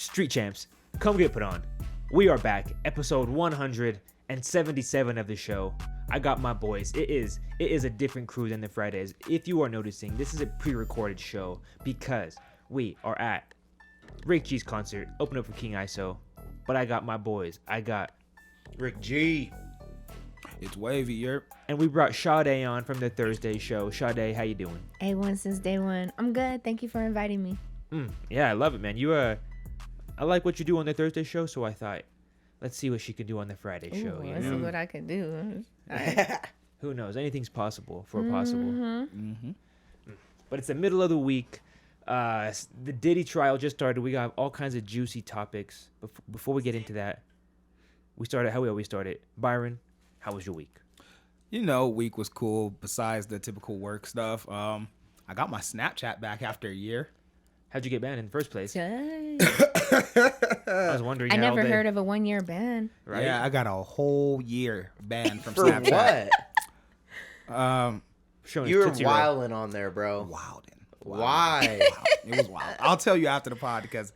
Street champs, come get put on. We are back, episode 177 of the show. I got my boys. It is a different crew than the Fridays. If you are noticing, this is a pre-recorded show because we are at Rick G's concert, open up for King ISO. But I got my boys. I got Rick G. It's Wavy, yerp. And we brought Sade on from the Thursday show. Sade, how you doing? A1 since day one. I'm good. Thank you for inviting me. Yeah, I love it, man. I like what you do on the Thursday show, so I thought, let's see what she could do on the Friday show. Let's see what I could do. Who knows? Anything's possible for possible. But it's the middle of the week. The Diddy trial just started. We got all kinds of juicy topics. Before we get into that, we started how we always started. Byron, how was your week? Week was cool besides the typical work stuff. I got my Snapchat back after a year. How'd you get banned in the first place? I was wondering. never heard of a 1-year ban. Right? Yeah, I got a whole year ban from For Snapchat. what? Showing You were Tootsie Roll. wilding on there, bro. Wilding. Why? It was wild. I'll tell you after the pod because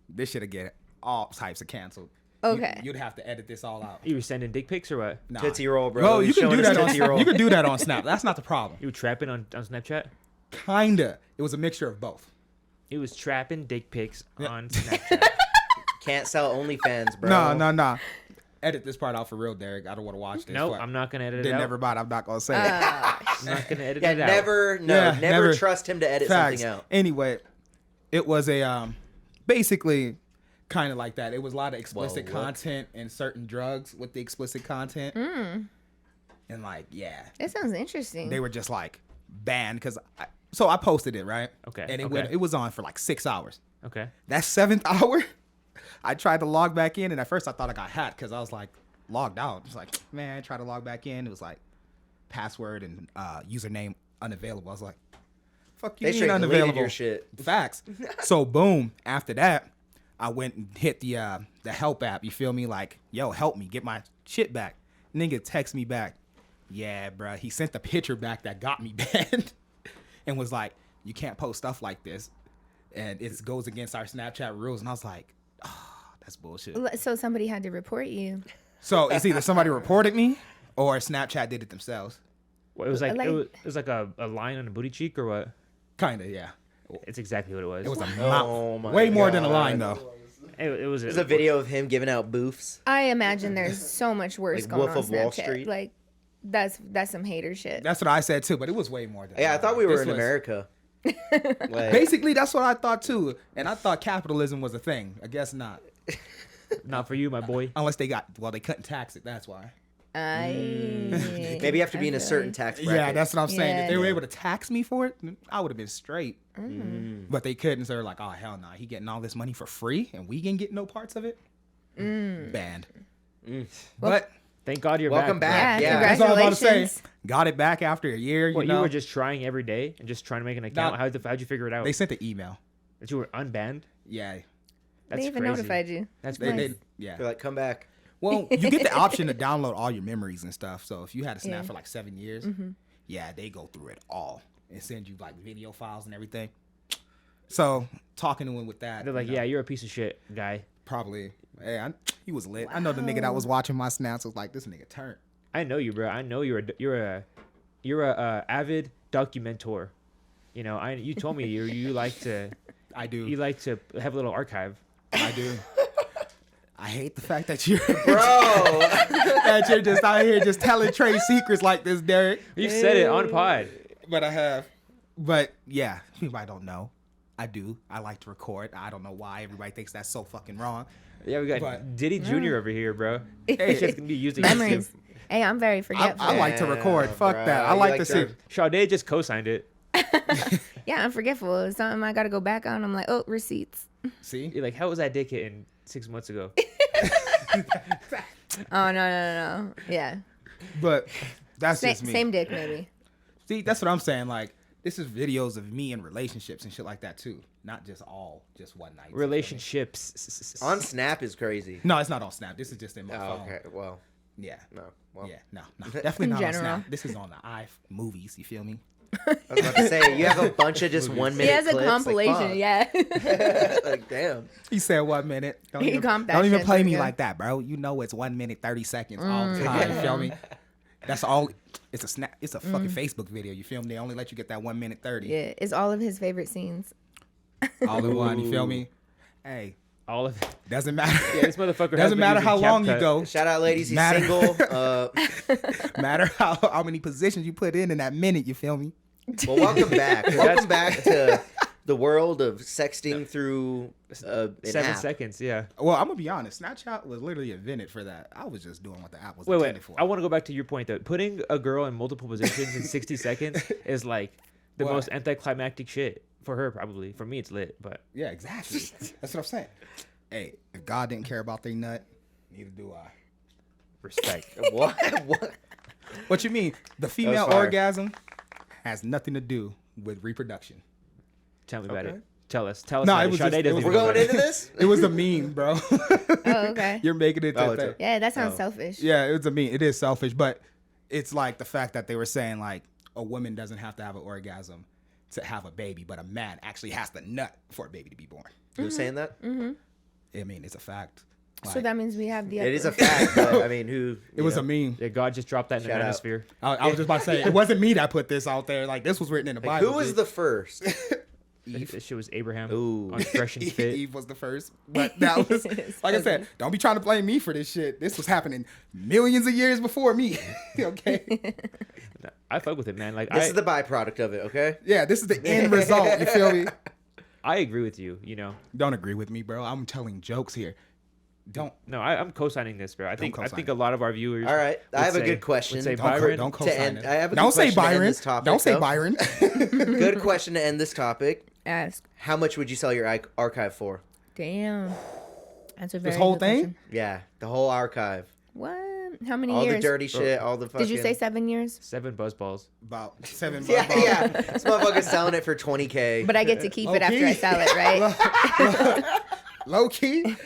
this should have get all types of canceled. Okay. You'd have to edit this all out. You were sending dick pics or what? Nah. Tootsie Roll, bro. Well, you He's can do showing that us on Tootsie Roll. You can do that on Snap. That's not the problem. You were trapping on Snapchat? Kinda. It was a mixture of both. He was trapping dick pics Yeah. on Snapchat. Can't sell OnlyFans, bro. No. Edit this part out for real, Deryk. I don't want to watch this. Nope, Fuck. I'm not gonna edit it Didn't out. never bought. I'm not gonna say it. I'm not gonna edit Yeah, it out. never trust him to edit Facts. something out. Anyway, it was a basically kind of like that. It was a lot of explicit Whoa, what? content and certain drugs with the explicit content. And like, yeah, That sounds interesting. they were just like banned because so I posted it, right? Okay, And okay. it was on for like 6 hours. Okay. That 7th hour, I tried to log back in, and at first I thought I got hacked because I was like logged out. It's like, man, I tried to log back in. It was like password and username unavailable. I was like, fuck you, They mean straight deleted unavailable. your shit. Facts. So boom, after that, I went and hit the help app. You feel me? Like, yo, help me get my shit back. Nigga text me back. Yeah, bruh. He sent the picture back that got me banned and was like, you can't post stuff like this. And it goes against our Snapchat rules. And I was like, oh, that's bullshit. So somebody had to report you. So it's either somebody reported me or Snapchat did it themselves. Well, it was like, Like- it was like a line on a booty cheek or what? Kinda, yeah. It's exactly what it was. It was a Oh my way more than a God. line though. It was There's a video of him giving out boofs. I imagine there's so much worse Like going Wolf on of Wall Snapchat. Street? Like that's some hater shit. That's what I said too, but it was way more than Yeah, I that. thought we were This in was- America. Like, Basically, that's what I thought too. And I thought capitalism was a thing. I guess not. Not for you, my boy. Unless they couldn't tax it. That's why. maybe you have to be in a certain tax bracket. Yeah, that's what I'm saying. If they were Yeah. able to tax me for it, I would have been straight. But they couldn't. So they're like, oh, hell no. He getting all this money for free and we can get no parts of it? Banned. But Thank God you're Welcome back. Yeah, Yeah. that's all I'm about to say. congratulations. Got it back after a year. What, You you know, were just trying every day and just trying to make an account? Not- How'd you figure it out? they sent the email. That you were unbanned? Yeah. That's They even crazy. notified you. That's They, crazy. they, yeah. They're like, come back. Well, you get the option to download all your memories and stuff. So if you had a Snap Yeah. for like 7 years, yeah, they go through it all and send you like video files and everything. So talking to him with that, They're like, you know, yeah, you're a piece of shit, guy. probably. Hey, he was lit. I know the nigga that was watching my snaps was like, this nigga turned. I know you, bro. I know you're a avid documentor. You know, you told me you like to I do. you like to have a little archive. I do. I hate the fact that you're Bro. that you're just out here just telling trade secrets like this, Deryk. You said it on pod. But I have. But yeah, everybody don't know. I do. I like to record. I don't know why everybody thinks that's so fucking wrong. Yeah, we got But- Diddy Jr. over here, bro. Hey, It's just gonna be used against Memories. him. Hey, I'm very I forgetful. like to record. Yeah, Fuck bruh. that. I You like like to see. to- Sade just co-signed it. Yeah, I'm forgetful. It's something I gotta go back on. I'm like, oh, receipts. See? You're like, how was that dick hitting 6 months ago? Oh no. Yeah. But that's just me. Same dick maybe. See, that's what I'm saying. Like, this is videos of me in relationships and shit like that too. Not just one night. Relationships. On Snap is crazy. No, it's not on Snap. This is just in my Oh, phone. okay. Well, Yeah. no. Well, Yeah. No. Definitely In not general. on Snap. This is on the iMovies. You feel me? I was about to say, you have a bunch of just 1 minute He has a clips, compilation, like, yeah. fuck. Like, damn. He said 1 minute. Don't He even, comped that don't even shit, play that's me good. like that, bro. You know it's 1 minute 30 seconds all the time. You feel me? That's all. It's a snap. It's a fucking Facebook video. You feel me? They only let you get that 1 minute 30. Yeah, it's all of his favorite scenes. All in one. You feel me? Hey, All of it. doesn't matter. Yeah, this motherfucker has Doesn't been matter using how long you CapCut. go. Shout out, ladies. He's Matter- single. Matter how many positions you put in that minute. You feel me? Well, welcome back. Welcome back to the world of sexting through an 7 app. seconds, yeah. Well, I'm gonna be honest. Snapchat was literally invented for that. I was just doing what the app was Wait. intended for. I want to go back to your point though. Putting a girl in multiple positions in 60 seconds is like the What? most anticlimactic shit for her. Probably for me, it's lit. But Yeah, exactly. That's what I'm saying. Hey, if God didn't care about their nut, neither do I. respect. What? What? What you mean? The female fire. orgasm has nothing to do with reproduction. Tell me about Okay. it. Tell us. Tell us. No, about it was Sade just- it doesn't was- even We're know going about into this? It was a meme, bro. Oh, okay. You're making it. Oh, To it's thing. Yeah, that sounds Oh. selfish. Yeah, it was a meme. It is selfish, but it's like the fact that they were saying like a woman doesn't have to have an orgasm to have a baby, but a man actually has to nut for a baby to be born. Who's saying that? I mean, it's a fact. So that means we have the. It is a upper- fact, but I mean, who? It was a meme. Yeah, God just dropped that in the Shout out. manosphere. I was just about to say it wasn't me that put this out there. Like this was written in the Bible. Who was dude. the first? That shit was Abraham Ooh. on Fresh and Fit. Eve was the first, but that was like I said. Don't be trying to blame me for this shit. This was happening millions of years before me. Okay. I fuck with it, man. Like This is the byproduct of it, okay? Yeah, this is the end result. You feel me? I agree with you. You know, Don't agree with me, bro. I'm telling jokes here. Don't. no, I'm co-signing this, bro. I think co-sign a it. lot of our viewers. All right. I would have a say- good question. Would say Don't, Byron. don't co-sign end- it. I have a good Don't say question to end Byron. this topic, Don't say though. Byron. Good question to end this topic. Ask. How much would you sell your archive for? Damn. That's a very This whole good thing? question. Yeah, the whole archive. What? How many All years? the dirty shit, all the fucking... Did you say 7 years? 7 buzzballs. About 7 Yeah, bucks. yeah. This motherfucker's selling it for $20K. But I get to keep Low it after key. I sell it, right? Low key.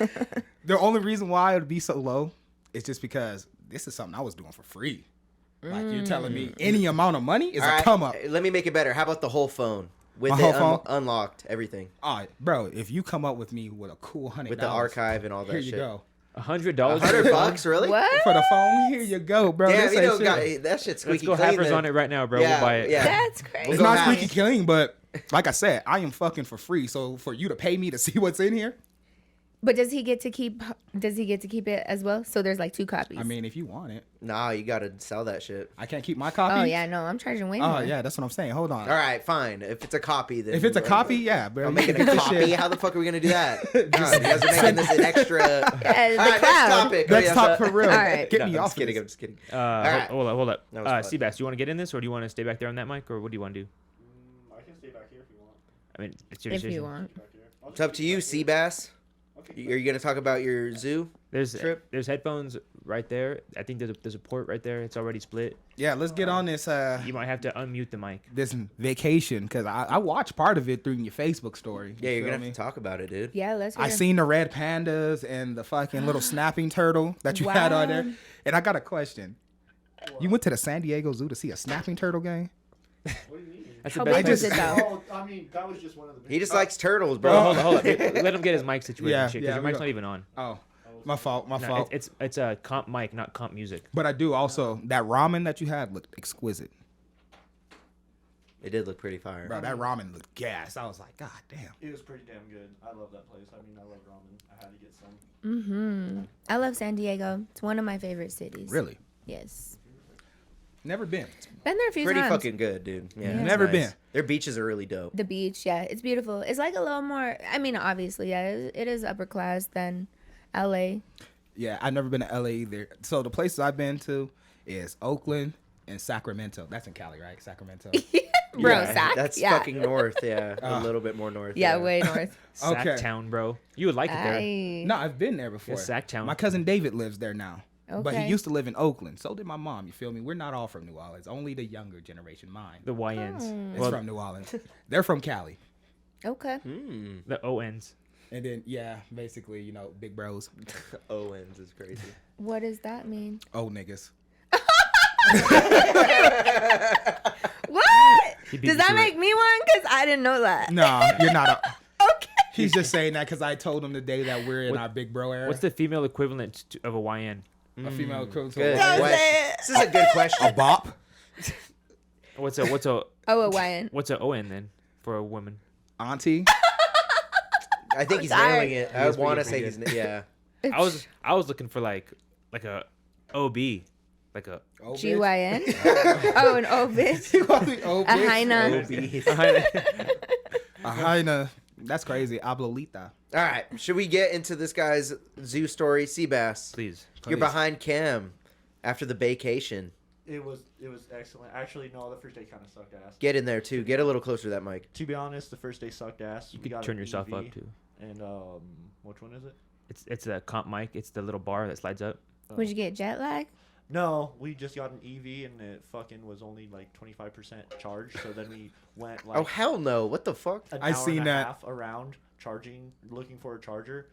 The only reason why it would be so low is just because this is something I was doing for free. Like you're telling me any amount of money is All a right, come up. let me make it better. How about the whole phone? With My it whole phone? unlocked, everything. All right, bro. If you come up with me with a cool $100 With the archive and all that here shit. you go. $100. $100, really? What? For the phone, here you go, bro. Damn, This you ain't know, shit. that shit's Let's squeaky go clean. halfers then. on it right now, bro. Yeah, We'll buy it. yeah. That's crazy. It's go not half. squeaky clean, but like I said, I am fucking for free. So for you to pay me to see what's in here, But does he get to keep? Does he get to keep it as well? So there's like 2 copies. I mean, if you want it, Nah, you gotta sell that shit. I can't keep my copy. Oh yeah, no, I'm charging way Oh more. yeah, that's what I'm saying. Hold on. All right, fine. If it's a copy, then... If it's a copy, yeah, bro. I'm you making can a get this copy. shit. How the fuck are we gonna do that? God, you guys are making this an extra... Yeah, All the right, next cloud. topic. Next Oh, top yeah, for real. All right. Get No, me I'm off. just kidding. Of I'm this. just kidding. Hold up. That was fun. Seabass, do you want to get in this or do you want to stay back there on that mic or what do you want to do? I can stay back here if you want. I mean, it's your If decision. you want. Back here. I'll It's up to you, Seabass. Are you gonna talk about your zoo? There's Trip. headphones right there. I think there's a port right there. It's already split. Yeah, let's get on this You might have to unmute the mic. this vacation because I watched part of it through your Facebook story. Yeah, you're feel gonna me? have to talk about it, dude. Yeah, let's. I hear. seen the red pandas and the fucking little snapping turtle that you had on there. Wow. And I got a question. You went to the San Diego Zoo to see a snapping turtle game? What do you mean? That's How the best big was place- it though? Oh, I mean, that was just one of the. He just likes turtles, Bro, bro. hold up. Let him get his mic situation Yeah, shit yeah, because your we mic's go. not even on. Oh, my fault, my No, fault. it's a comp mic, not comp music. But I do also, that ramen that you had looked exquisite. It did look pretty fire. Bro, that ramen looked gas. I was like, God damn. It was pretty damn good. I love that place. I mean, I love ramen. I had to get some. Mm-hmm. I love San Diego. It's one of my favorite cities. Really? Yes. Never been. Been there a few Pretty times. fucking good, dude. Yeah, it's Never nice. been. Their beaches are really dope. The beach, yeah, it's beautiful. It's like a little more. I mean, obviously, yeah, it is upper class than L.A. Yeah, I've never been to LA either. So the places I've been to is Oakland and Sacramento. That's in Cali, right? Sacramento. Bro, Yeah, Sac? That's yeah. fucking north. Yeah, a little bit more north. Yeah, way north. Okay. Sacktown, bro. You would like it there. I, No, I've been there before. Yeah, Sacktown. My cousin David lives there now. But he Okay. used to live in Oakland. So did my mom. You feel me? We're not all from New Orleans. Only the younger generation, mine. The YNs. It's Well, from New Orleans. They're from Cali. okay. Mm. the ONs. And then, yeah, basically, you know, big bros. Owens is crazy. What does that mean? Old niggas. What? He beat Does you that to make it. me one? Because I didn't know that. No, you're not. Okay. He's just saying that because I told him the day that we're in What- our big bro era. What's the female equivalent of a YN? a female equivalent to Good a Don't question. say it. This is a good question. a bop? What's a Oh, a YN. what's a ON then for a woman? Auntie? I think he's sorry. nailing it. I He's want to pretty say good. he's yeah. I was looking for like a OB, like a Oh, GYN? Oh, an O bitch. oh, A hyena. A hyena. That's crazy. Abuelita. All right, should we get into this guy's zoo story, Seabass? please. You're behind Cam after the vacation. It was excellent. Actually, no, the first day kind of sucked ass. Get in there too. Get a little closer to that mic. To be honest, the first day sucked ass. You We could got turn an yourself EV, up too. And which one is it? It's a comp mic. It's the little bar that slides up. Would you get jet lag? No, we just got an EV and it fucking was only like 25% charged. So then we went like Oh hell no! What the fuck? an I hour seen and a that. half around charging, looking for a charger,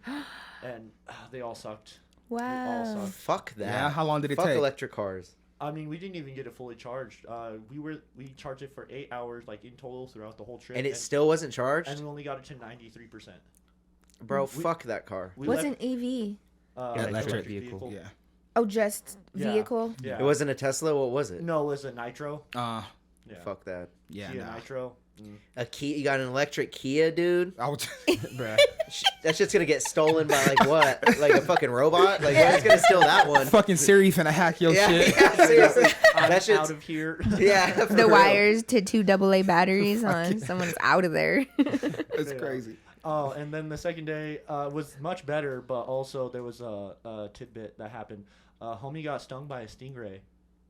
and they all sucked. Wow. suck. Fuck that. Yeah, how long did it Fuck take? electric cars. I mean, we didn't even get it fully charged. We charged it for 8 hours, like in total throughout the whole trip, And it still wasn't charged? and we only got it to 93%. Bro, fuck that car. We What's left, an EV? Electric vehicle. Yeah. Oh, just Yeah. vehicle? Yeah. It wasn't a Tesla? What was it? No, it was a Nitro. Uh, Yeah. Fuck that. yeah, Kia nah. Nitro. A Kia? You got an electric Kia, dude? I was, bruh. That shit's gonna get stolen by like what? Like a fucking robot? Like who's gonna steal that one? Fucking Siri finna hack your Yeah, shit. yeah, seriously. I'm That shit's out of here. yeah. for The real. wires to 2 AA batteries on someone's out of there. It's Yeah. crazy. Oh, and then the second day was much better, but also there was a tidbit that happened. Homie got stung by a stingray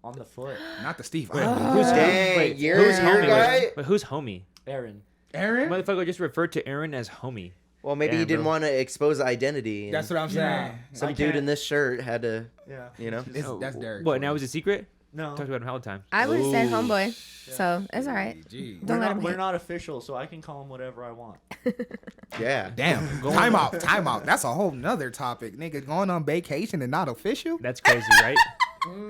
on the foot. Not the Steve. Wait, Irwin. who's Dang, wait, you're who's your homie? guy? Wait, who's homie? Aaron. Aaron? Motherfucker just referred to Aaron as homie. Well, maybe Damn, he didn't bro. want to expose identity. and That's what I'm saying. some I dude can't- in this shirt had to. Yeah. You know? Just- It's- that's Deryk. What? Now it's a secret? no. Talked about him all the time. I would have said Ooh. homeboy. So it's all right. Gee. Don't let him we're hit. not official, so I can call him whatever I want. Yeah. Damn. Time out. Time out. That's a whole nother topic. Nigga going on vacation and not official? That's crazy, right?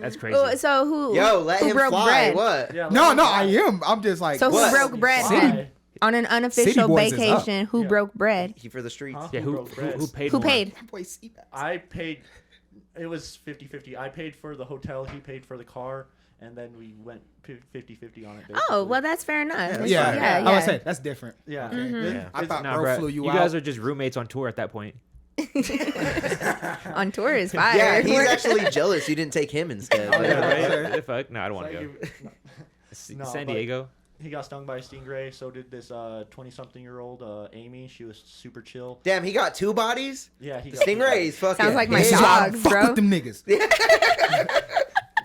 That's crazy. Oh, so who? Yo, let who him broke fly. bread? What? Yeah. No, let no, him I fly. am. I'm just like, So who What? broke bread Fly. then? On an unofficial Boys is up. vacation, who Yeah. broke bread? He for the streets. Huh? yeah, who broke bread? paid Who more? paid? boy, see that. I paid. It was 50-50. I paid for the hotel. He paid for the car, and then we went 50-50 on it. Oh, basically. well, that's fair enough. that's Yeah, fine. yeah, I would say that's different. Yeah. Yeah. I thought Nah, bro bro, flew you you, guys out. are just roommates on tour at that point. On tour is fire. Yeah, he's actually jealous you didn't take him instead. Oh, yeah, Like, right? Fuck, no, I don't want to Like, go. No, San but- Diego. He got stung by a stingray. So did this 20-something-year-old Amy. She was super chill. Damn, he got 2 bodies? Yeah, he got Stingrays fucking. Sounds like my This is big. why I dogs, fuck bro. with them niggas.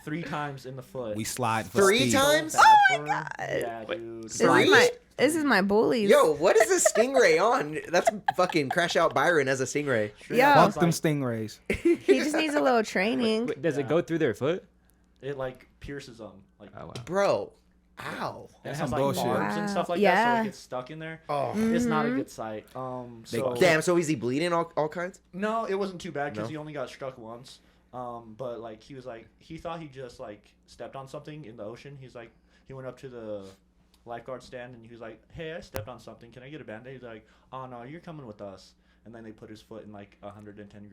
3 times in the foot. We slide for 3 Steve. times? Oh my God. Yeah, dude. This Three? is my bullies. Yo, what is a stingray on? That's fucking crash out Byron as a stingray. Yo. Fuck them stingrays. He just needs a little training. Wait, does it Yeah. go through their foot? It like pierces them. Like Oh wow. Bro. Ow. it That's has some like bullshit. barbs and stuff like that, Yeah. so it gets stuck in there. Oh. It's not a Mhm. good sight. They- So Damn, so is he bleeding all kinds? no, it wasn't too bad because No? he only got struck once. But like he was like he thought he just like stepped on something in the ocean. He's like he went up to the lifeguard stand and he was like, "Hey, I stepped on something. Can I get a band-aid?" He's like, "Oh no, you're coming with us." And then they put his foot in like 110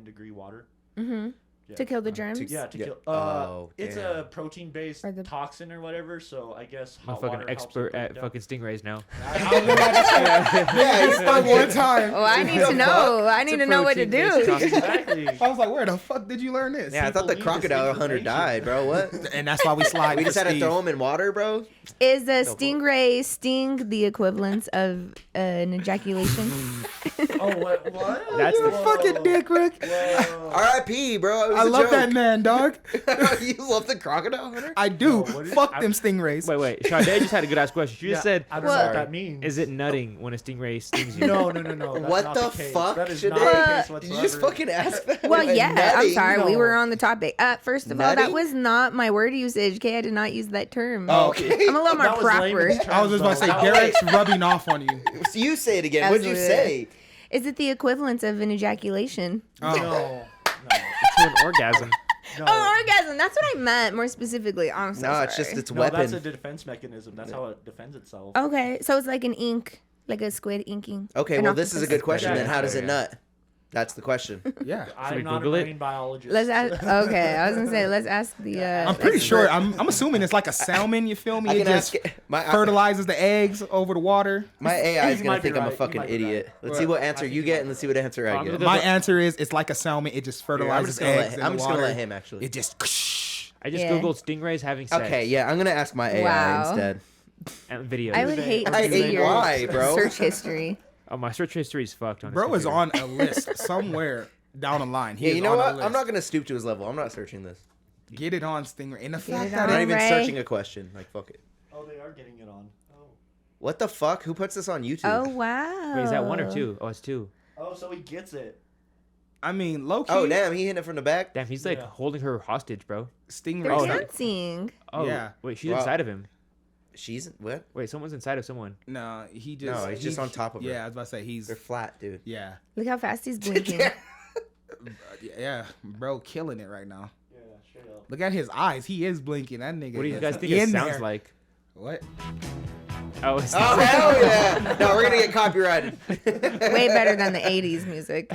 degree water. Mm-hmm. Yeah. To kill the germs. Yeah, to Yeah. kill. Oh, It's damn. a protein-based Or the- toxin or whatever. So I guess I'm a hot fucking water helps expert it break at down. fucking stingrays now. I don't know what to say. Yeah, he's Fuck one time. Oh, I need The to know. I need It's a to know what to protein-based do. toxin. Exactly. I was like, where the fuck did you learn this? Yeah, I thought the People need this crocodile hunter information. died, bro. What? And that's why we slide. We for just had to Steve. throw him in water, bro? Is the No, stingray sting the equivalent of an ejaculation? Oh, what? That's the Fucking dick, Rick. Whoa. R.I.P., bro. It was I a love joke. that man, dog. You love the crocodile hunter? I do. No, what is- Fuck I- them stingrays. Wait. Sade just had a good ass question. She just said, I don't know Well- what that means. "Is it nutting when a stingray stings you?" No. That's What not the case. fuck? That is Should not they- the Well, case Did whatsoever. you just fucking ask that? Well, Like, yeah. I'm nutting? sorry. We No. were on the topic. First of all, that Nutting? was not my word usage. Okay, I did not use that term. Oh, okay. I'm a little more That was proper. layman's I was just about to say, terms, though. Deryk's rubbing off on you. So you say it again. What'd you say? Is it the equivalent of an ejaculation? Oh. No. To an orgasm. No. Oh, orgasm. That's what I meant more specifically. Oh, I'm so No, sorry. it's just its No, weapon. that's a defense mechanism. That's how it defends itself. Okay, so it's like an ink, like a squid inking. Okay, An well, this is a octopus. good question. Yeah, Then how does it yeah. nut? That's the question. Yeah. Should we I'm not a Google it? marine biologist. Let's ask. Okay, I was gonna say let's ask the. I'm pretty sure. I'm assuming it's like a salmon. You feel me? I It can just ask my fertilizes the eggs over the water. my AI is You gonna might be think I'm a right. You fucking might be idiot. right. Let's see what answer you get and let's see what answer I I'm get. gonna My answer is it's like a salmon. It just Here, I'm fertilizes just gonna eggs. let, in I'm the just gonna water. let him actually. It just. I just Yeah. googled stingrays having sex. Okay, yeah, I'm gonna ask my AI Wow. instead. And videos. I would hate I to see hate your why, bro. search history. Oh, my search history is fucked. On this Bro is computer. on a list somewhere down the line. He Yeah, is you know on a what? list. I'm not gonna stoop to his level. I'm not searching this. Get it on Stingray. And the fact it that I'm not on. even Ray. searching a question. Like fuck it. Oh, they are getting it on. Oh. What the fuck? Who puts this on YouTube? Oh wow. Wait, is that one or two? Oh, it's two. Oh, so he gets it. I mean, low key. Oh damn, he hit it from the back. Damn, he's like Yeah. holding her hostage, bro. Stingray. They're Oh, dancing. Oh, Yeah. Wait, she's Wow. inside of him. She's what? Wait, someone's inside of someone. No, he just. No, he's just on top of her. Yeah, I was about to say he's. They're flat, dude. Yeah, Look how fast he's blinking. yeah, bro, killing it right now. Yeah, straight up. Look at his eyes. He is blinking. That nigga. What do you is guys think in it sounds there. like? What? Oh, it's Oh hell yeah! No, we're gonna get copyrighted. Way better than the '80s music.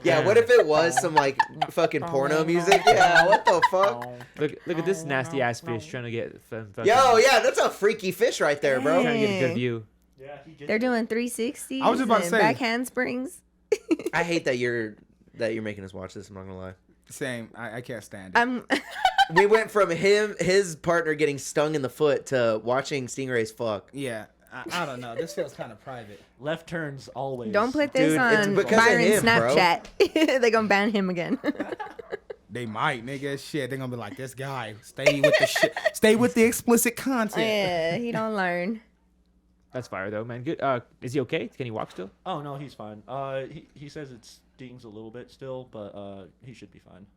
Yeah, what if it was some like fucking porno music? Yeah, what the fuck? look at this nasty ass fish trying to get fucking, Yo, yeah, that's a freaky fish right there, bro. trying to get a good Hey. view. Yeah, he gets They're it. doing 360s. I was just about to and say. back handsprings. I hate that you're making us watch this. I'm not gonna lie. Same. I can't stand it. I'm. We went from his partner getting stung in the foot to watching stingrays fuck. Yeah, I don't know. This feels kind of private. Left turns always. Don't put this Dude, it's on because of Byron's him, bro. Snapchat. They gonna ban him again. They might, nigga. Shit, they gonna be like, this guy, stay with the shit, stay with the explicit content. Yeah, he don't learn. That's fire though, man. Good. Is he okay? Can he walk still? Oh no, he's fine. He says it stings a little bit still, but he should be fine.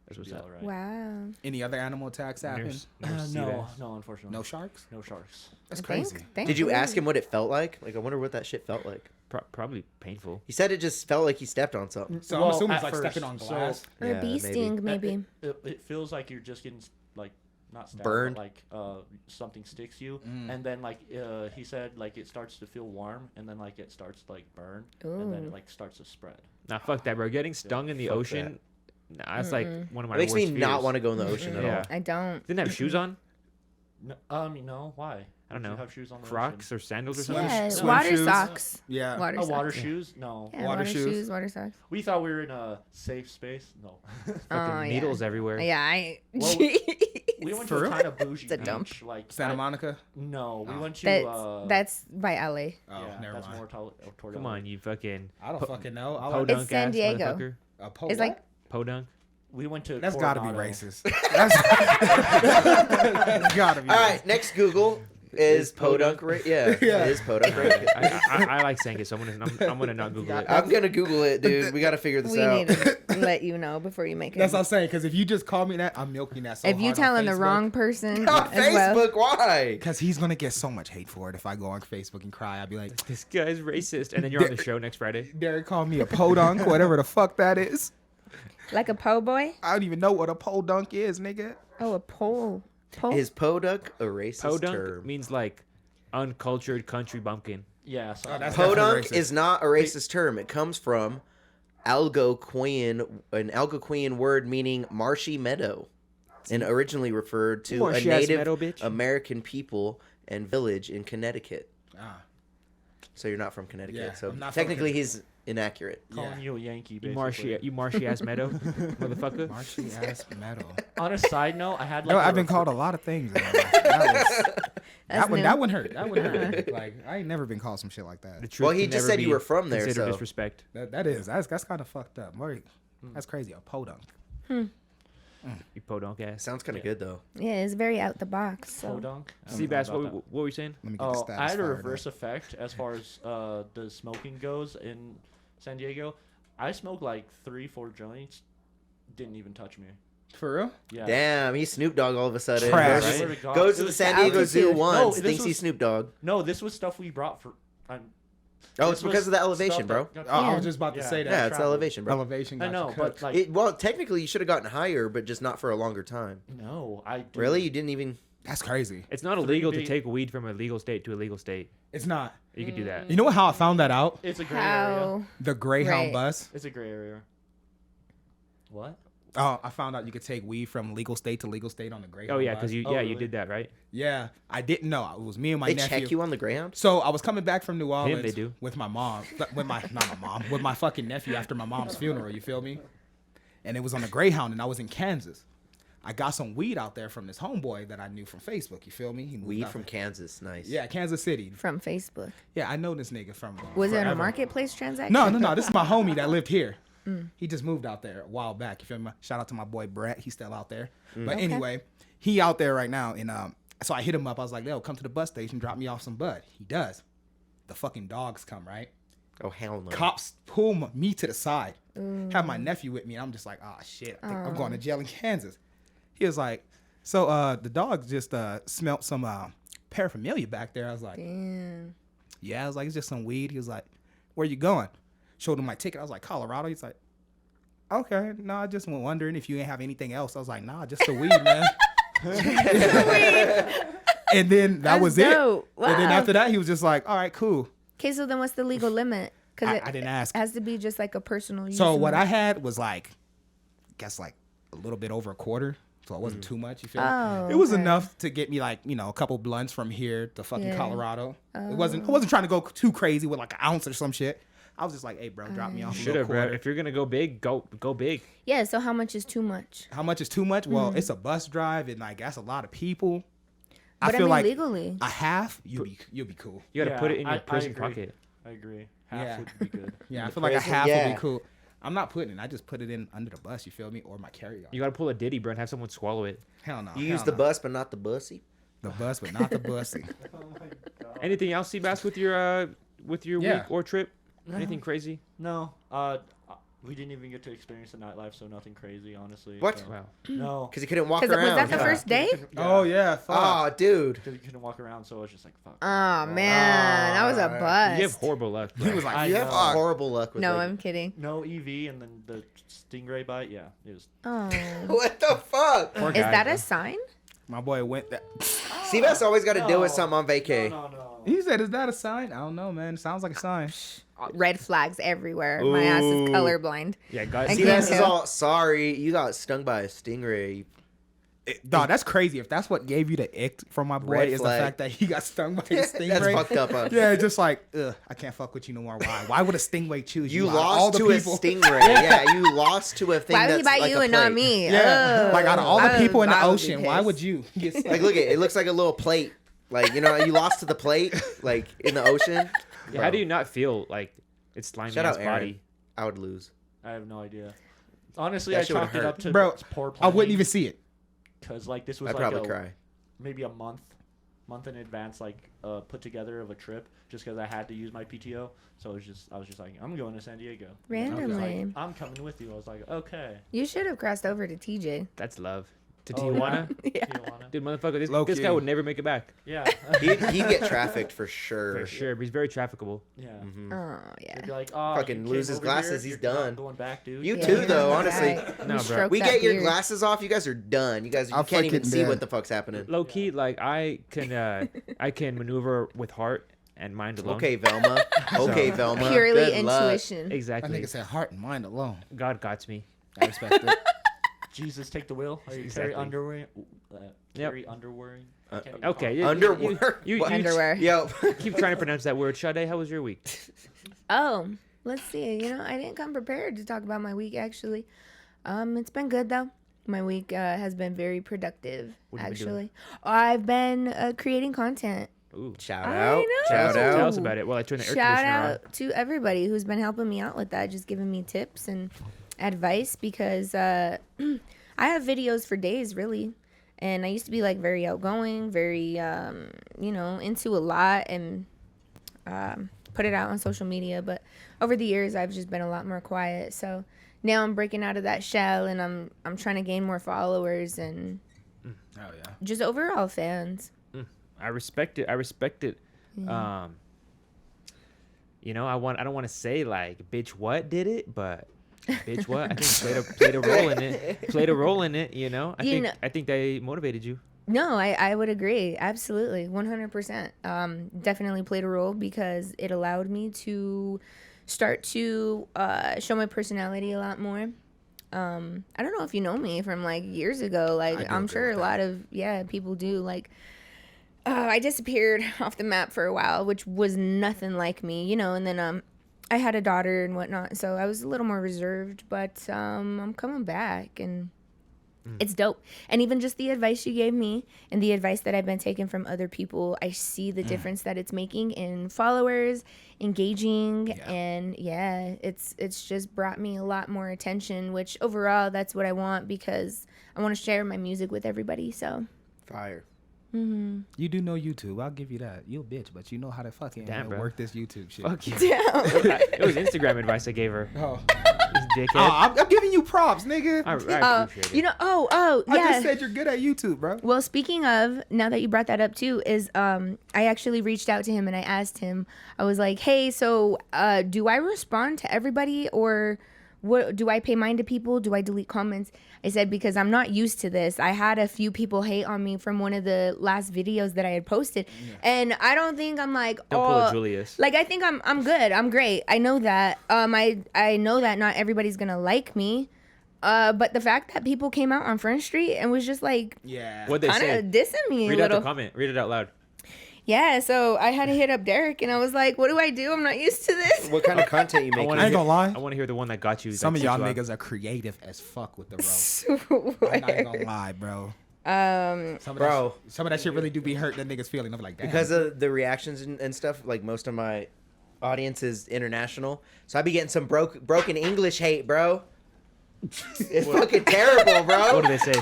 That's Should what's be up. all right. Wow. Any other animal attacks happen? Nurse sea No, bass. no, unfortunately. No sharks? No sharks. That's Thank- crazy. Did you ask thankfully. him what it felt like? Like, I wonder what that shit felt like. Probably painful. He said it just felt like he stepped on something. So Well, I'm assuming at it's like first, stepping on so- glass. Or Yeah, a bee maybe. sting, maybe. It feels like you're just getting like not stabbed, Burned? but like something sticks you, Mm. and then like he said like it starts to feel warm, and then like it starts to like burn, and then Ooh. it like starts to spread. Nah, fuck that, bro. Getting stung in the fuck ocean. Nah, that's like one of my It makes me worst not fears. want to go in the ocean at Yeah. all. I don't. Didn't have shoes on. No, no, why? I don't Would you know. have shoes on the Crocs or sandals or Swim something. Yeah, swim water shoes. socks. Yeah. Water ocean? socks. Water shoes? No. Yeah, Water water shoes. shoes, water socks. We thought we were in a safe space. No. Fucking Oh, yeah. needles everywhere. Yeah, I. Well, we went For to a real? kind of bougie It's a beach. dump. Like Santa Monica? No, we Oh. went to. That's by LA. Oh, yeah, never that's mind. more toward Come LA. on, you fucking I don't fucking know. I podunk It's San ass Diego. motherfucker. a pole. It's like Podunk. We went to. That's gotta be Coronado. racist. That's gotta be All racist. right, next Google is Podunk. Yeah, Yeah. it is Podunk. Right? I like saying it, so I'm gonna not Google it. I'm gonna Google it, dude. We gotta figure this we out. need to let you know before you make it. That's what I'm saying. Because if you just call me that, I'm milking that so if you hard telling the Facebook. wrong person On as well. Facebook, why? Because he's gonna get so much hate for it if I go on Facebook and cry. I'd be like, This guy's racist, and then you're on the show next Friday. Deryk called me a podunk, whatever the fuck that is. Like a po' boy? I don't even know what a podunk is, nigga. Oh, a pole. Pole? Is Podunk a racist Podunk term? means like uncultured country bumpkin. Yeah. So Oh, that's Podunk racist. is not a racist term. It comes from an Algonquian word meaning marshy meadow, and originally referred to a Marshy ass Native meadow, bitch. American people and village in Connecticut. Ah, So you're not from Connecticut. Yeah, so I'm not from technically he's inaccurate. calling yeah. you a Yankee, You basically. marshy ass meadow, motherfucker. marshy ass metal. On a side note, I had like. No, a I've been refer- called a lot of things. In my life. That one, new. that one hurt. That one hurt. Like I ain't never been called some shit like The that. truth Well, he can just never said you be were from there, considered so- disrespect. That's kind of fucked up. That's crazy. A podunk. You podunk ass. Sounds kind of Yeah. good though. Yeah, it's very out the box. So. Podunk. I don't know Seabass, about that. what were you saying? Let me get the Oh, status I had a fired reverse up. effect as far as the smoking goes in San Diego. I smoked like 3-4 joints, didn't even touch me. For real? Yeah. Damn, he's Snoop Dogg all of a sudden. Trash. Goes- I swear to God. Goes It to the was San Diego Zoo altitude. once, No, this thinks he's was- Snoop Dogg. No, this was stuff we brought for. Oh, it's because of the elevation, bro. I was just about to say that. Yeah, it's elevation, bro. Elevation. I got know, you but cooked. like, Well, technically, you should have gotten higher, but just not for a longer time. no, I didn't. Really? You didn't even... That's crazy. It's not illegal to 3B. take weed from a legal state to a legal state. It's not. You could do that. You know how I found that out? It's a gray area. How? The Greyhound Right. bus. It's a gray area. What? Oh, I found out you could take weed from legal state to legal state on the Greyhound Oh yeah, bus. because you Oh, you really? did that, right? Yeah, I didn't know. It was me and my They nephew. check you on the Greyhound? So I was coming back from New Orleans they do. with my mom, with my not my mom, with my fucking nephew after my mom's funeral. You feel me? And it was on the Greyhound, and I was in Kansas. I got some weed out there from this homeboy that I knew from Facebook. You feel me? He moved Weed out from there. Kansas. Nice. Yeah, Kansas City. From Facebook. Yeah, I know this nigga from. Was it a forever. marketplace transaction? No. This is my homie that lived here. He just moved out there a while back. You feel me? Shout out to my boy Brett. He's still out there. But Okay. anyway, he out there right now. And so I hit him up. I was like, yo, come to the bus station. Drop me off some bud. He does. The fucking dogs come, right? Oh, hell no. Cops pull me to the side. Have my nephew with me. And I'm just like, oh, shit. I think I'm going to jail in Kansas. He was like, so the dogs just smelt some paraphernalia back there. I was like, Damn. yeah. I was like, it's just some weed. He was like, where you going? Showed him my ticket. I was like, Colorado. He's like, okay. No, I just was wondering if you ain't have anything else. I was like, nah, just the weed, man. And then that That's was dope. it. And then Wow. after that, he was just like, all right, cool. Okay, so then what's the legal limit? Because I didn't ask. It has to be just like a personal use. So what amount. I had was like, I guess like a little bit over a quarter. So it wasn't too much. You feel me? Oh, It was okay. enough to get me like, a couple blunts from here to fucking Yeah. Colorado. I wasn't trying to go too crazy with like an ounce or some shit. I was just like, hey, bro, drop me off a Should little have, bro. quarter. If you're gonna go big, go big. Yeah, so how much is too much? How much is too much? Well, it's a bus drive and like that's a lot of people. But I feel mean, like legally. a half, you'll be cool. You gotta Yeah, put it in your I prison agree. pocket. I agree. Half Yeah. would be good. Yeah, I the feel like a prison, half would yeah. be cool. I'm not putting it. I just put it in under the bus. You feel me? Or my carry-on. You gotta pull a Diddy, bro, and have someone swallow it. Hell no. You hell use the no. bus, but not the bussy? The bus, but not the bussy. Anything else, Seabass, with your Yeah. week or trip? Anything crazy? No. We didn't even get to experience the nightlife, so nothing crazy, honestly. What? So- Wow. No. Because he couldn't walk Was around. that the huh? first day? Oh yeah. Fuck. Oh, dude. Because you couldn't walk around, so I was just like, fuck. Oh man, that was a bust. You have horrible luck. He Bro. was like, I You have know. horrible luck with No, it. I'm kidding. No EV, and then the stingray bite. Yeah, it was. Oh, What the fuck? Poor is guy, that bro. a sign? my boy went. Seabass always got to deal with something on vacay. No. He said, "Is that a sign?" I don't know, man. It sounds like a sign. Red flags everywhere. My ass is Ooh. colorblind. Yeah, guys. I Seabass can't is tell. all sorry. You got stung by a stingray. Dog, that's crazy. If that's what gave you the ick from my boy, Red is flag. the fact that he got stung by a stingray. That's fucked up. Huh? Yeah, it's just like, I can't fuck with you no more. Why? Why would a stingray choose you? You out of all lost the to people? a stingray. Yeah, you lost to a thing. Why would he that's bite like you a and not plate. me? Yeah, Ugh. like out of all the I people in the would be ocean, why pissed. would you get stung? Like, look it looks like a little plate. Like, you lost to the plate, like in the ocean. Yeah, how do you not feel like it's slimy Shout ass out Aaron. body? I would lose. I have no idea. Honestly, That I shit would chalked it hurt. up to Bro, poor I wouldn't planning, even see it. because like this was I'd like probably cry. maybe a month in advance, like put together of a trip, just because I had to use my PTO. So I was just like, I'm going to San Diego. Randomly. Like, I'm coming with you. I was like, okay. You should have crossed over to TJ. That's love. To Oh, Tijuana? Yeah. Tijuana. Dude, motherfucker, this Low-key. guy would never make it back. Yeah. He'd get trafficked for sure. For sure, but he's very trafficable. Yeah. Oh yeah. They'd be like, oh, Fucking you came lose his over glasses, here, he's you're not done. Going back, dude. You Yeah, too, you're though. right. Honestly, No, You bro. stroke we that get your beard. glasses off. You guys are done. You I'm can't even fucking see dead. what the fuck's happening. Low key, like I can maneuver with heart and mind alone. Okay, Velma. Okay, Velma. Purely Good luck. intuition. I Exactly. think it's that heart and mind alone. God got me. I respect it. Jesus, take the wheel. Are you Exactly. Terry Underwear? Yep. Terry Underwearing? Okay. Underwear? You What? Underwear. Yo. keep trying to pronounce that word. Sade, how was your week? Oh, let's see. I didn't come prepared to talk about my week actually. It's been good though. My week has been very productive. What have you been doing? Actually, I've been creating content. Ooh. Shout I out. know. Shout Tell out. us about it. Well, I turned the air Shout conditioner on. out to everybody who's been helping me out with that, just giving me tips and advice because I have videos for days really, and I used to be like very outgoing, very into a lot and put it out on social media, but over the years I've just been a lot more quiet. So now I'm breaking out of that shell and I'm trying to gain more followers and Oh yeah. just overall fans. I respect it. you know, I don't want to say like bitch what did it, but bitch what I think played a role in it. Played a role in it, you know. I think they motivated you. No, I would agree. Absolutely. 100%. Definitely played a role because it allowed me to start to show my personality a lot more. I don't know if you know me from like years ago. Like I'm sure a lot of people do. Like I disappeared off the map for a while, which was nothing like me, you know, and then I had a daughter and whatnot, so I was a little more reserved, but I'm coming back and it's dope. And even just the advice you gave me and the advice that I've been taking from other people, I see the difference that it's making in followers, engaging, and it's just brought me a lot more attention, which overall that's what I want because I want to share my music with everybody. So Fire. Mm-hmm. You do know YouTube. I'll give you that. You a bitch, but you know how to fucking work this YouTube shit. Fuck you. Damn. It was Instagram advice I gave her. Oh. This dickhead. I'm giving you props, nigga. I appreciate it. You know, I yeah. just said you're good at YouTube, bro. Well, speaking of, now that you brought that up too, is I actually reached out to him and I asked him, I was like, hey, so do I respond to everybody or what, do I pay mind to people? Do I delete comments? I said, because I'm not used to this. I had a few people hate on me from one of the last videos that I had posted. And I don't think I'm like, Don't pull a Julius. Like, I think I'm good. I'm great. I know that. I know that not everybody's going to like me. But the fact that people came out on Front Street and was just like, What'd they kind say? of dissing me Read a out the little. comment. Read it out loud. Yeah, so I had to hit up Deryk, and I was like, what do I do? I'm not used to this. What kind of content you making? I ain't gonna lie. I want to hear the one that got you. Some like, of y'all sexual- niggas are creative as fuck with the roast. Swear. I'm not gonna lie, bro. Some of that shit really do be hurting the niggas feeling. I'm like, damn. Because of the reactions and stuff, like most of my audience is international, so I be getting some broken English hate, bro. It's fucking terrible, bro. What do they say?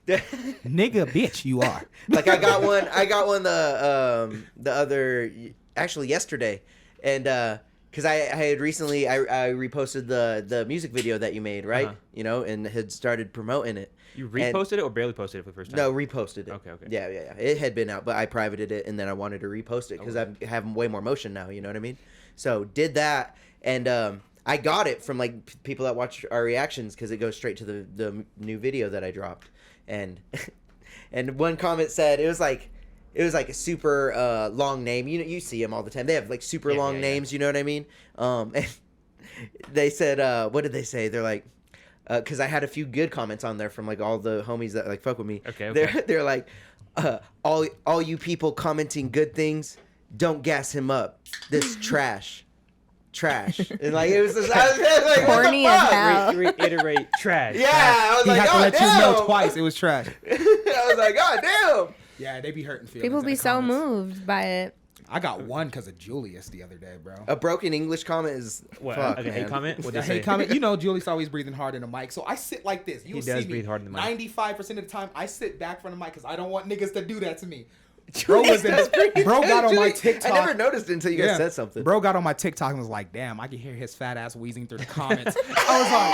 Nigga, bitch, you are. Like I got one the other actually yesterday, and because I had recently I reposted the music video that you made, right? Uh-huh. You know, and had started promoting it. You reposted it or barely posted it for the first time? No, reposted it. Okay. Yeah. It had been out, but I privated it, and then I wanted to repost it because I have way more motion now. You know what I mean? So did that, and I got it from like people that watch our reactions because it goes straight to the new video that I dropped, and one comment said it was like a super long name. You know, you see them all the time. They have like super long names. You know what I mean? And they said, what did they say? They're like, because I had a few good comments on there from like all the homies that like fuck with me. Okay. They're like, all you people commenting good things, don't gas him up. This trash. And like it was just, I was like, Corny as hell. Reiterate trash. Yeah, I was He like, had to God let damn. you know twice. It was trash. I was like, God damn. Yeah, they be hurting feelings. People in be the so comments. moved by it. I got one because of Julius the other day, bro. A broken English comment is What? fuck, Like a hate man. comment? What'd The they say? hate comment. You know, Julius always breathing hard in the mic, so I sit like this. You'll He does see me. breathe hard in the mic. 95% of the time, I sit back from the mic because I don't want niggas to do that to me. Bro got on my TikTok. I never noticed it until you guys said something. Bro got on my TikTok and was like, damn, I can hear his fat ass wheezing through the comments. I was like,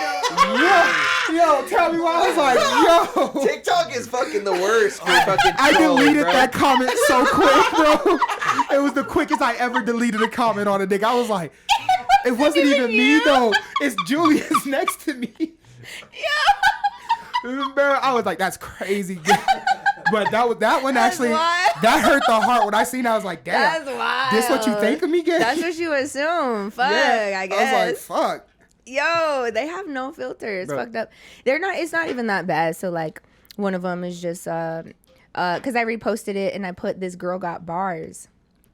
yo, tell me why. I was like, yo. TikTok is fucking the worst for fucking I trolling, deleted bro. that comment so quick, bro. It was the quickest I ever deleted a comment on a nigga. I was like, it wasn't even me though. It's Julius next to me. Bro, I was like, that's crazy. But that one actually, wild. that hurt the heart. When I seen that, I was like, damn. That's wild. This what you think of me, gang? That's what you assume. Fuck, I guess. I was like, fuck. Yo, they have no filter. It's Bro. fucked up. It's not even that bad. So like one of them is just because I reposted it and I put this girl got bars.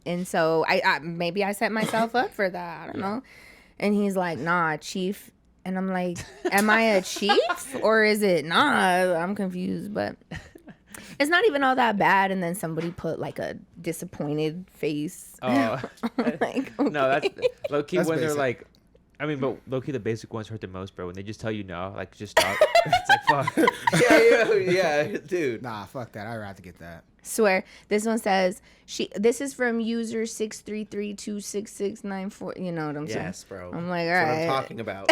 And so I maybe I set myself up for that. I don't know. And he's like, nah, chief. And I'm like, am I a chief or is it not? I'm confused, but it's not even all that bad. And then somebody put like a disappointed face. Oh. I'm like, okay. No, that's low key That's when they're basic. like, I mean, but low key the basic ones hurt the most, bro. When they just tell you no, like just stop. It's like fuck. yeah, dude. Nah, fuck that. I'd rather get that. Swear. This one says this is from user 633266694. You know what I'm saying? Yes, bro. I'm like, all That's right. what I'm talking about.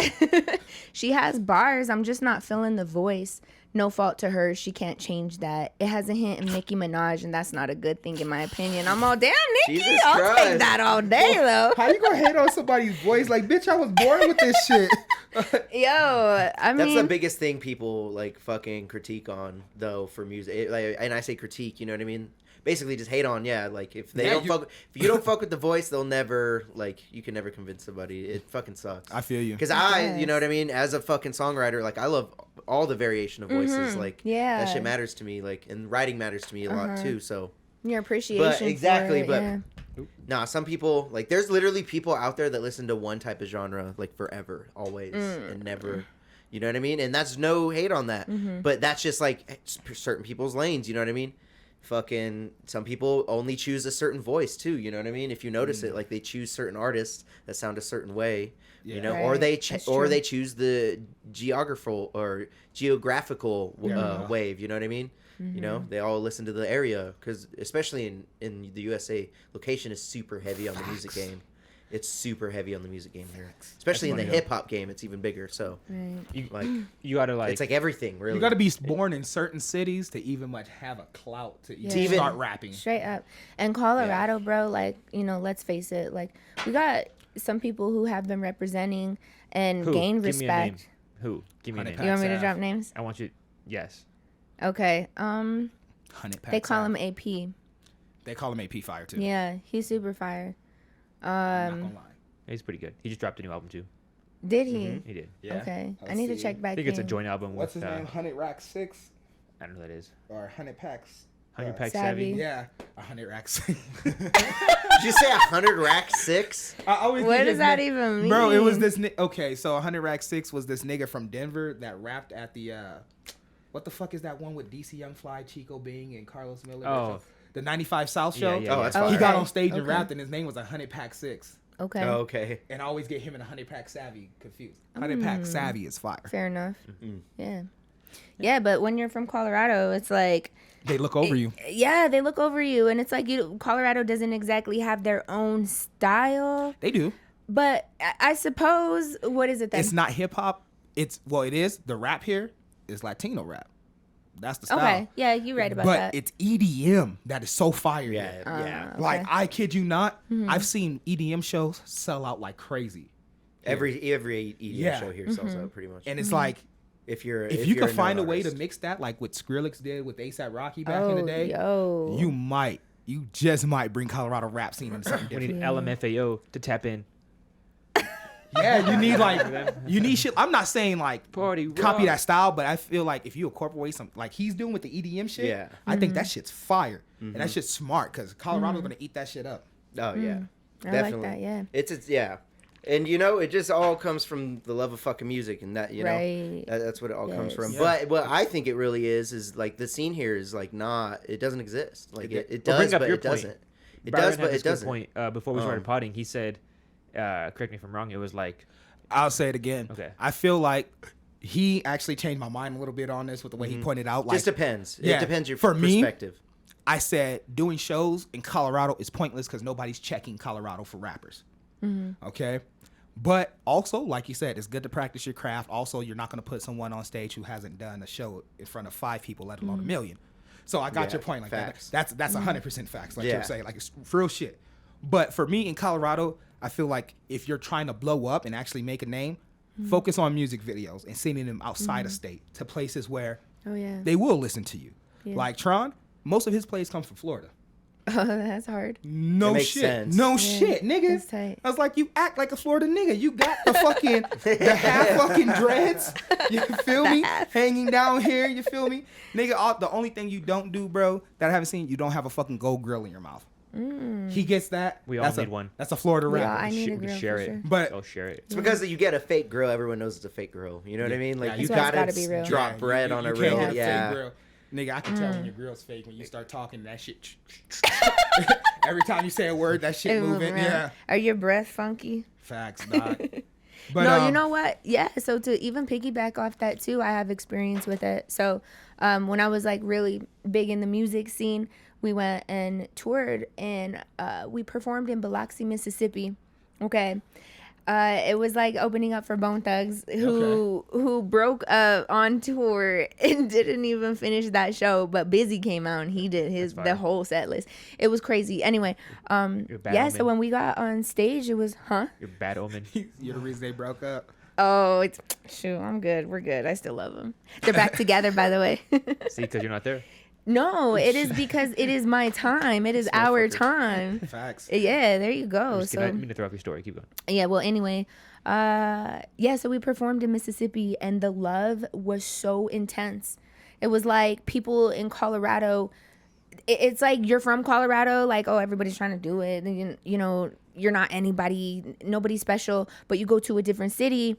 She has bars. I'm just not feeling the voice. no fault to her. She can't change that. It has a hint of Nicki Minaj, and that's not a good thing in my opinion. I'm all, damn, Nicki. Jesus I'll Christ. take that all day, though. How you gonna hate on somebody's voice? Like, bitch, I was born with this shit. Yo, I That's mean, the biggest thing people like fucking critique on though for music. And I say critique, you know what I mean? Basically, just hate on. Yeah, like if they Yeah, don't fuck, if you don't fuck with the voice, they'll never like. You can never convince somebody. It fucking sucks. I feel you. Because Yes. you know what I mean? As a fucking songwriter, like I love all the variation of voices. Like Yeah. that shit matters to me. Like and writing matters to me a lot too. So your appreciation. exactly, for it, but- yeah. nah, some people like there's literally people out there that listen to one type of genre like forever, always, and never. You know what I mean? And that's no hate on that, but that's just like certain people's lanes. You know what I mean? Fucking some people only choose a certain voice too. You know what I mean? If you notice it, like they choose certain artists that sound a certain way. You know, or Right. they That's or true. they choose the geographical wave. You know what I mean? You know, they all listen to the area because especially in the USA, location is super heavy on the music game. It's super heavy on the music game here, especially in the hip hop game. It's even bigger. So Right. You, like you gotta like. it's like everything really. You got to be born in certain cities to even much have a clout to even Yeah. start rapping. Straight up. And Colorado, bro, like, let's face it, like, we got some people who have been representing and Who? gain Give me a name. respect. Who? Give me a name. Honey You want me to Pack drop Sav. names? I want you. Yes. Okay. 100 They packs call out. him AP. They call him AP Fire too. Yeah, he's super fire. I'm not gonna lie. He's pretty good. He just dropped a new album too. Did he? He did. Yeah. Okay. Let's I need to see. check back I think it's a in. joint album What's with. his name? 100 Rack 6 I don't know who that is. or 100 Packs? 100 Pack Savvy. Savvy. Yeah, 100 Racks. Did you say 100 rack 6? I always What think does his that name- even mean? Bro, it was this. Okay, so 100 Rack 6 was this nigga from Denver that rapped at the. What the fuck is that one with DC Young Fly, Chico Bing, and Carlos Miller? Oh. The 95 South show. Yeah, Oh, that's Oh, fine. He got okay. on stage and Okay. rapped, and his name was 100 Pack 6. Okay. Oh, okay. And I always get him and 100 Pack Savvy confused. 100 Pack Savvy is fire. Fair enough. Yeah. Yeah, but when you're from Colorado, it's like, They look over you. yeah, they look over you, and it's like Colorado doesn't exactly have their own style. They do. But I suppose, what is it then? It's not hip hop. It is. The rap here is Latino rap. That's the style. Okay, yeah, you're right about But that. it's EDM that is so fire. Yeah, here. yeah. Okay. Like, I kid you not, Mm-hmm. I've seen EDM shows sell out like crazy. Every EDM Yeah. show here Mm-hmm. sells out pretty much. And it's like, if you're if you you're could a find a known way to artist. mix that, like what Skrillex did with ASAP Rocky back in the Oh, day, yo. you just might bring Colorado rap scene into something We different. need LMFAO to tap in. Yeah, you need shit. I'm not saying like Party copy rock. that style, but I feel like if you incorporate some like he's doing with the EDM shit, Yeah. I think that shit's fire Mm-hmm. and that shit's smart because Colorado's gonna eat that shit up. Oh yeah, I definitely. like that, yeah. It's yeah, and it just all comes from the love of fucking music, and that Right. that's what it all comes Yes. from. Yeah. But what I think it really is like the scene here is like it doesn't exist. Like it Well, does, bring up but your it point. doesn't. It Byron does, had but this it good doesn't. point before we started potting. He said, correct me if I'm wrong. It was like, I'll say it again. Okay. I feel like he actually changed my mind a little bit on this with the way he pointed out. Like, Just depends. yeah, It depends your for me, perspective. I said doing shows in Colorado is pointless because nobody's checking Colorado for rappers. Okay. But also, like you said, it's good to practice your craft. Also, you're not going to put someone on stage who hasn't done a show in front of 5 people, let alone a million. So I got Yeah, your point. Like facts. that's 100% facts. Like Yeah. you're saying, like it's real shit. But for me in Colorado, I feel like if you're trying to blow up and actually make a name, focus on music videos and sending them outside of state to places where Oh, yeah. they will listen to you. Yeah. Like Tron, most of his plays come from Florida. Oh, that's hard. No makes shit. sense. No Yeah, shit, nigga. that's tight. I was like, you act like a Florida nigga. You got the fucking the half fucking dreads. You feel me? Hanging down here. You feel me, nigga? The only thing you don't do, bro, that I haven't seen, you don't have a fucking gold grill in your mouth. He gets that. We all That's need one. That's a Florida We all- rapper. I need a we can grill share for it. sure. But- I'll share it. It's because you get a fake grill. Everyone knows it's a fake grill. You know what I mean? Like Yeah, you That's why it's gotta gotta be real. drop bread on a you real. can't have fake Yeah. grill. Nigga, I can tell when your grill's fake when you start talking that shit. Every time you say a word, that shit It move moving. around. Yeah. Are your breath funky? Facts, dog. But, No, you know what? Yeah. So to even piggyback off that too, I have experience with it. So when I was like really big in the music scene, we went and toured and we performed in Biloxi, Mississippi. Okay. It was like opening up for Bone Thugs, who broke up on tour and didn't even finish that show. But Busy came out and he did the whole set list. It was crazy. Anyway, yeah. So when we got on stage, it was You're bad omen. You're the reason they broke up. Oh, it's shoot. I'm good. We're good. I still love them. They're back together, by the way. See, because you're not there. No, it is because it is my time. It is our time. Facts. Yeah, there you go. I didn't mean to throw off your story. Keep going. Yeah, well, anyway, yeah, so we performed in Mississippi, and the love was so intense. It was like people in Colorado, it's like you're from Colorado, like, oh, everybody's trying to do it. And, you know, you're not nobody special, but you go to a different city,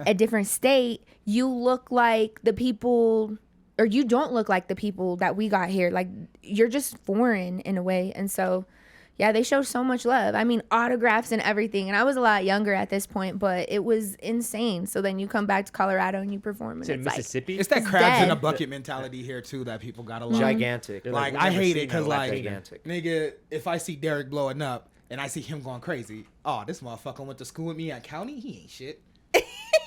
a different state, you look like the people, or you don't look like the people that we got here. Like, you're just foreign in a way. And so, yeah, they showed so much love. I mean, autographs and everything. And I was a lot younger at this point, but it was insane. So then you come back to Colorado and you perform. And It's Mississippi. It's that crabs in a dead. bucket mentality here too that people got a lot. Gigantic. Like, we've I never hate seen it because a like, gigantic. nigga, if I see Deryk blowing up and I see him going crazy, oh, this motherfucker went to school with me at county. He ain't shit.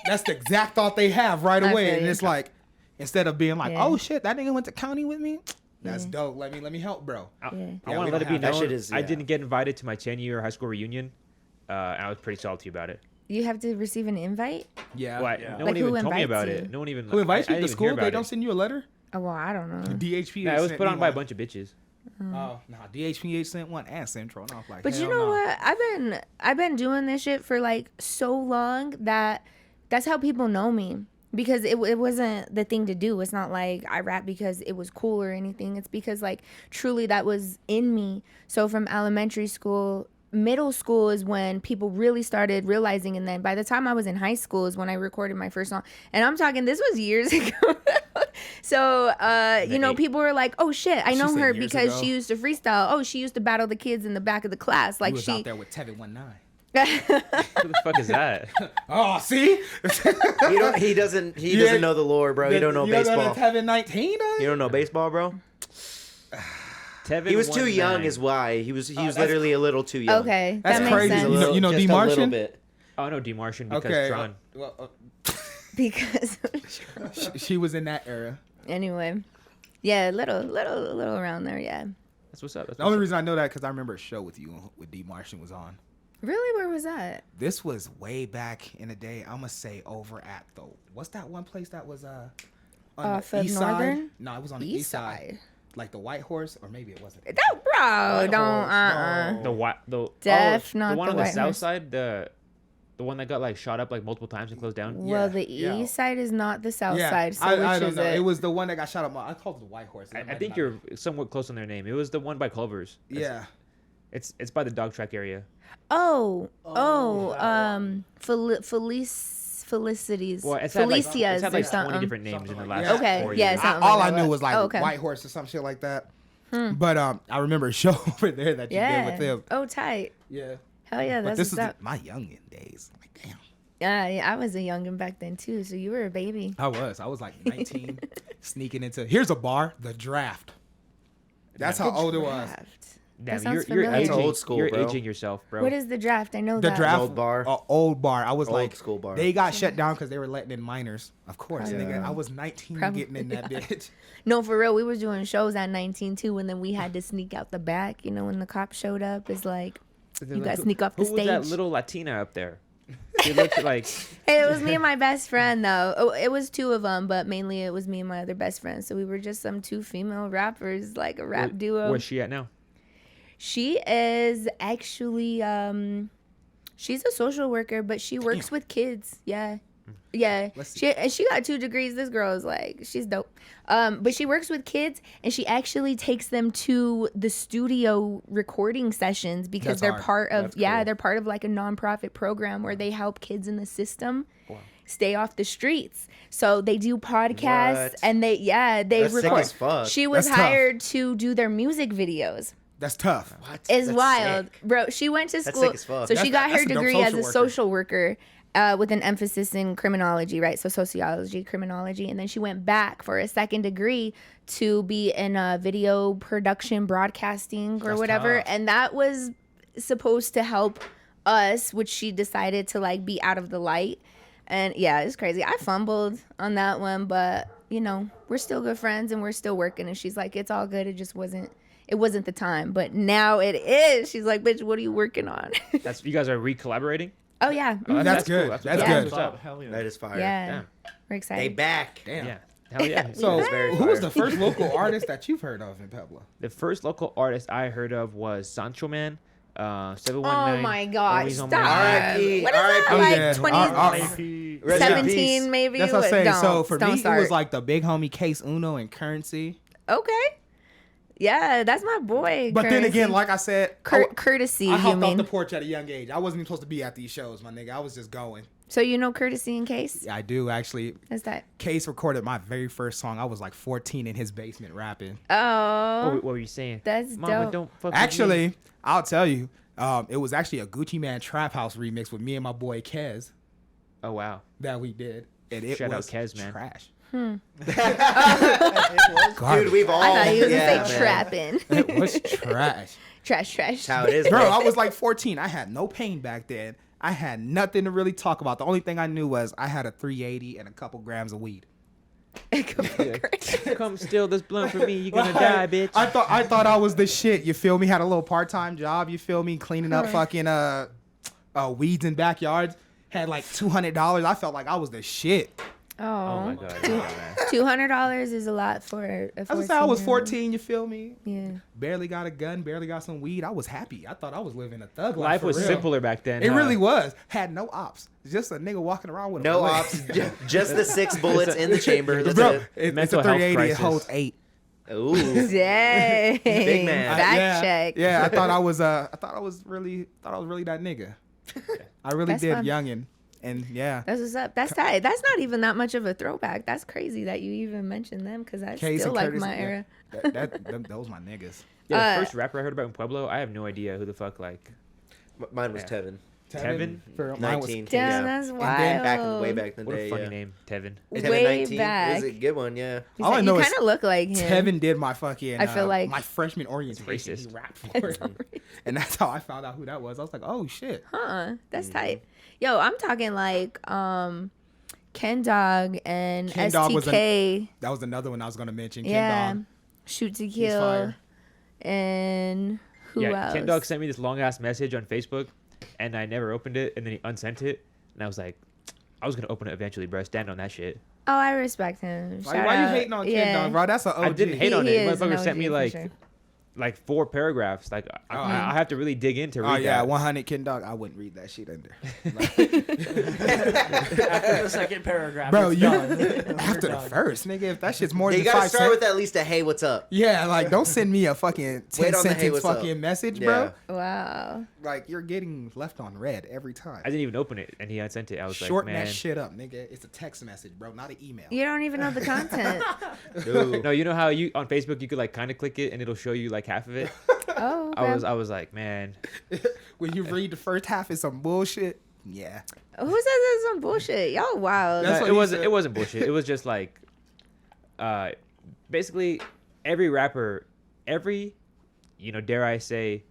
That's the exact thought they have right I away, feel and you. it's like, instead of being like, Yeah. oh shit, that nigga went to county with me. That's Yeah. dope. Let me help, bro. I Yeah, want we to let don't it be have that. known. Shit is- I yeah. didn't get invited to my 10-year high school reunion. I was pretty salty about it. You have to receive an invite? Yeah. Why? Yeah. No Like, one who even told me invites about you? it. No one even. Who invites I you to didn't even hear school? They about don't it. send you a letter? Oh, well, I don't know. DHP. Nah, it was sent put me on by a one. bunch of bitches. Oh, no, DHPH sent one and Central. And I was like, But you hell know no. what? I've been doing this shit for like so long that that's how people know me. Because it wasn't the thing to do. It's not like I rap because it was cool or anything. It's because like truly that was in me. So from elementary school, middle school is when people really started realizing, and then by the time I was in high school is when I recorded my first song. And I'm talking, this was years ago. So you know, people were like, oh shit, I She know said her years because ago. she used to freestyle. Oh, she used to battle the kids in the back of the class. Like He was she out there with Tevin 19. Who the fuck is that? Oh, see? He doesn't know the lore, bro. You don't know baseball. Tevin 19, You don't know baseball, bro. Tevin. He was too 19. young, is why. He was that's literally a little too young. Okay, That's that makes crazy. sense. You know Just D. a little Martian? bit. Oh no, D. Martian because Okay. Tron. Because She was in that era. anyway, yeah, little around there, yeah. That's what's up. That's The only what's reason I know that because I remember a show with you with D. Martian was on. Really, where was that? This was way back in the day. I'm gonna say over at the what's that one place that was on Off the of east Northern? side? No, it was on the east side. Like the White Horse, or maybe it wasn't. No, bro, don't. Horse, The what? The Def, oh, not the one the on the White south Horse. side. The one that got like shot up like multiple times and closed down. Well, the yeah. east side is not the south Yeah, side. So I which don't is know. it? It was the one that got shot up. I called it the White Horse. I think you're somewhat close on their name. It was the one by Culver's. Yeah. It's by the dog track area. Felicities. Well, it's had like, Felicia's it's had or like 20 something. different names in the last Yeah. Okay, 4 yeah, years. something All like I that. knew was like Oh, okay. White Horse or some shit like that. But I remember a show over there that you Yeah. did with them. Oh, tight. Yeah. Hell yeah, But that's this what's is up. my youngin' days. Like, damn. Yeah, I was a youngin' back then too. So you were a baby. I was like 19, sneaking into here's a bar, the Draft. That's how The old it was. Draft. Damn, That sounds you're familiar. aging. That's old school, You're bro. aging yourself, bro. What is the draft? I know The that. Draft, Old bar. Old bar. I was Old like, school bar. they got shut down because they were letting in minors. Of course, Probably. nigga. I was 19 Probably. getting in that bitch. No, for real. We were doing shows at 19 too, and then we had to sneak out the back. You know, when the cops showed up, it's like you got to sneak off the Who was that stage. little Latina up there? She looked like Hey, it was me and my best friend though. Oh, it was two of them, but mainly it was me and my other best friend. So we were just some two female rappers, like a rap duo. Where's she at now? She is actually she's a social worker, but she works with kids. Yeah. Yeah. Let's see. She got 2 degrees. This girl is like, she's dope. But she works with kids and she actually takes them to the studio recording sessions because That's they're hard. part of That's cool. they're part of like a nonprofit program where they help kids in the system stay off the streets. So they do podcasts What? and they That's sick record. as fuck. She was That's tough. hired to do their music videos. That's tough. What? It's That's wild, sick. bro. She went to That's school, sick as fuck. so she got That's her a dope degree as social a worker. social worker with an emphasis in criminology, right? So sociology, criminology, and then she went back for a second degree to be in video production, broadcasting, or That's whatever, tough. and that was supposed to help us, which she decided to like be out of the light. And yeah, it's crazy. I fumbled on that one, but you know, we're still good friends and we're still working. And she's like, it's all good. It just wasn't the time, but now it is. She's like, bitch, what are you working on? That's you guys are re-collaborating. Oh yeah. Oh, That's good. Cool. That's Yeah. good. What's up? Hell yeah. That is fire. Yeah. Damn. We're They excited. back. Damn. Yeah. Hell yeah. So, That's very who was fire. the first local artist that you've heard of in Pueblo? The first local artist I heard of was Sancho Man. 719. Oh my gosh, Always on stop. my mind. R.I.P. What is that, R.I.P. like Yeah. 2017 Rest in peace. maybe? That's what I'm saying. Don't- So for don't me, start. it was like the big homie Case Uno and Currency. Okay. Yeah, that's my boy. But then Currency. again, like I said, Courtesy, I you hopped off mean? the porch at a young age. I wasn't even supposed to be at these shows, my nigga. I was just going. So you know Courtesy and Case? Yeah, I do actually. That's that. Case recorded my very first song. I was like 14 in his basement rapping. Oh, What were you saying? that's Mama, dope. don't fuck with me. Actually, I'll tell you, it was actually a Gucci Man Trap House remix with me and my boy Kez Oh wow. that we did, and it Shout out was Kez, man. trash. It was. Dude, we've all. I thought he was yeah, gonna say man. trapping. It was trash. Trash. That's how it is, Bro, bro. I was like 14. I had no pain back then. I had nothing to really talk about. The only thing I knew was I had a 380 and a couple grams of weed. Come steal this blunt from me. You're gonna Like, die, bitch. I thought I was the shit. You feel me? Had a little part-time job. You feel me? Cleaning up fucking weeds in backyards. Had like $200. I felt like I was the shit. Oh my Oh, god. Yeah, man. $200 is a lot for a 14. I was I was 14. You feel me? Yeah. Barely got a gun. Barely got some weed. I was happy. I thought I was living a thug life. Life for was real. simpler back then. It huh? really was. Had no ops. Just a nigga walking around with a No bullet. ops, just the 6 bullets in the chamber. That's Bro, it. it's Mental a health 380. It crisis. holds 8. Ooh. Dang. Big man. Fact yeah, check. Yeah, I thought I was really that nigga. I really That's did, fun. youngin', and yeah. That's what's up. That's tight. That's not even that much of a throwback. That's crazy that you even mentioned them because that's Case still and like Curtis, my yeah. era. Those my niggas. Yeah, the first rapper I heard about in Pueblo, I have no idea who the fuck like Mine was Yeah. Tevin. Tevin? For mine was 19. Damn, yeah. that's wild. Back way back in the what day. a funny yeah. name, Tevin. Tevin Way 19. It back. was a good one, yeah. All I You know is kind of look like him. Tevin did my fucking. I feel like- my freshman orientation. It's He racist. rapped for it. And that's how I found out who that was. I was like, oh shit. That's tight. Yo, I'm talking like Ken Dog and Ken Dog was STK. That was another one I was gonna mention. Ken Yeah. Dog. Shoot to He's Kill. fire. And who yeah, else? Ken Dog sent me this long ass message on Facebook, and I never opened it, and then he unsent it, and I was like, I was gonna open it eventually, bro. Stand on that shit. Oh, I respect him. Like, Shout why you out. hating on Yeah. Ken Dog, bro? That's an OG. I didn't hate on He it. is an Motherfucker sent OG me for sure. like 4 paragraphs. Like I have to really dig in to read Oh yeah, that. 100 Ken Dog. I wouldn't read that shit under. After the second paragraph, Bro, it's you done. after You're the done. first, nigga, if that shit's more You than gotta 5 start cents, with at least a hey, what's up? yeah, like don't send me a fucking 10 Wait on the hey, sentence what's up? fucking message, Yeah. bro. Wow. Like you're getting left on red every time. I didn't even open it, and he unsent it. I was Shorten like, man. that shit up, nigga. It's a text message, bro, not an email. You don't even know the content. Dude. No, you know how you on Facebook you could like kind of click it and it'll show you like half of it. Oh, okay. I was like, man, When you read the first half, it's some bullshit. Yeah. Who says it's some bullshit? Y'all wild. That's no, what it he wasn't. said. It wasn't bullshit. It was just like, basically, every rapper, dare I say,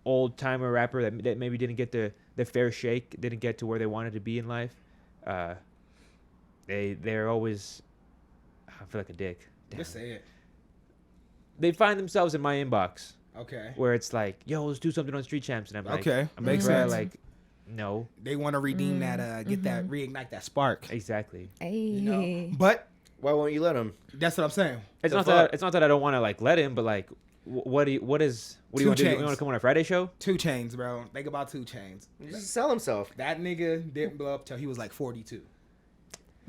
old timer rapper that maybe didn't get the fair shake, didn't get to where they wanted to be in life. They're always, I feel like a dick. Damn. Just say it. They find themselves in my inbox Okay. where it's like, yo, let's do something on Street Champs, and I'm like, Okay, I'm makes like, bruh, sense. like, no, They want to redeem that, get that, reignite that spark. exactly. Hey. You know? But Why won't you let him? that's what I'm saying. It's The not fuck? that I don't want to like let him, but like, what do you want to do? 2 You Chainz. want to come on a Friday show? 2 Chainz, bro. Think about 2 Chainz. Just sell himself. That nigga didn't blow up till he was like 42.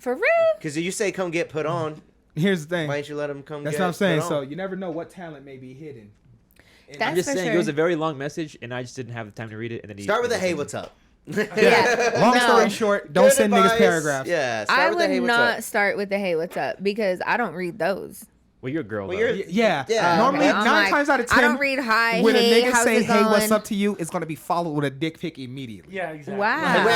For real? Because you say come get put on. Here's the thing. Why didn't you let him come That's get what I'm saying. put So on? you never know what talent may be hidden. And That's I'm just for saying sure. it was a very long message, and I just didn't have the time to read it. And then Start with a hey, what's up? Yeah. long No. story short, don't send niggas advice. paragraphs. Yeah, start I with a would hey, what's not up. start with the hey, what's up? Because I don't read those. Well, you're a girl. Well, though. you're- Yeah. Yeah. Normally, I'm 9 like, times out of 10, I don't read hi, when hey, a nigga how's say, it hey, what's going? up to you, it's going to be followed with a dick pic immediately. Yeah, exactly. Wow.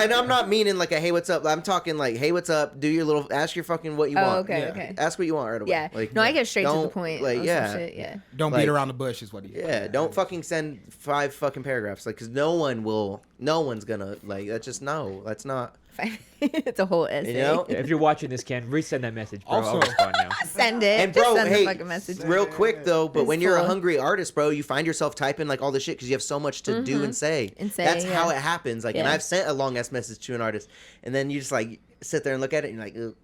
And I'm not meaning like a hey, what's up. I'm talking like, hey, what's up? Do your little, ask your fucking what you Oh, want. okay, Yeah. okay. Ask what you want right away. Yeah. Like, No, I get straight to the don't, point. Like, on yeah. some shit, yeah. Don't Like- beat around the bush is what he Yeah, don't fucking send 5 fucking paragraphs. Like, cause no one's gonna, like, that's just, no, that's not, It's a whole essay. you know? Yeah, if you're watching this, Ken, resend that message, bro. I'll Also- respond now. Send it. And Just bro, send hey, the fucking message. real quick though, but It's when you're a full. hungry artist, bro, you find yourself typing like all this shit because you have so much to do and say. And say, That's yeah. how it happens. Like, and Yeah. I've sent a long ass message to an artist, and then you just like sit there and look at it, and you're like, ugh.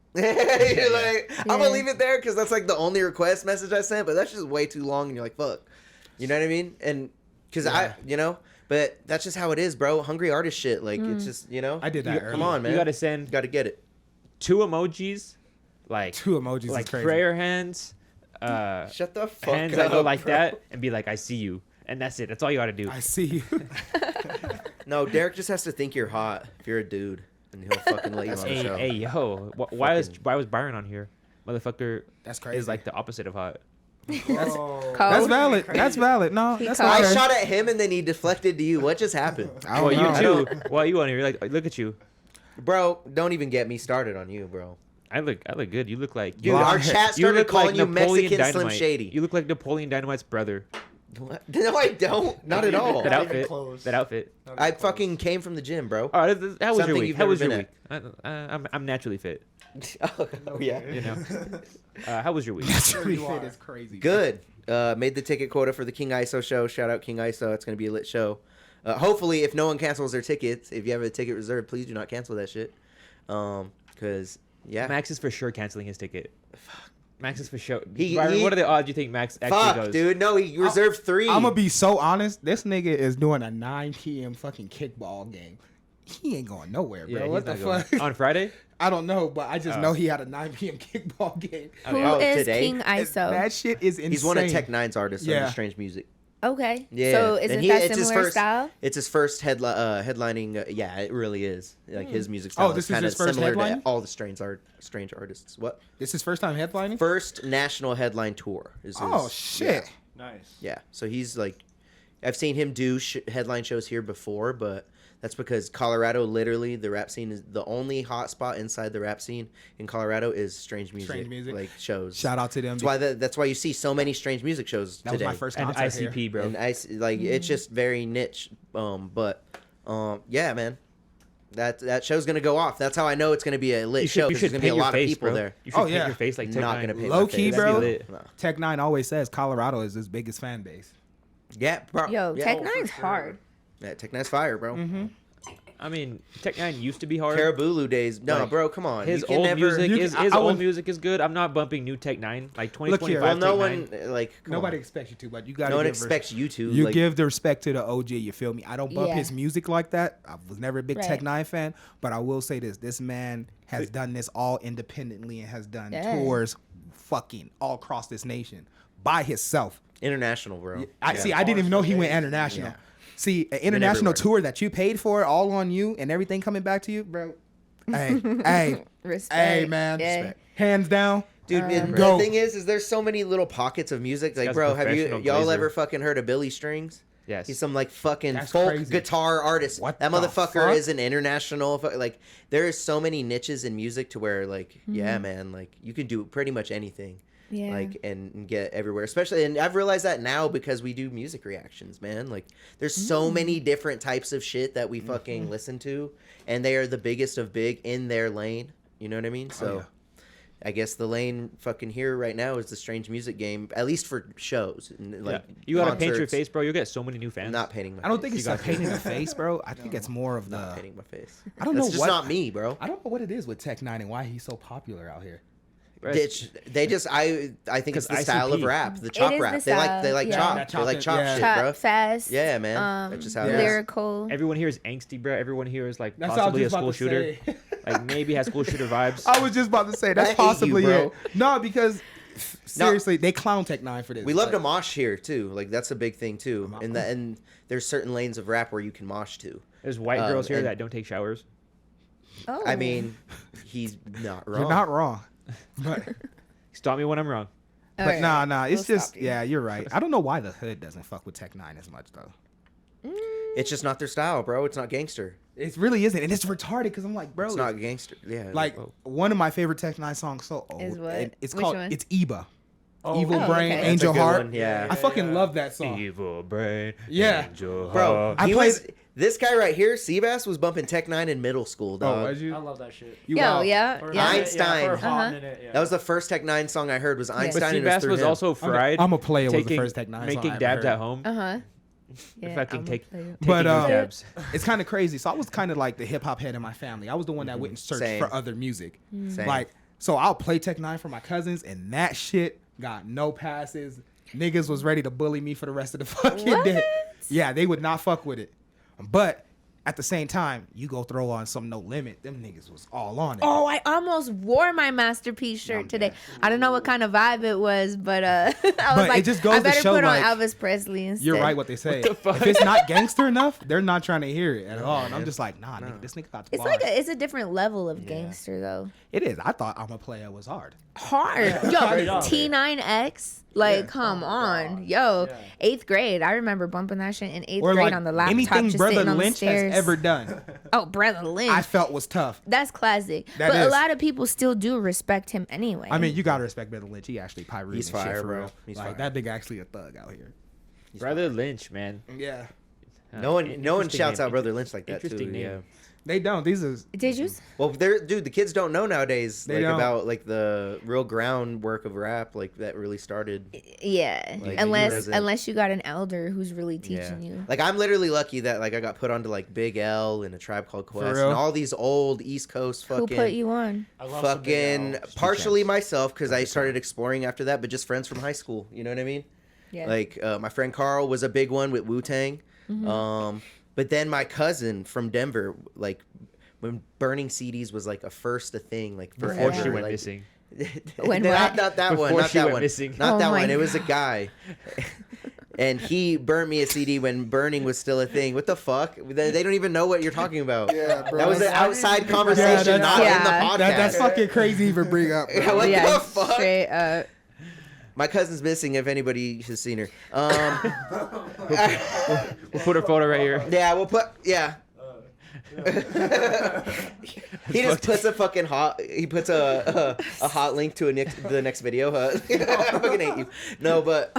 You're like, I'm gonna Yeah. leave it there because that's like the only request message I sent, but that's just way too long, and you're like, fuck, you know what I mean? And because but that's just how it is, bro. Hungry artist shit, like it's just I did that Come earlier. on, man. You gotta send gotta get it. 2 emojis, like 2 emojis like is crazy. prayer hands, Shut the fuck hands up, that go like bro. that, and be like, I see you, and that's it. That's all you gotta do. I see you. No, Deryk just has to think you're hot if you're a dude, and he'll fucking let you on the Hey, show. hey, yo, why was Byron on here? Motherfucker That's crazy. is like the opposite of hot. That's Cold. valid. That's valid. No, He that's cold. I okay. shot at him and then he deflected to you. What just happened? I Well, don't you know. too. Why you on here? You're like, look at you. Bro, don't even get me started on you, bro. I look good. You look like Dude, our chat you started look calling you Napoleon Mexican Slim Dynamite. Shady. You look like Napoleon Dynamite's brother. What? No, I don't. Not at all. That Not even outfit. close. That outfit. Not even I close. fucking came from the gym, bro. All right, how was Something your week? you've How was never your been week? I'm naturally fit. Oh, yeah. You know. How was your week? Naturally You fit are. is crazy. Good. Made the ticket quota for the King ISO show. Shout out King ISO. It's going to be a lit show. Hopefully, if no one cancels their tickets, if you have a ticket reserved, please do not cancel that shit. Because, yeah. Max is for sure canceling his ticket. Max is for sure. He- Byron, he- what are the odds you think Max actually Fuck, goes? dude. No, he reserved 3. I'm gonna be so honest. This nigga is doing a 9 p.m. fucking kickball game. He ain't going nowhere, bro. Yeah, What he's the not fuck? going. On Friday? I don't know, but I just Oh. know he had a 9 p.m. kickball game. Who Oh, is today? King ISO? That shit is insane. He's one of Tech Nine's artists Yeah. under Strange Music. Okay. Yeah. So is And it that it's his similar first- style? It's his first headlining. Yeah, it really is. Like his music style. Oh, this is kinda his first similar to headline? all the strange artists. What? This is first time headlining? First national headline tour is his. Oh shit. Nice. Yeah. So he's like, I've seen him do headline shows here before, but that's because Colorado, literally, the rap scene is the only hot spot inside the rap scene in Colorado is strange music, Strange music. like shows. Shout out to them. That's why you see so many strange music shows That today. was my first And concert ICP, here. bro. And it's just very niche. Yeah, man. That show's gonna go off. That's how I know it's gonna be a lit show. you 'Cause should there's gonna be a paint your lot face, of people bro. there. You should Oh, paint yeah. your face like Not Tech gonna Nine. paint Low my key, face. bro. That'd be lit. No. Tech Nine always says Colorado is his biggest fan base. Yeah, bro. Yo, yeah. Tech for Nine's sure. hard. Yeah, Tech Nine's fire, bro. Mm-hmm. I mean, Tech Nine used to be hard. Carabulu days. No, Like, bro, come on. His You can old never, music you is can- his I old would- music is good. I'm not bumping new Tech Nine like Look here. 2025. Well, no Tech one Nine. like. come Nobody on. expects you to, but you got to. No one expects you to. You like, give the respect to the OG. You feel me? I don't bump Yeah. his music like that. I was never a big Right. Tech Nine fan, but I will say this: this man has done this all independently and has done Yeah. tours, fucking all across this nation by himself. international, bro. I Yeah. see. I didn't even know he went international. Yeah. See, an international everywhere. tour that you paid for, all on you, and everything coming back to you, bro. Hey, Respect. hey, man. Yeah. Respect. Hands down. Dude, and Go. the thing is there's so many little pockets of music. Like, guy's bro, a have you professional y'all glazer. ever fucking heard of Billy Strings? Yes. He's some like fucking That's folk crazy. guitar artist. What that the motherfucker fuck? is an international. Like, there is so many niches in music to where, like, yeah, man, like you can do pretty much anything. Yeah. Like and get everywhere, especially. And I've realized that now because we do music reactions, man. Like, there's so many different types of shit that we fucking listen to, and they are the biggest of big in their lane. You know what I mean? So. yeah. I guess the lane fucking here right now is the strange music game, at least for shows. And, like, Yeah. You gotta paint your concerts. face, bro. You'll get so many new fans. I'm not painting my I don't face. think it's You a got- painting the face, bro. I think it's more of I'm not the. painting my face. I don't That's know just what. not me, bro. I don't know what it is with Tech Nine and why he's so popular out here. Bro, They just I think it's the 'Cause style of ICP. rap, the It chop is the rap. style, They like yeah. chop. That They like chopping, chop yeah. shit, Chop bro. fast. Yeah, man. That's just how it is. lyrical. Everyone here is angsty, bro. Everyone here is like That's what I was possibly a just about school to shooter. say. Like maybe has school shooter vibes. I was just about to say I that's hate you, possibly bro. it. No, because seriously, they clown Tech Nine for this. We love Like, to mosh here too. Like that's a big thing too. And there's certain lanes of rap where you can mosh to. There's white girls here and- that don't take showers. Oh. I mean, he's not wrong. You're not wrong. But Stop me when I'm wrong. But Alright, nah, it's we'll just stop you. yeah, you're right. I don't know why the hood doesn't fuck with Tech 9 as much though. It's just not their style, bro. It's not gangster. It really isn't, and it's retarded because I'm like, bro, It's not gangster. Yeah. like one of my favorite Tech 9 songs. So old. Is what? and it's Which called one? it's Eba. Oh, Evil Oh, Brain, okay. Angel That's a good Heart. one, yeah. I fucking love that song. Evil brain. Yeah. Angel Bro, heart. I he played- was this guy right here, Seabass, was bumping Tech 9 in middle school, Oh, dog. was you? I love that shit. You Yo, wild. yeah, For- yeah. Einstein. for a hot Uh-huh. minute, yeah. That was the first Tech 9 song I heard was Einstein. But and it was Seabass through was him. also fried. I'm a player was the taking- first Tech 9 song I making ever dabs heard. at home. Yeah, Fucking I'm take- a player. But taking his dabs. it's kind of crazy. So I was kind of like the hip hop head in my family. I was the one that went and searched Same. for other music. Same. Like, so I'll play Tech 9 for my cousins, and that shit got no passes. Niggas was ready to bully me for the rest of the fucking What? day. Yeah, they would not fuck with it. But at the same time, you go throw on some No Limit, them niggas was all on it. Oh, I almost wore my masterpiece shirt today. I don't know what kind of vibe it was, but I was But like, it just goes I to better show, put on like, Elvis Presley instead. You're right what they say. the fuck? If it's not gangster enough, they're not trying to hear it at all. And I'm just like, nah, nigga, this nigga got the It's bars. like it's a different level of gangster though. It is. I thought I'm a player was hard. Hard, Straight yo, up. T9X. Like, Yeah. come Oh, on, God. yo, Yeah. 8th grade. I remember bumping that shit in 8th Or grade like on the laptop, anything just Brother sitting on Lynch the has stairs. ever done, Oh, Brother Lynch. I felt was tough. That's classic. That but a is. lot of people still do respect him anyway. I mean, you gotta respect Brother Lynch. He actually pyro He's and shit fire, for bro. real. He's like fire. that nigga actually a thug out here. Brother Lynch, man. Yeah, No one Interesting shouts name. out Brother Lynch like that too. Interesting name. Yeah. they don't. These is did you? Well, dude, the kids don't know nowadays They like don't. about like the real groundwork of rap like that really started. Yeah, Like, unless you unless you got an elder who's really teaching you. Like I'm literally lucky that like I got put onto like Big L and A Tribe Called Quest real? and all these old East Coast Who fucking put you on? I love some Big fucking L. partially myself because I started exploring after that, but just friends from high school. You know what I mean? Yeah. Like my friend Carl was a big one with Wu Tang. Mm-hmm. But then my cousin from Denver, like when burning CDs was like a thing, like Before forever. she went like, missing. When not, what? not that one, Before not she that went one, missing. not Oh that my one. It was a God. guy. And he burnt me a CD when burning was still a thing. What the fuck? They don't even know what you're talking about. Yeah, bro. That was an I didn't outside think about conversation, that. not in Yeah. the podcast. that's fucking crazy to even bring up. Yeah, Bro. what yeah, the fuck? straight up. My cousin's missing. If anybody has seen her, We'll put her photo right here. yeah, we'll put he just puts a fucking hot. He puts a hot link to the next video. I fucking hate you. No, but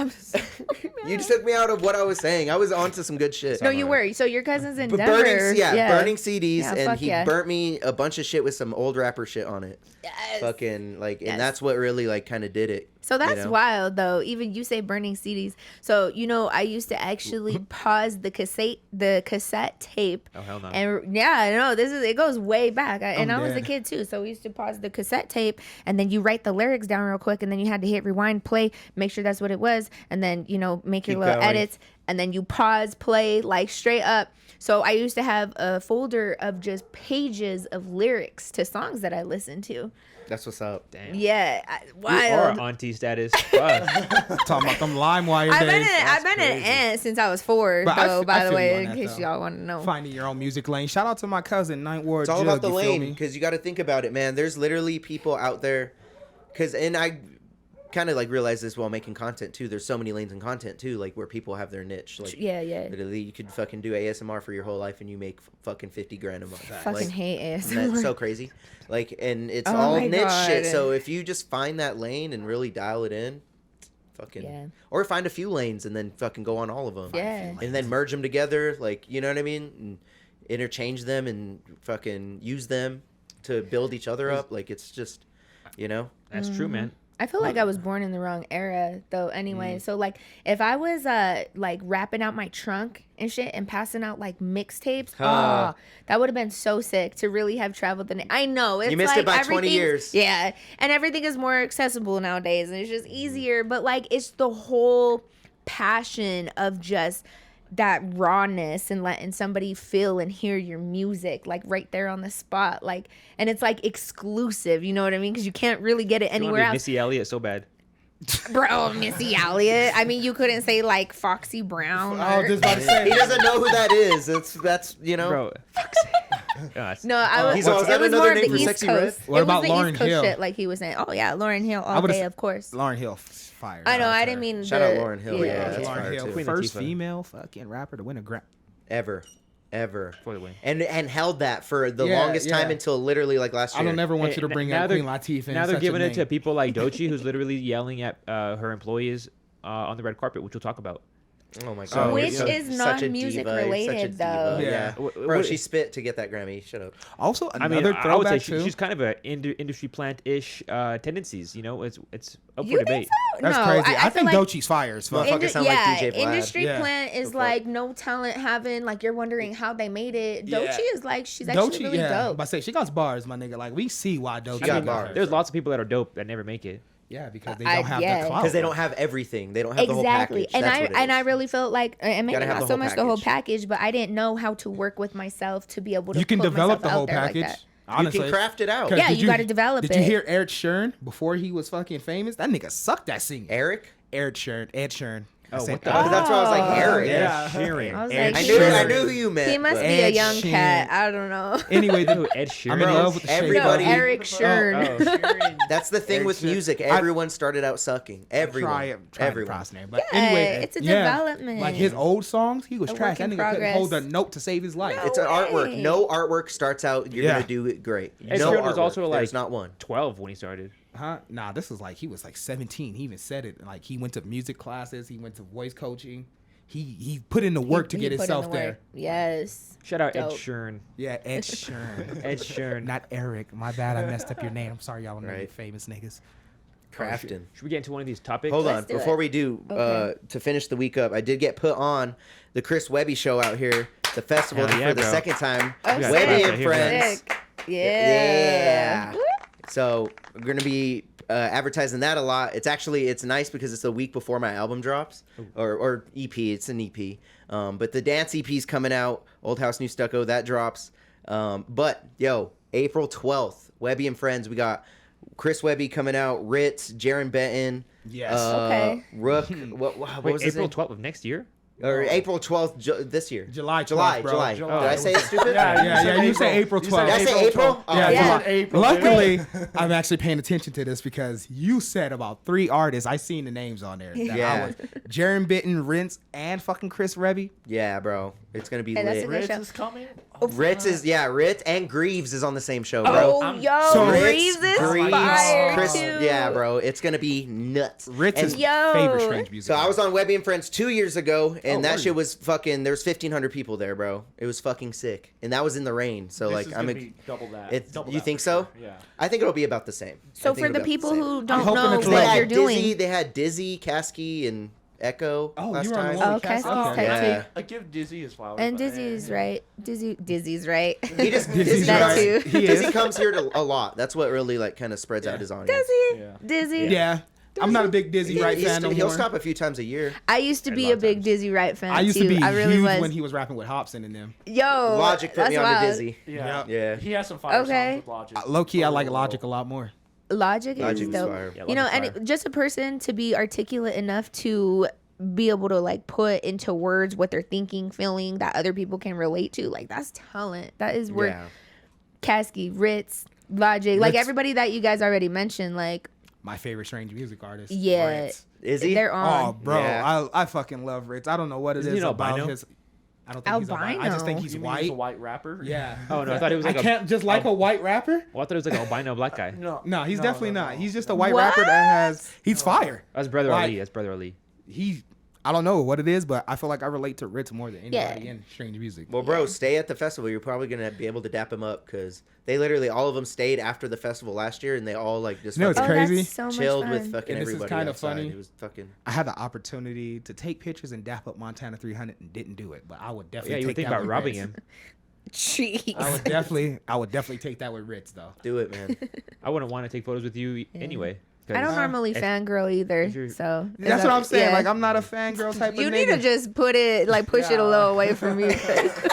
you just took me out of what I was saying. I was onto some good shit. No, you were. So your cousin's in But Denver. burning CDs, Yeah, and fuck he yeah. burnt me a bunch of shit with some old rapper shit on it. Yes. Fucking like, Yes. and that's what really like kind of did it. So that's you know? wild, though. Even you say burning CDs. So I used to actually pause the cassette tape. Oh hell no. And yeah, I know it goes way back. And I was a dead. kid too, so we used to pause the cassette tape, and then you write the lyrics down real quick, and then you had to hit rewind, play, make sure that's what it was, and then make your Keep little going. edits, and then you pause, play, like straight up. So I used to have a folder of just pages of lyrics to songs that I listened to. That's what's up. Damn. Yeah, You are wild. auntie status. Fuck. Talking about them LimeWire I've been days. I've been an aunt since I was 4, But I though. f- By I the feel you way, on in that, case though. y'all want to know. Finding your own music lane. Shout out to my cousin, Ninth Ward. It's all Jug, about the you feel lane me? because you got to think about it, man. There's literally people out there, and I kind of like realized this while making content too. There's so many lanes in content too, like where people have their niche. Like Yeah. literally, you could fucking do ASMR for your whole life and you make fucking 50 grand a month. Fucking Like, hate isn't ASMR. that so crazy? Like, and it's Oh all my niche shit. God. So if you just find that lane and really dial it in, fucking, Yeah. or find a few lanes and then fucking go on all of them. Yeah. And then merge them together, like, you know what I mean? And interchange them and fucking use them to build each other up. Like, it's just, That's true, man. I feel like I was born in the wrong era, though. Anyway, Mm. so like if I was like rapping out my trunk and shit and passing out like mixtapes, Huh. that would have been so sick to really have traveled the. I know it's missed like it by 20 everything's- years. Yeah, and everything is more accessible nowadays, and it's just easier. But like it's the whole passion of just that rawness and letting somebody feel and hear your music like right there on the spot, like, and it's like exclusive, you know what I mean? Because you can't really get it You wanna anywhere be else. Missy Elliott so bad. Bro, Missy Elliott. I mean, you couldn't say like Foxy Brown. I was Or... just about to say. He doesn't know who that is. That's you know. Bro. No, I was. He's all, is that it was another more of name the for East Sexy Coast. Red? What it about was the Lauryn East Coast Hill? shit, like he was saying. Oh yeah, Lauryn Hill all would've day, s- of course. Lauryn Hill, fire. I know. Shout out I to didn't her. mean. Shout out the- Lauryn Hill, yeah, that's Lauryn fire, Hill, too. Queen first Latifah. female fucking rapper to win a Grammy. ever For the win. and held that for the Yeah, longest time yeah. until literally like last year. I don't ever want Hey, you to bring now up they're- Queen Latifah. Now they're such a giving it name. to people like Doechii, who's literally yelling at her employees on the red carpet, which we'll talk about. Oh my So, god, Which so- is such a non-music diva, related, such a diva, though. Yeah, Yeah. bro, What- she spit to get that Grammy. Shut up. Also, I mean, another I would say throwback too. she's kind of a industry plant-ish tendencies. You know, it's up You for think debate. so? That's no, crazy. I feel think like Doechii's fire as fuck. Motherfucker sound like yeah, DJ Vlad. industry Yeah. plant is Before. like no talent having. Like you're wondering how they made it. Yeah. Doechii is like she's actually really dope. But I say she got bars, my nigga. Like we see why Doechii She got got bars. her. There's lots of people that are dope that never make it. Yeah, because they I- don't have yeah. the clout. Because they don't have everything. They don't have the whole Exactly, package. and That's I what it and I is. really felt like, and maybe Gotta have not the so whole much the whole package. package, but I didn't know how to work with myself to be able to. You can put develop myself the out whole there like package. that. Honestly. You can craft it out. 'Cause Yeah, did you gotta develop Did you it. hear Eric Sheeran before he was fucking famous? That nigga sucked at singing. Eric? Ed Sheeran. I Oh, said, what the- Oh, that's why I was like, Eric. Yeah. Sheeran. I was Ed like, Sheeran. I knew who you meant. he must but- be a Ed young Sheeran. cat. I don't know. Anyway, Who, the, Ed Sheeran? I'm in love with the shape. everybody- No, Eric Sheeran. Oh. That's the thing Eric with Sheeran. music. Everyone started out sucking. Everyone. Try to Everyone. pronounce his name. But Yeah, anyway, it's a development. Like his old songs, he was A trash. work That in nigga couldn't progress. hold a note to save his life. No. It's an artwork. way. No artwork starts out, you're Yeah. going to do it great. Ed no Sheeran was artwork. also like There's not one. 12 when he started. Huh? Nah, this was like he was like 17. He even said it. Like he went to music classes. He went to voice coaching. He put in the work to He get put in himself the there. work. Yes. Shout out Ed Dope. Sheeran. Yeah, Ed Sheeran. Ed Sheeran. Not Eric. My bad. I messed up your name. I'm sorry, y'all. I'm Right. famous niggas. Crafting. Should we get into one of these topics? Hold on. Let's do Before it. we do, Okay. to finish the week up, I did get put on the Chris Webby show out here, the festival Hell yeah, for the bro. second time. Oh, Yeah, Webby sick. and Right here, Friends. Sick. Yeah. Yeah. So we're gonna be advertising that a lot. It's nice because it's the week before my album drops, or EP. It's an EP. But the dance EP's coming out. Old House New Stucco that drops. But yo, April 12th, Webby and Friends. We got Chris Webby coming out. Ritz, Jaron Benton. Yes. Okay. Rook. What Wait, was his April name? 12th of next year? Or April 12th this year. July 12th, July. bro. July. July. Did I say it stupid? Yeah, you say April You 12th. Did I say April? Oh, Yeah, Yeah. July. April. Luckily, I'm actually paying attention to this because you said about 3 artists. I seen the names on there. That Yeah. I was Jaron Benton, Rince, and fucking Chris Webby. Yeah, bro. It's gonna be Hey, that's lit. a good Ritz show. is coming. Ritz is Ritz and Greaves is on the same show, bro. Oh, I'm- yo, So Greaves is fire Chris, too. yeah, bro. It's gonna be nuts. Ritz And is Yo. favorite strange music. so I was on Webby and Friends 2 years ago, and that were shit you? was fucking. There was 1,500 people there, bro. It was fucking sick, and that was in the rain. So This like, is I'm. gonna be double that. It's, Double you that think for so? sure. Yeah. I think it'll be about the same. I So think for it'll the be about people same. who don't hoping know it's They like- what had you're doing, Dizzy, they had Dizzy, Cassie, and Echo Oh, last you were on time. the one Oh, with Cassie? Cassie's Okay. tight Yeah. too. I give Dizzy his flowers. And but, Dizzy's eh. right. Dizzy's right. He just Dizzy's Dizzy, That comes, too. He is. Dizzy comes here a lot. That's what really like kind of spreads out his audience. Dizzy. Yeah. Dizzy. Yeah. I'm not a big Dizzy Wright fan no He'll more. stop a few times a year. I used to A be lot a of big times. Dizzy Wright fan I used too. to be I really huge was. when he was rapping with Hobson and them. Yo, Logic put that's me on to wild. Dizzy. Yeah. Yeah. He has some fire Okay. songs with Logic. Low key, I like Oh. Logic a lot more. Logic Logic is is dope. fire. Yeah, You know, Logic's and fire. just a person to be articulate enough to be able to like put into words what they're thinking, feeling that other people can relate to. Like that's talent. That is where Yeah. Cassie, Ritz, Logic, like Ritz- everybody that you guys already mentioned, like My favorite strange music artist. yeah, Ritz. Is he? they're on. Oh, bro, Yeah. I fucking love Ritz. I don't know what it Isn't is he an about albino? his. I don't think he's albino. I just think Albino? he's You mean white. he's a white rapper? Yeah. Oh, no, I thought he was like I a- can't just like a white rapper. Well, I thought it was like an albino black guy. No. No, he's no, definitely no, not. no. He's just a white What? rapper that has. He's fire. That's Brother Like- Ali. That's Brother Ali. He. I don't know what it is, but I feel like I relate to Ritz more than anybody Yeah. in strange music. Well, bro, stay at the festival. You're probably gonna be able to dap him up because they literally all of them stayed after the festival last year, and they all like just You know, it's fucking Oh, crazy. that's so much chilled fun. with fucking And this is everybody kinda outside. funny. It was fucking. I had the opportunity to take pictures and dap up Montana 300 and didn't do it, but I would definitely. Yeah, you would take think that about with robbing Ritz. him. Jeez. I would definitely take that with Ritz though. Do it, man. I wouldn't want to take photos with you anyway. 'cause I don't normally if- fangirl either, if you're- so That's what I'm saying. yeah. Like I'm not a fangirl type You of need nigga. to just put it like push it a little away from you. 'cause-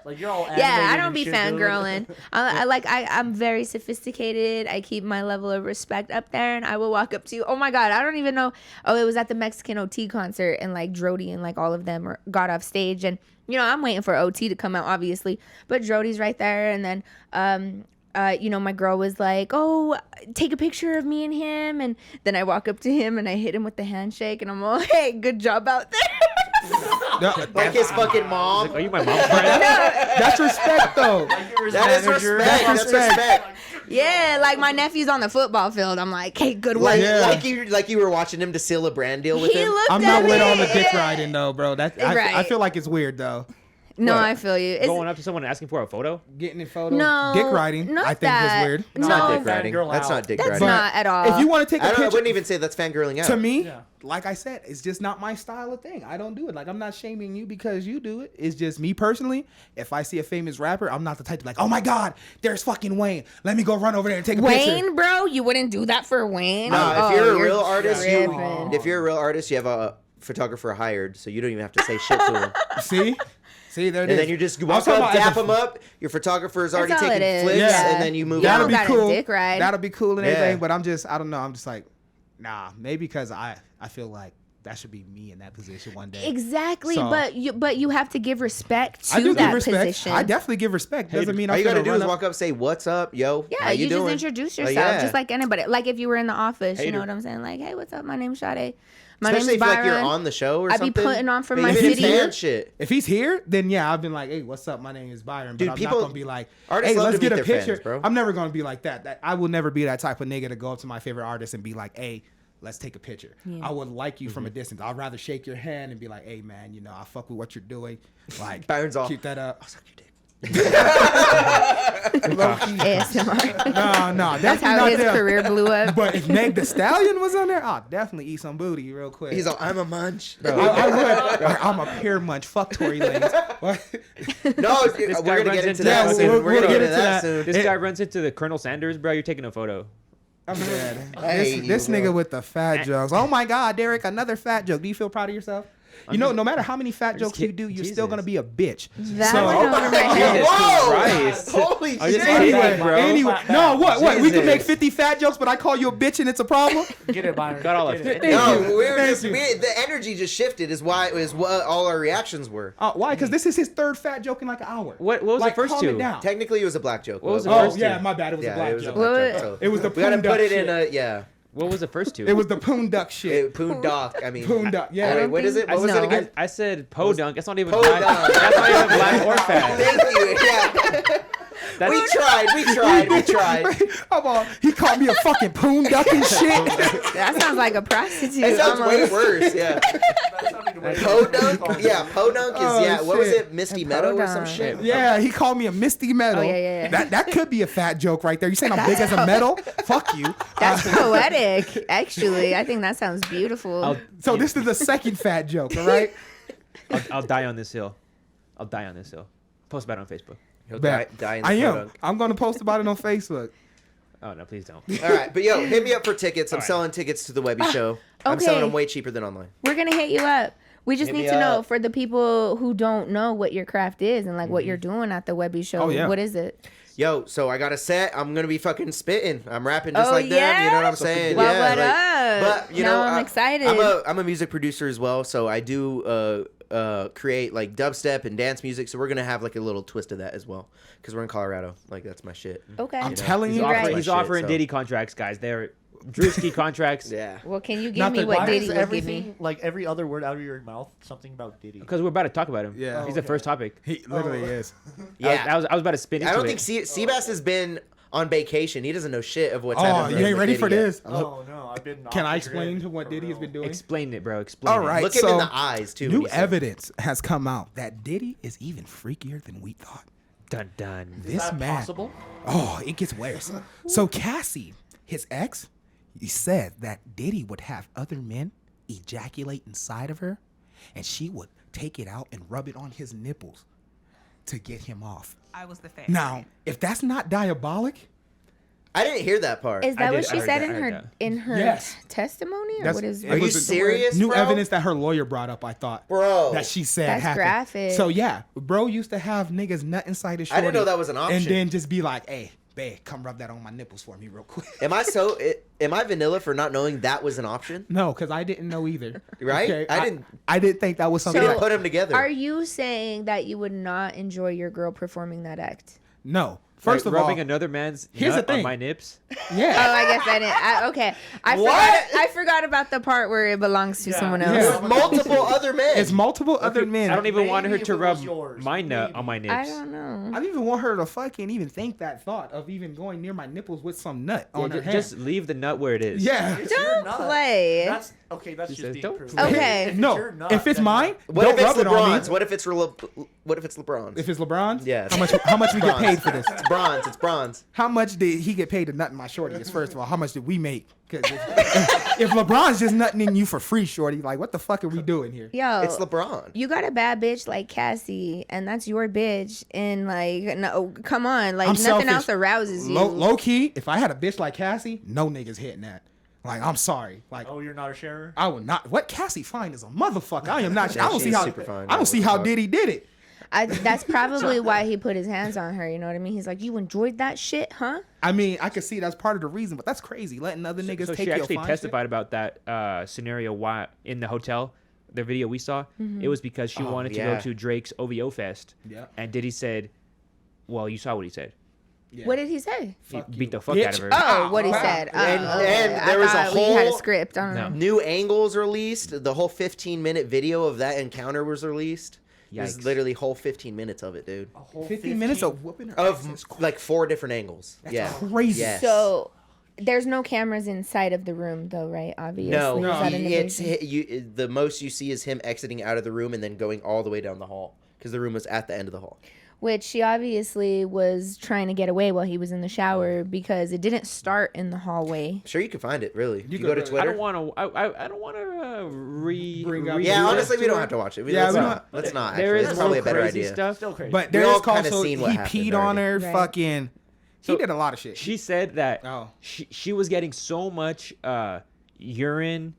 Like you're all Yeah, I animated don't and be shit, dude. fangirling. I'm very sophisticated. I keep my level of respect up there, and I will walk up to you. Oh my god, I don't even know. Oh, it was at the Mexican OT concert, and like Drody and like all of them got off stage, and I'm waiting for OT to come out, obviously, but Drody's right there, and then my girl was like, "Oh, take a picture of me and him," and then I walk up to him and I hit him with the handshake, and I'm all, "Hey, good job out there." Like his fucking mom. Like, are you my mom's friend? That's respect, though. That is respect. That's respect. Yeah, like my nephew's on the football field. I'm like, "Hey, good work." Like you were watching him to seal a brand deal with He him. looked I'm at not with me. all the dick riding though, bro. I Right. feel like it's weird though. No, What? I feel you. It's, Going up to someone and asking for a photo? Getting in photos, No, dick riding. not I think that. is weird. It's No. not dick riding. Fangirl That's out. not dick That's riding. not at all. If you want to take a I picture, wouldn't even say that's fangirling out. to me, Yeah. like I said, it's just not my style of thing. I don't do it. Like, I'm not shaming you because you do it. It's just me personally. If I see a famous rapper, I'm not the type to be like, oh my God, there's fucking Wayne. Let me go run over there and take a picture. Wayne, bro, you wouldn't do that for Wayne. No, Oh, if you're a you're real artist, tripping. you have a photographer hired, so you don't even have to say shit to him. See, there it And is. then you just I'm walk talking up, about dap as a- him up. Your photographer's already all it taking is. flips, Yeah. and then you move That'll on. be got a cool. dick ride. That'll be cool and Yeah. everything. But I don't know. I'm just like, nah. Maybe because I feel like that should be me in that position one day. Exactly, So- but you have to give respect I to do that give respect. position. I definitely give respect. Doesn't mean All I'm you gotta gonna do run is up. walk up, say, "What's up, yo? Yeah, How you doing?" just introduce Oh, yourself, yeah. just like anybody. Like if you were in the office, you Hater. know what I'm saying? Like, "Hey, what's up? My name's Sade. My Especially name's if like you're Byron." on the show or I be something. putting on for But my even if city. fan shit. If he's here, then yeah, I've been like, hey, what's up? My name is Byron. But Dude, I'm people- not gonna be like, artists hey, love let's to get meet a their picture. fans, bro. I'm never gonna be like that. I will never be that type of nigga to go up to my favorite artist and be like, hey, let's take a picture. Yeah. I would like you from a distance. I'd rather shake your hand and be like, hey man, I fuck with what you're doing. Like, Byron's all, keep that up. "I'll suck your dick." ASMR. No, That's definitely how not his them. career blew up. But if Meg the Stallion was on there, I'll definitely eat some booty real quick. He's all, "I'm a munch." I would. Like, I'm a pear munch. Fuck Tory Lanez. What? No, This we're guy gonna runs get into into that that. soon. We'll We're gonna get get into into that that. soon. This guy runs into the Colonel Sanders, bro. You're taking a photo. I'm dead. hate This you, nigga bro. with the fat jokes. Oh my God, Deryk, another fat joke. Do you feel proud of yourself? No matter how many fat jokes you do, you're still Jesus. gonna be a bitch. That So- went over my head. Jesus Whoa! Christ. Holy I just shit! hate Anyway, that, bro. anyway, Fat no, back. what? We can make Jesus. 50 fat jokes, but I call you a bitch and it's a problem. Get it, Byron. Got all Get of it. it. No, you. we were Thank just you. the energy just shifted. Is what all our reactions were. Why? Because this is his third fat joke in like an hour. What was Like, the first calm two? it down. Technically, it was a black joke. What was the Oh first yeah, two? my bad. It was a Yeah, black it was a joke. black What- joke. So It was the we gotta poon put duck it shit. in a yeah. What was the first two? It was the poon duck shit. Poon doc. I mean, Poon duck. Yeah. Wait, don't what is think- it? What was no. it again? I said Podunk. That's not even Podunk. black. That's not even black or fat. Thank you. Yeah. That's, We tried. Come on. He called me a fucking poon duck and shit. That sounds like a prostitute. It sounds way almost. worse. Yeah. Podunk. Yeah. Podunk is Oh, yeah. What was shit. it? Misty Meadow or some Podunk. shit. Yeah, he called me a misty metal. Oh, yeah. That could be a fat joke right there. You saying I'm big as a metal? Fuck you. That's poetic, actually. I think that sounds beautiful. So this is the second fat joke, all right? I'll die on this hill. I'll die on this hill. Post about it on Facebook. He'll die Bet. in the I am. Podunk. I'm going to post about it on Facebook. Oh no, please don't. All right, but yo, hit me up for tickets. I'm All right. selling tickets to the Webby show. I'm okay. selling them way cheaper than online. We're gonna hit you up. We just Hit need me to know up. for the people who don't know what your craft is and like what you're doing at the Webby show. Oh, yeah. What is it? Yo, so I got a set. I'm gonna be fucking spitting. I'm rapping just Oh, like them. You know what I'm yeah? saying? Well, yeah. what up? But you Now know, I'm excited. I'm a music producer as well, so I do create like dubstep and dance music. So we're gonna have like a little twist of that as well, because we're in Colorado. Like that's my shit. Okay. I'm telling He's you, Right. offering, he's Shit, offering so- Diddy contracts, guys. They're Drewski contracts. Yeah. Well, can you give Not me the- what Why Diddy is would give everything, me? like every other word out of your mouth, something about Diddy? Because we're about to talk about him. Yeah. He's the first topic. he literally is. Yeah. I was about to spin into I don't it. think Seabass has been on vacation. He doesn't know shit of what's Oh, happening. you ain't with ready Diddy for yet. this? Oh no, I've been. Can I off the explain grid to what for Diddy has real. been doing? Explain it, bro. Explain All it. right. Look him in so the eyes too. when New you say it. evidence has come out that Diddy is even freakier than we thought. Dun dun. Is This that man. possible? Oh, it gets worse. So Cassie, his ex, he said that Diddy would have other men ejaculate inside of her, and she would take it out and rub it on his nipples to get him off. I was the fan. Now, if that's not diabolic, I didn't hear that part. Is that what I she heard said that, I heard that. in her Yes. testimony, or That's- what is? it Are you was a- serious, New bro? evidence that her lawyer brought up, I thought. Bro. That she said That's happened. graphic. So yeah, bro used to have niggas nut inside his I shorty. didn't know that was an option. And then just be like, hey, babe, come rub that on my nipples for me real quick. Am I vanilla for not knowing that was an option? No, because I didn't know either. Right? I didn't think that was We something. didn't So- put them together. Are you saying that you would not enjoy your girl performing that act? No. First First of rubbing all, another man's here's nut the thing. on my nips. yeah. Oh, I guess I didn't. Okay, What? I forgot about the part where it belongs to someone else. Yeah. With multiple other men. It's multiple other men. I don't even want her Maybe to if it rub was yours, my nut maybe. on my nips. I don't know. I don't even want her to fucking even think that thought of even going near my nipples with some nut Yeah, on her hand. just leave the nut where it is. Yeah. It's your Don't nut. play. That's okay. That's She just says, being "Don't prude. play." Okay. If No, your nut, if it's then- mine, What don't if it's rub it on me. LeBron's? What if it's LeBron's? If it's LeBron's, Yes. How much we get Bronze. paid for this? It's bronze. It's bronze. How much did he get paid to nut in my shorty? Is first of all, how much did we make? Because if LeBron's just nutting in you for free, shorty, like what the fuck are we doing here? Yo, It's LeBron. you got a bad bitch like Cassie, and that's your bitch. And like, no, come on, like I'm nothing selfish. else arouses you. Low key, if I had a bitch like Cassie, no niggas hitting that. Like I'm sorry, like Oh, you're not a sharer. I would not. What Cassie fine is a motherfucker. I am not. Yeah, I don't she see is how. super fine. I don't see how Diddy did it. That's probably why he put his hands on her. You know what I mean? He's like, you enjoyed that shit, huh? I mean, I could see that's part of the reason, but that's crazy. Letting other niggas So take she your actually fine testified about that scenario why in the hotel, the video we saw. It was because she wanted to yeah. go to Drake's OVO Fest. Yeah. And Diddy said, well, you saw what he said. shit. What did he say? He Fuck beat you, the fuck bitch. out of her. Oh, what he Wow. said. And- Okay. and I there was a thought we had a whole- script. I don't No. know. New angles released. The whole 15-minute video of that encounter was released. There's Yikes. literally whole 15 minutes of it, dude. A whole 15 minutes of whooping her ass is Of like 4 different angles. Yeah. crazy. Yes. So there's no cameras inside of the room, though, right? Obviously. No, Is that an it's illusion? the most you see is him exiting out of the room and then going all the way down the hall because the room was at the end of the hall. Which she obviously was trying to get away while he was in the shower because it didn't start in the hallway. Sure, you can find it. Really, you could go to really- I Twitter. don't want to. I don't want to Bring up- redo Yeah, it. honestly, we don't have to watch it. Yeah, let's we not. Let's not. There Actually, is it's some probably a better crazy idea. stuff. Still crazy. But We there's all kinda also seen what he happened peed on her. Right. Fucking. So- He did a lot of shit. She said that Oh. she was getting so much urine,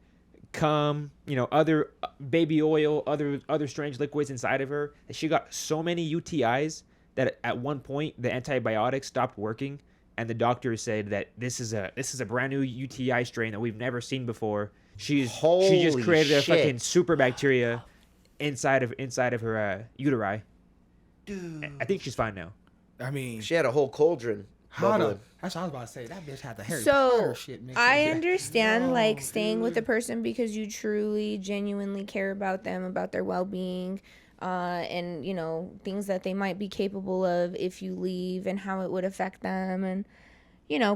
cum, other baby oil, other strange liquids inside of her that she got so many UTIs that at one point the antibiotics stopped working, and the doctor said that this is a brand new UTI strain that we've never seen before. She just Holy created a shit. fucking super bacteria inside of her uteri. Dude. I think she's fine now. I mean, She had a whole cauldron. how the, bubbling. that's what I was about to say. That bitch had the Harry So Potter shit. mixed I in. understand like staying with a person because you truly, genuinely care about them, about their well-being, and things that they might be capable of if you leave and how it would affect them and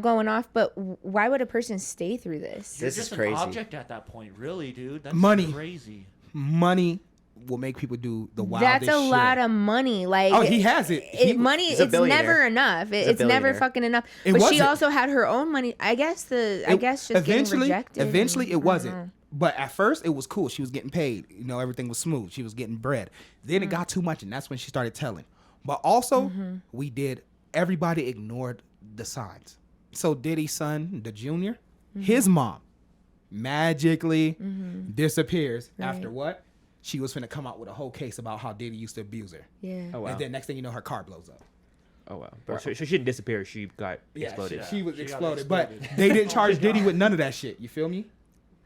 going off. But why would a person stay through this? You're This is just crazy. an object at that point, really, dude. That's Money. crazy. Money will make people do the wildest That's a lot shit. of money. Like, Oh, he has it. money, he's a it's billionaire. never enough. He's a It's never billionaire. fucking enough. It But she wasn't. also had her own money. I guess just getting rejected. Eventually, and- it I don't wasn't. know. But at first, it was cool. She was getting paid. Everything was smooth. She was getting bread. Then Mm. it got too much, and that's when she started telling. But also, Mm-hmm. everybody ignored the signs. So Diddy's son, the junior, Mm-hmm. his mom, magically disappears Right. after what? She was finna come out with a whole case about how Diddy used to abuse her. Yeah. Oh wow. And then next thing you know, her car blows up. Oh wow. So she didn't disappear. She got exploded. She was She got exploded. But exploded. they didn't charge Diddy with none of that shit. You feel me?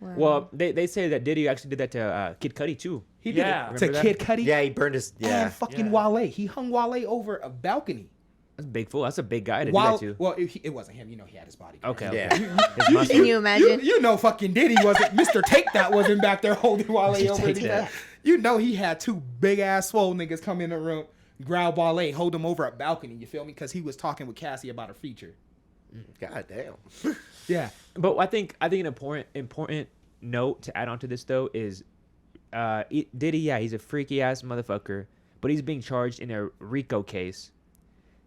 Wow. Well, they say that Diddy actually did that to Kid Cudi too. He did Yeah. it to Remember Kid Cudi Yeah, he burned his. Yeah. and fucking Yeah. Wale. He hung Wale over a balcony. That's a big fool. That's a big guy to do While, that to. well, it wasn't him. He had his body. Okay. Yeah. His muscle. Can you imagine? You know fucking Diddy wasn't. Mr. Take That wasn't back there holding Wale over Take his That. head. You know he had two big ass swole niggas come in the room, grab Wale, hold him over a balcony. You feel me? Because he was talking with Cassie about a feature. God damn. Yeah. But I think an important note to add on to this though is Diddy. Yeah, he's a freaky ass motherfucker, but he's being charged in a RICO case.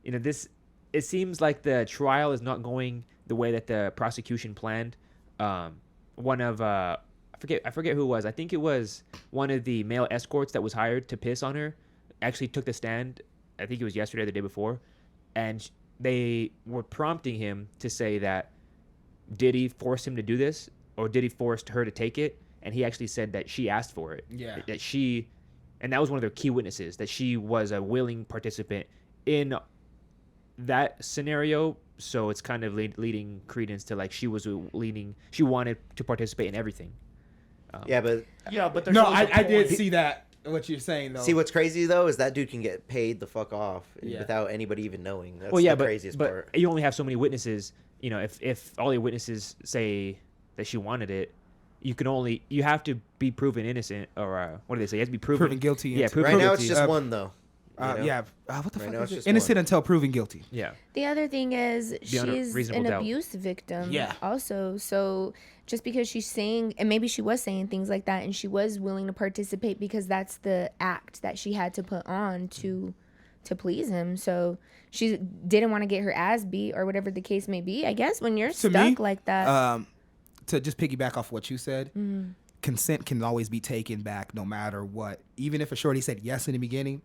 It seems like the trial is not going the way that the prosecution planned. One of I forget who it was. I think it was one of the male escorts that was hired to piss on her. Actually took the stand. I think it was yesterday or the day before, and they were prompting him to say that did he force him to do this or did he force her to take it? And he actually said that she asked for it. Yeah. And that was one of their key witnesses, that she was a willing participant in that scenario. So it's kind of leading credence to like she wanted to participate in everything. but there's No, always a I did point. see that. What you're saying though. see what's crazy though is that dude can get paid the fuck off Yeah. without anybody even knowing. That's Well, yeah, the craziest but part. you only have so many witnesses. You know, if all your witnesses say that she wanted it, you have to be proven innocent, or what do they say? You have to be proven guilty. Yeah, until- proven Right now guilty. it's just one though. you know? Yeah. What the Right fuck now is it's it? just Innocent one. until proven guilty. Yeah. The other thing is Beyond a she's reasonable an doubt. abuse victim. Yeah. Also, so just because she's saying, and maybe she was saying things like that, and she was willing to participate because that's the act that she had to put on to please him. So she didn't want to get her ass beat or whatever the case may be. I guess when you're To stuck me, like that. To just piggyback off what you said, consent can always be taken back no matter what. Even if a shorty said yes in the beginning,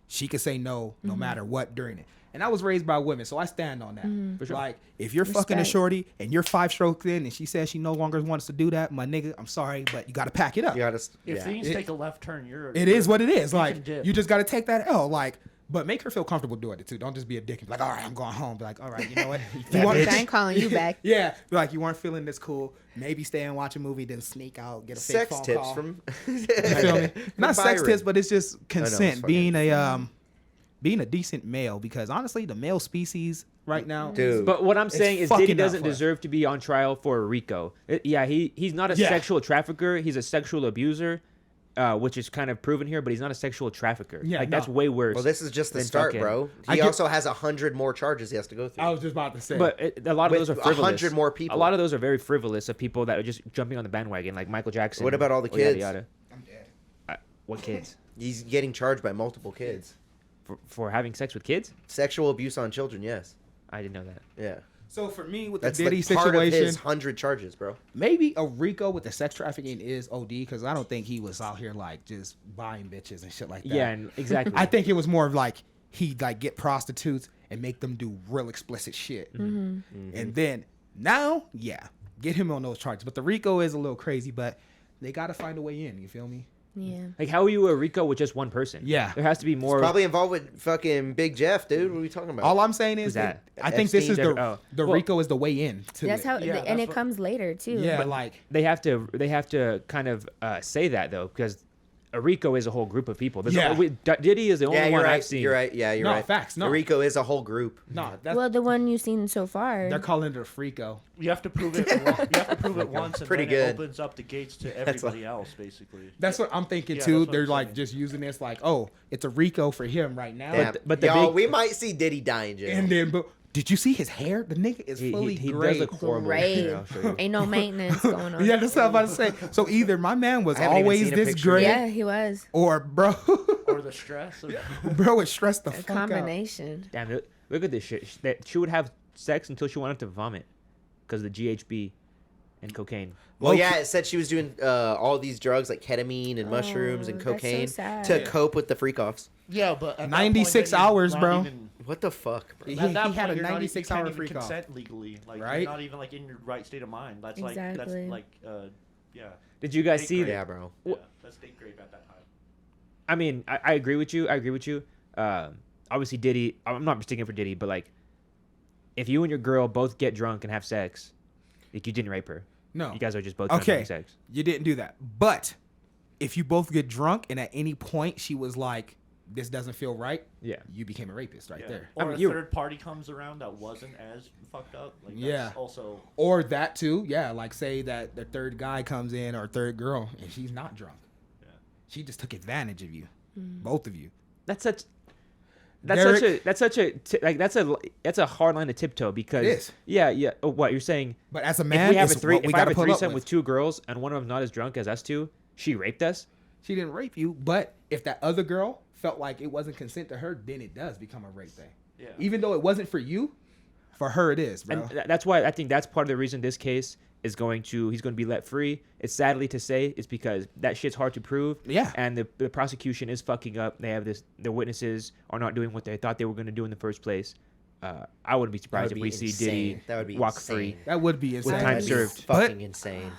she could say no no matter what during it. And I was raised by women, so I stand on that. For sure. Like, if you're fucking a Respect. shorty and you're 5 strokes in and she says she no longer wants to do that, my nigga, I'm sorry, but you got to pack it up. You gotta, If yeah. things take a left turn, It is what it is. You Like, can dip. you just got to take that L. Like, but make her feel comfortable doing it too. Don't just be a dick and be like, all right, I'm going home. Be like, all right, you know what? If you want- I ain't calling you back. yeah, be like, you weren't feeling this cool. Maybe stay and watch a movie, then sneak out, get a fake Sex phone tips call. from You feel me? Not sex Byron. tips, but it's just it's consent. fucking- Being a decent male, because honestly, the male species right now, Dude. But what I'm It's saying is fucking Diddy not doesn't fun. deserve to be on trial for a RICO. He's not a Yeah. sexual trafficker. He's a sexual abuser, which is kind of proven here, but he's not a sexual trafficker. Yeah, like that's no. way worse. Well, this is just the than start, fucking- bro. I He get- also has 100 more charges he has to go through. I was just about to say. But a lot of With those are frivolous. 100 more people. A lot of those are very frivolous of people that are just jumping on the bandwagon, like Michael Jackson. What about all the or yada, kids? yada. I'm dead. What kids? He's getting charged by multiple kids. For having sex with kids? Sexual abuse on children, yes. I didn't know that. Yeah. So for me, with That's the Diddy like part of situation, his 100 charges, bro. maybe a RICO with the sex trafficking is OD, because I don't think he was out here like just buying bitches and shit like that. Yeah, and exactly. I think it was more of like he'd like get prostitutes and make them do real explicit shit. And then now, yeah, get him on those charges. But the RICO is a little crazy, but they got to find a way in. You feel me? Yeah. Like, how are you a RICO with just one person? Yeah. There has to be more. Probably involved with fucking Big Jeff, dude. What are we talking about? All I'm saying is Who's that? I think this is Epstein? the Oh. the Well- RICO is the way in to That's it. how, Yeah, and that's it what- comes later too. Yeah, But like they have to kind of say that though, because a RICO is a whole group of people. Yeah. Diddy is the only yeah, you're one right. I've seen. You're right. Yeah, you're No, right. facts, no. The RICO is a whole group. no, that's, Well, the one you've seen so far. they're calling it a FRICO. You have to prove it. You have to prove it once, and Pretty then good. it opens up the gates to everybody else, basically. That's what I'm thinking Yeah, too. that's what They're I'm like saying. just using this like, oh, it's a RICO for him right now. Damn. but the Y'all, big- we might see Diddy die in jail. And then, but did you see his hair? The nigga is fully He gray. does look horrible. Great. Yeah, I'll show you. Ain't no maintenance going on. Yeah, that's what I'm about to say. So either my man was I haven't even always seen a this picture gray, Yeah, he was. or bro, Or the stress. Of, bro is stressed the A fuck out. combination. Damn, look at this shit. That she would have sex until she wanted to vomit because of the GHB and cocaine. Well, yeah, it said she was doing all these drugs like ketamine and mushrooms and that's so cocaine sad. to cope with the freak offs. yeah, but at that 96 point, then you're hours, not bro. even- What the fuck, bro? He, At that he had a point, you're not- 96 you can't hour even freak off. consent legally. Like, Right? You're not even like in your right state of mind. That's Exactly. that's like yeah. Did you guys Eighth see grade. that? Yeah, bro. Yeah, that's date grade at that time. I mean, I agree with you. Obviously, Diddy. I'm not sticking for Diddy, but like, if you and your girl both get drunk and have sex, like, you didn't rape her. No. You guys are just both drunk Okay, having sex. you didn't do that. But if you both get drunk and at any point she was like, "This doesn't feel right," Yeah. you became a rapist right Yeah. there. Or I mean, a you- third party comes around that wasn't as fucked up. Like, that's Yeah. Also, Or that too, yeah. Like say that the third guy comes in or third girl and she's not drunk. Yeah. She just took advantage of you, both of you. That's such a hard line to tiptoe because It is. yeah. Oh, what you're saying? But as a If man, we have it's a three, what we if I have gotta a put up threesome with 2 girls and one of them's not as drunk as us two, she raped us. She didn't rape you, but if that other girl felt like it wasn't consent to her, then it does become a rape thing. Yeah. Even though it wasn't for you, for her it is, bro. And that's why I think that's part of the reason this case is he's going to be let free. It's sadly to say, it's because that shit's hard to prove. Yeah. And the prosecution is fucking up. They have the witnesses are not doing what they thought they were going to do in the first place. I wouldn't be surprised That if would we be see Diddy insane. That would be walk insane. free. That would be insane. time That'd be served. fucking But insane.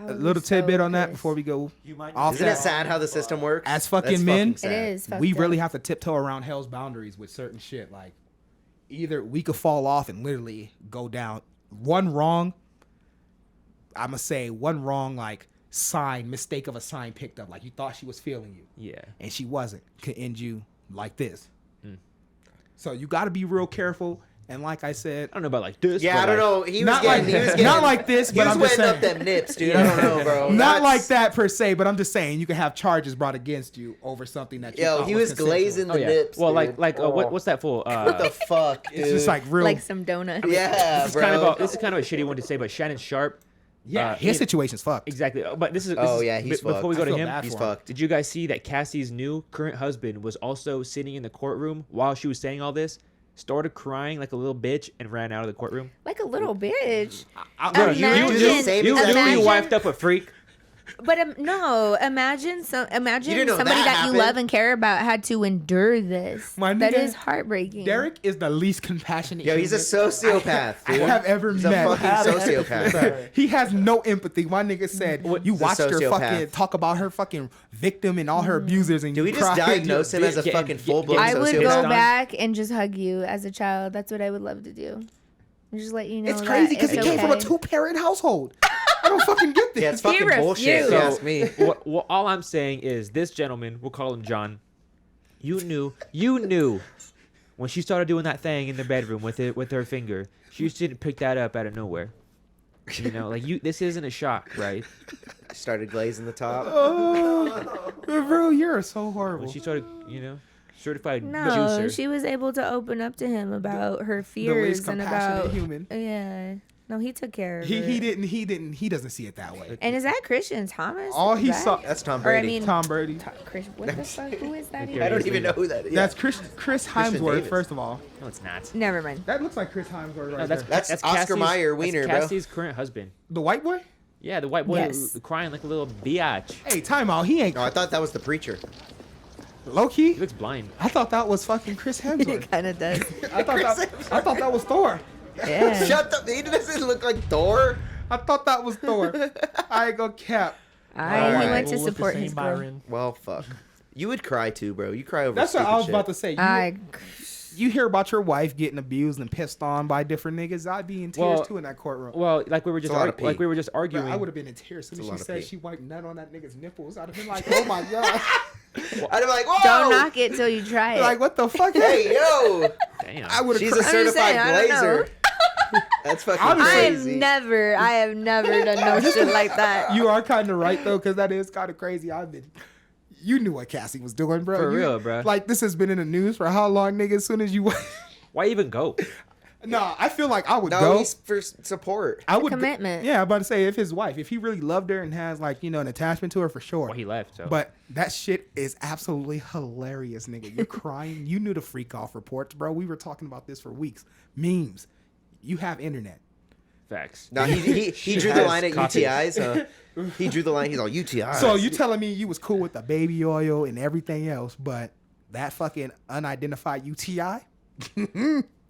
a little tidbit on that before we go You might off Isn't that. it sad how the system works? As fucking That's men, fucking sad. It is. we fucked really up. have to tiptoe around hell's boundaries with certain shit. Like, either we could fall off and literally go down. One wrong, I'm gonna say one wrong, like mistake of a sign picked up. Like you thought she was feeling you, Yeah. and she wasn't. Could end you like this. So you got to be real careful. And like I said, I don't know about like this. Yeah, but I don't like, know. He was not getting, like he was getting, not like this, he but was I'm just wetting up saying. them nips, dude. I don't know, bro. Not That's- like that per se, but I'm just saying you can have charges brought against you over something that you Yo, thought he was consensual. glazing Oh the yeah. nips. Well, dude. what's that for? What the fuck, dude? It's just like real. like some donut. yeah, this is bro. this is kind of a shitty one to say, but Shannon Sharp. yeah, he- his situation's fucked. Exactly. But this is. Oh, yeah, he's before we fucked. go I to feel him. bad He's for him. fucked. Did you guys see that Cassie's new current husband was also sitting in the courtroom while she was saying all this? Started crying like a little bitch and ran out of the courtroom. Like a little bitch. Bro, you Imagine- literally wiped up a freak. But no, imagine didn't know somebody that that happened. you love and care about had to endure this. My That nigga, is heartbreaking. Derek is the least compassionate. Yo, he's a human sociopath, I dude. have ever He's met. a fucking sociopath. He has no empathy. My nigga said you He's a watched her sociopath. fucking talk about her fucking victim and all her abusers, and Do we you just cried. diagnose him as a Get- fucking get- full blown I would sociopath? go Done. back and just hug you as a child. That's what I would love to do. And just let you know. It's that crazy because it's he came from a okay. 2-parent household. I don't fucking get this. Yeah, it's He fucking bullshit. If refused. you ask me. Well, all I'm saying is this gentleman, we'll call him John. You knew when she started doing that thing in the bedroom with her finger. She just didn't pick that up out of nowhere. You know, like this isn't a shock, right? Started glazing the top. Bro, you're so When horrible. she started, certified No, juicer. she was able to open up to him about her The least fears and compassionate about. human. Yeah. No, he took care of He it. he doesn't see it that way. And is that Christian Thomas? All he Right? saw. That's Tom Or I Brady. mean, Tom Brady. What the fuck? Who is that? Okay. even? I don't even know who that is. That's Chris Hemsworth. Davis. First of all, No, it's not. Never mind. that looks like Chris Hemsworth right No, there. That's Oscar Cassie's- Mayer Wiener, that's bro. Cassie's current husband. The white boy. Yeah, the white boy Yes. crying like a little biatch. Hey, time out. He ain't No, I thought that was the preacher. low key. He looks blind. I thought that was fucking Chris Hemsworth. It kind of does. I thought that was Thor. Yeah. Shut up. He doesn't look like Thor. I thought that was Thor. I ain't gonna cap. He Alright. went to We'll look the support same, his girl. Byron. Well, fuck. You would cry too, bro. You cry over That's what stupid I was shit. about to say. I You hear about your wife getting abused and pissed on by different niggas. I'd be in tears Well, too in that courtroom. Well, like we were just a lot of like pee. we were just Bro, arguing. I would have been in tears as soon It's as a lot she of said pee. she wiped nut on that nigga's nipples. I'd have been like, oh my god. I'd be like, whoa. Don't knock it till you try it. Like what the fuck? Hey, yo. Damn. I would have. She's a I'm just certified saying, I don't know. blazer. That's fucking Honestly- crazy. I have never done no shit like that. You are kind of right though, because that is kind of crazy. You knew what Cassie was doing, bro. For You- real, bro. Like this has been in the news for how long, nigga? As soon as you, Why even go? no, I feel like I would No, go. he's for support. I would commitment. Yeah, I'm about to say if his wife, if he really loved her and has like an attachment to her for sure. Well, he left. So. But that shit is absolutely hilarious, nigga. You're crying. You knew the freak off reports, bro. We were talking about this for weeks. Memes. You have internet. facts. No, he drew the line at UTIs. He drew the line. He's all UTIs. So you telling me you was cool with the baby oil and everything else, but that fucking unidentified UTI?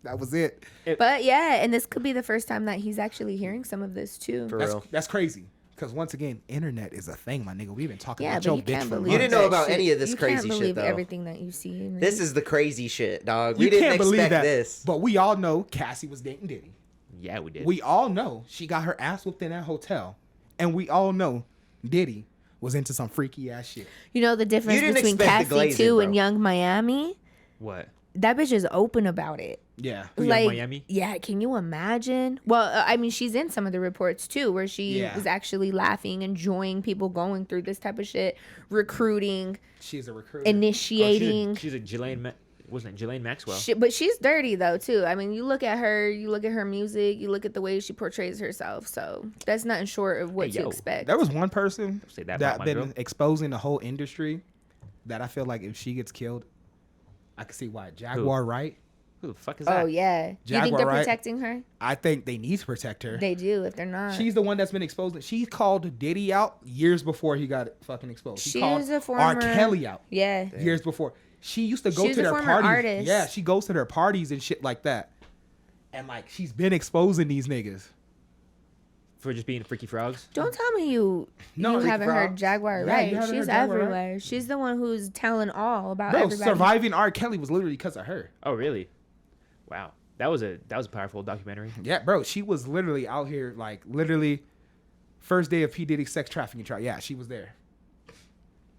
That was it. But yeah, and this could be the first time that he's actually hearing some of this too. For That's, real. that's crazy. Because once again, internet is a thing, my nigga. We've been talking Yeah, about but your you bitch can't for believe You months. didn't know that about any of this you crazy can't shit, believe though. everything that you see. and This read. is the crazy shit, dog. You We didn't can't believe expect that. this. But we all know Cassie was dating Diddy. Yeah, we did. We all know she got her ass whooped in that hotel. And we all know Diddy was into some freaky ass shit. You know the difference didn't between expect the Cassie glazing, too and bro. Young Miami? What? That bitch is open about it. Yeah. Who, Young Like, Miami? yeah, can you imagine? Well, I mean, she's in some of the reports too, where she Yeah. was actually laughing, enjoying people going through this type of shit, recruiting, She's a recruiter. initiating. She's a Ghislaine. Wasn't it Ghislaine Maxwell? But she's dirty though too. I mean, you look at her, you look at her music, you look at the way she portrays herself. So that's nothing short of what Hey, to yo, expect. There was one person Say that about that my been girl. exposing the whole industry that I feel like if she gets killed, I can see why. Jaguar Wright. Who the fuck is that? Oh yeah, you think Jaguar, they're right? protecting her? I think they need to protect her. They do. If they're not, She's the one that's been exposed. She called Diddy out years before he got fucking exposed. She She called was a R. former- Kelly out yeah. years before. She used to go She was to a their former parties. artist. Yeah, she goes to their parties and shit like that. And like she's been exposing these niggas. For just being freaky frogs. Don't tell me you No, Freaky haven't heard Frogs. Jaguar Yeah, right. you haven't She's heard Jaguar, right? everywhere. She's the one who's telling all about Bro, everybody. surviving R. Kelly was literally because of her. Oh really? Wow. That was a powerful documentary. Yeah, bro, she was literally out here, like literally, first day of P Diddy's sex trafficking trial. Yeah, she was there.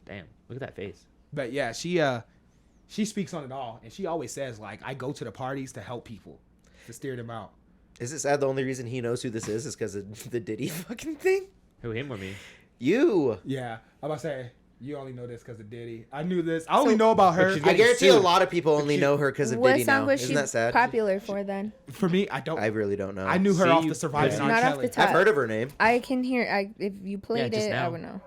Damn. Look at that face. But yeah, she speaks on it all, and she always says like, I go to the parties to help people, to steer them out. Is it sad the only reason he knows who this is because of the Diddy fucking thing? Who, him or me? You. Yeah, I'm about to say you only know this because of Diddy. I knew this. I only know about her. she's I getting guarantee a sued. lot of people only know her because of What Diddy song now. was Isn't she that sad? popular for then? For me, I don't. I really don't know. I knew her See, off you- the Surviving yeah. R. Not off Kelly. the top. I've heard of her name. I can hear. If you played just it, I now. would know.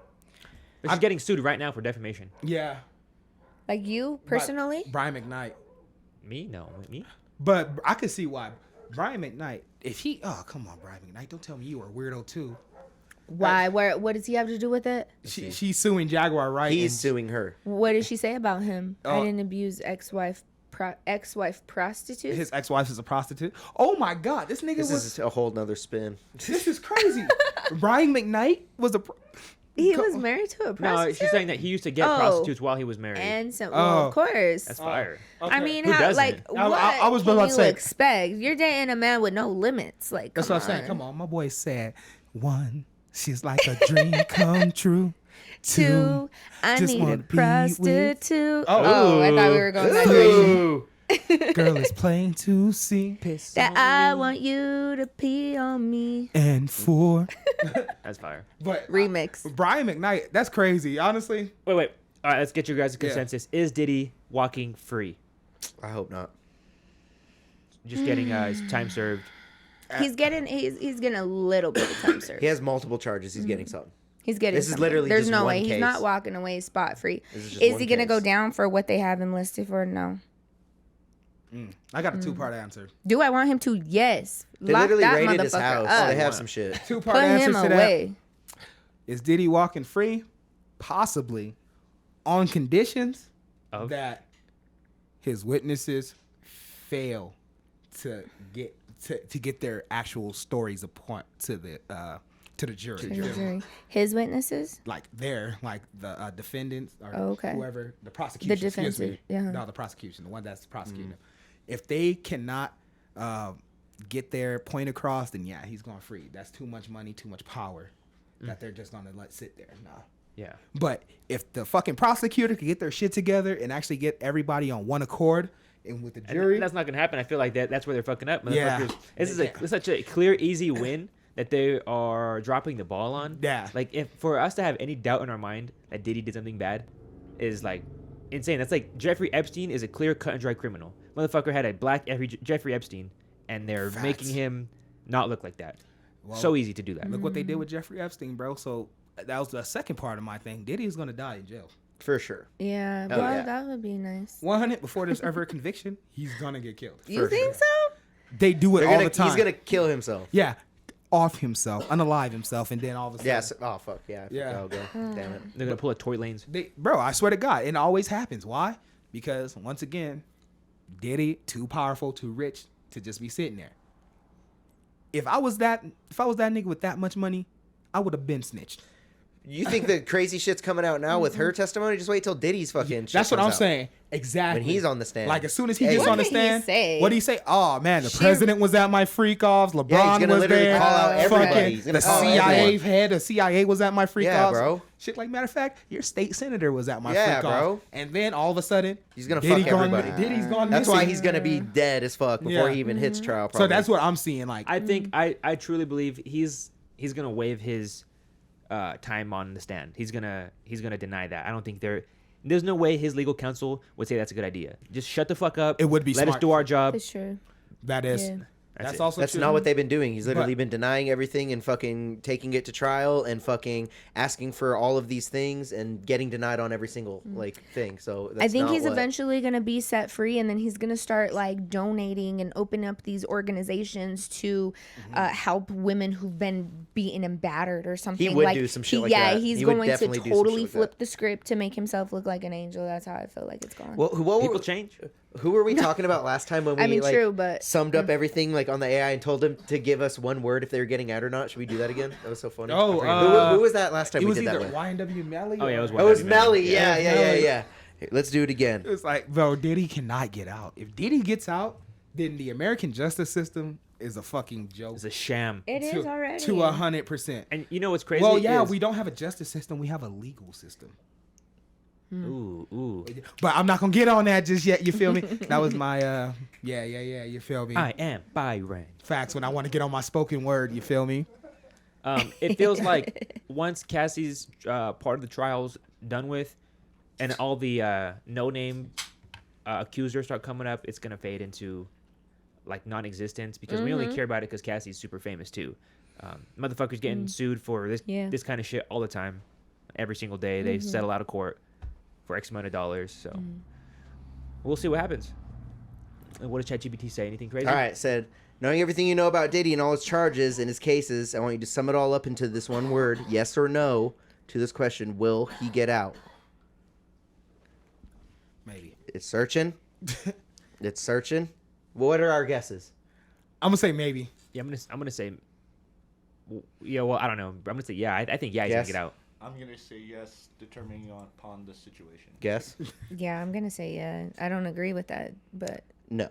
But she's getting sued right now for defamation. Yeah, Like you personally? Brian McKnight. Me? No. Me? But I could see why. Brian McKnight, if he, oh come on, Brian McKnight, don't tell me you were a weirdo too. Why? What does he have to do with it? She's suing Jaguar, right? He's And- suing her. What did she say about him? I Oh. didn't abuse ex-wife prostitute. His ex-wife is a prostitute. Oh my God, this nigga This was. is a whole nother spin. This is crazy. Brian McKnight was a. He was married to a No, prostitute. she's saying that he used to get Oh. prostitutes while he was married. And so, Oh. well, of course. That's fire. I mean, Who how doesn't? like I- what I was can about to you say- expect? You're dating a man with no limits. Like, That's come what I'm saying. on. Come on, my boy said, one, she's like a dream come true. Two, I just need wanna a be with- prostitute. Oh. Oh, I thought we were going that direction. Ooh. Girl is plain to see. Piss That on I me. want you to pee on me. And four. That's fire. But Remix. Brian McKnight, that's crazy. Honestly, Wait. All right, let's get you guys a consensus. Is Diddy walking free? I hope not. Just getting his time served. He's getting a little bit of time served. He has multiple charges. He's getting something. He's getting. This is something. literally There's just no one way case. he's not walking away spot free. This is just Is one he gonna go case. down for what they have him listed for? No. I got a two-part answer. Do I want him to? Yes. They Lock literally that raided his motherfucker house. up. They have some shit. Two-part Put answer him to that. away. Is Diddy walking free? Possibly. On conditions Of? that his witnesses fail to get their actual stories upon to the jury. To the jury. His witnesses. Like the defendants or Oh, okay. whoever the prosecution. excuse defense, me. yeah. No, the prosecution, the one that's prosecuting him. If they cannot get their point across, then yeah, he's going free. That's too much money, too much power that they're just gonna let sit there. Nah. Yeah. But if the fucking prosecutor could get their shit together and actually get everybody on one accord and with the And jury, that's not gonna happen. I feel like that's where they're fucking up. Yeah. Motherfuckers. This is such a clear, easy win that they are dropping the ball on. Yeah. Like if for us to have any doubt in our mind that Diddy did something bad is like insane. That's like Jeffrey Epstein is a clear cut and dry criminal. Motherfucker had a black Jeffrey Epstein, and they're Facts. making him not look like that. Well, So easy to do that. look what they did with Jeffrey Epstein, bro. So that was the second part of my thing. Diddy is gonna die in jail. For sure. Yeah. Oh, Well, yeah. that would be nice. 100 before there's ever a conviction, he's gonna get killed. You For think sure. so? They do it all the time. He's gonna kill himself. Yeah, off himself, unalive himself, and then all of a sudden, Yes. Oh fuck yeah. Yeah. I'll go. Damn it. They're gonna pull a Tory Lanez. bro, I swear to God, it always happens. Why? Because once again, Diddy too powerful, too rich to just be sitting there. If I was that nigga with that much money, I would have been snitched. You think the crazy shit's coming out now with her testimony? Just wait till Diddy's fucking shit That's what comes I'm out. saying. Exactly. When he's on the stand. Like as soon as he Hey. gets What on the did he stand, say? what do he say? Oh man, the president was at my freak offs. LeBron Yeah, he's gonna was literally there. call out everybody. Fucking He's gonna the call out CIA everyone. head, the CIA was at my freak Yeah, offs. bro. Shit, like matter of fact, your state senator was at my Yeah, freak bro. off. And then all of a sudden, He's gonna Diddy fuck gone, everybody. Diddy's gone That's missing. why he's gonna be dead as fuck before Yeah. he even hits trial. So Probably. that's what I'm seeing. Like, I think I truly believe he's gonna waive his time on the stand. He's gonna deny that. I don't think there's no way his legal counsel would say that's a good idea. Just shut the fuck up. It would be let smart. us do our job. That's true. that is, Yeah. that's it. also That's true. not what they've been doing. He's literally But- been denying everything and fucking taking it to trial and fucking asking for all of these things and getting denied on every single like thing. So that's I think not he's what- eventually going to be set free, and then he's going to start like donating and open up these organizations to help women who've been beaten and battered or something. would like, do some shit like yeah, that. he's He would going to definitely do some totally shit like flip that. the script to make himself look like an angel. That's how I feel like it's going. What People were, change. Who were we talking about last time when we I mean, like true, but summed up everything like on the AI and told them to give us one word if they were getting out or not? Should we do that again? That was so funny. Oh, who was that last time It we was did that either with? YNW Melly. Oh, yeah, it was Oh, it was YNW Melly. Yeah, Yeah. Melly. Here, let's do it again. It's like, bro, Diddy cannot get out. If Diddy gets out, then the American justice system is a fucking joke. It's a sham. it is already. To 100%. And you know what's crazy? Well, yeah, is- we don't have a justice system. We have a legal system. Ooh. But I'm not going to get on that just yet. You feel me? That was my, yeah. You feel me? I am Byron. Facts when I want to get on my spoken word. You feel me? It feels like once Cassie's part of the trial's done with, and all the no-name accusers start coming up, it's gonna fade into like non-existence because we only care about it because Cassie's super famous too. Motherfuckers getting sued for this kind of shit all the time, every single day. They settle out of court for X amount of dollars. So we'll see what happens. And what does ChatGPT say? Anything crazy? All right, said, knowing everything you know about Diddy and all his charges and his cases, I want you to sum it all up into this one word, yes or no, to this question: will he get out? Maybe. It's searching. It's searching. What are our guesses? I'm going to say maybe. Yeah, I'm gonna say. Yeah, well, I don't know. I'm gonna say yeah. I think yeah, he's Yes. gonna get out. I'm gonna say yes, determining upon the situation. Guess? Yeah, I'm gonna say yeah. I don't agree with that, but No.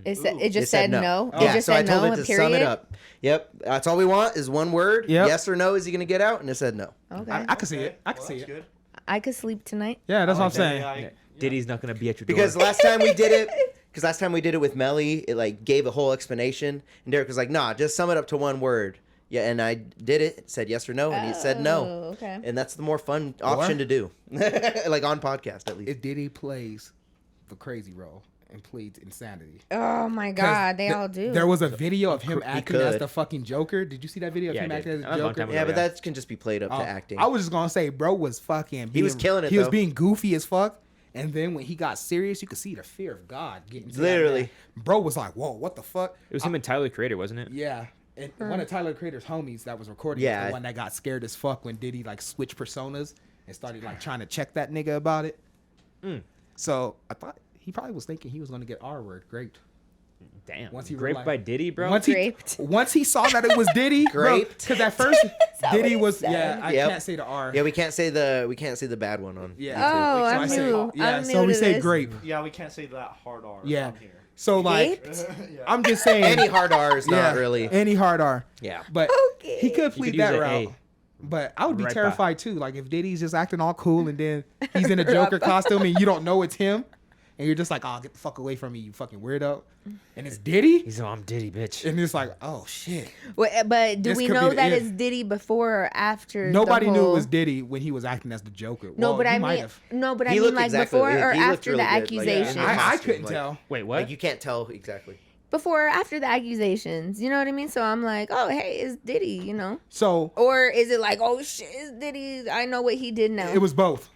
it just said no. Oh. It just so I said told no. it to Period. sum it up. Yep, that's all we want is one word. Yep. Yes or no, is he going to get out? And it said no. Okay. I can see it. I can Well, see that's it. good. I could sleep tonight. Yeah, that's what I'm saying. Yeah, Diddy's not gonna be at your door. Because last time we did it with Melly, it like gave a whole explanation, and Deryk was like, "Nah, just sum it up to one word." Yeah, and I did it. It said yes or no, and he said no. Oh, okay. And that's the more fun option to do, like on podcast at least. If Diddy plays the crazy role and pleads insanity. Oh my 'Cause God, they all do. There was a video of him He acting as could. the fucking Joker. Did you see that video of Yeah, him I acting did. as That the was a long Joker? time ago. Yeah, but Yeah. that can just be played up to acting. I was just gonna say, bro was fucking. He was killing it, He was though. being goofy as fuck. And then when he got serious, you could see the fear of God getting to that Literally. man. Bro was like, "Whoa, what the fuck?" it was him and Tyler the Creator, wasn't it? Yeah. And one of Tyler the Creator's homies that was recording Yeah. was the one that got scared as fuck when Diddy like switched personas and started like trying to check that nigga about it. So I thought he probably was thinking he was gonna get R word raped. Damn. Once he Raped realized- by Diddy, bro. Once he saw that it was Diddy, Graped. because at first that Diddy what he was said? I Yep. can't say the R. Yeah, we can't say the bad one on. Yeah. Oh, So I'm I say- new. Yeah, I'm so new we to say this. grape. Yeah, we can't say that hard R Yeah. on here. So like, Raped? Yeah. I'm just saying Any hard R is not really. any hard R. Yeah. But Okay. he could plead could use that an route. A. But I would be Right terrified too. Like if Diddy's just acting all cool and then he's in a Joker costume and you don't know it's him, and you're just like, "Oh, get the fuck away from me, you fucking weirdo," and it's Diddy, He's like, I'm Diddy, bitch. and it's like, "Oh shit." Wait, but do This we could be know the that end. it's Diddy before or after? Nobody the knew it whole... was Diddy when he was acting as the Joker. No, Well, but he I might mean, have. no, but I He mean looked like exactly- before he or looked after really the good, like, accusation. yeah. I couldn't Like- tell. Wait, what? Like you can't tell exactly. Before or after the accusations, you know what I mean? So I'm like, oh, hey, it's Diddy, you know? So Or is it like, oh shit, it's Diddy? I know what he did now. it was both.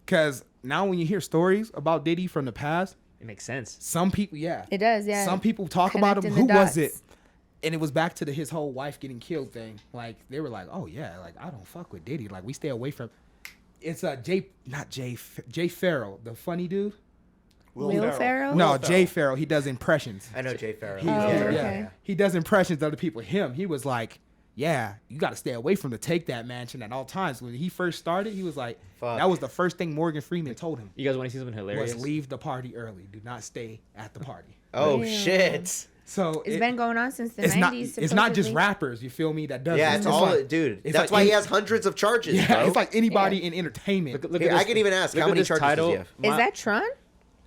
Because now when you hear stories about Diddy from the past, It makes sense. some people, yeah. It does, yeah. Some people talk about him. Connecting Who the was it? dots. And it was back to his whole wife getting killed thing. Like they were like, "Oh yeah, like I don't fuck with Diddy. Like we stay away from." It's Jay Farrell, the funny dude. Will Ferrell? No, Jay Farrell. He does impressions. I know Jay Farrell. He, Oh, yeah, okay. he does impressions of other people. Him, he was like, "Yeah, you got to stay away from the Take That mansion at all times." When he first started, he was like, Fuck. that was the first thing Morgan Freeman told him You guys want to see something hilarious? was leave the party early. Do not stay at the party. Oh Ew. shit. So It's been going on since the it's 90s. not it's not just supposedly. rappers. You feel me? That does Yeah, this. it's all, like, dude. it's That's like why he any- has hundreds of charges, Yeah, bro. it's like anybody in entertainment. Look Here, at this, I can even ask look how at many this charges does title. he have? Is that Tron?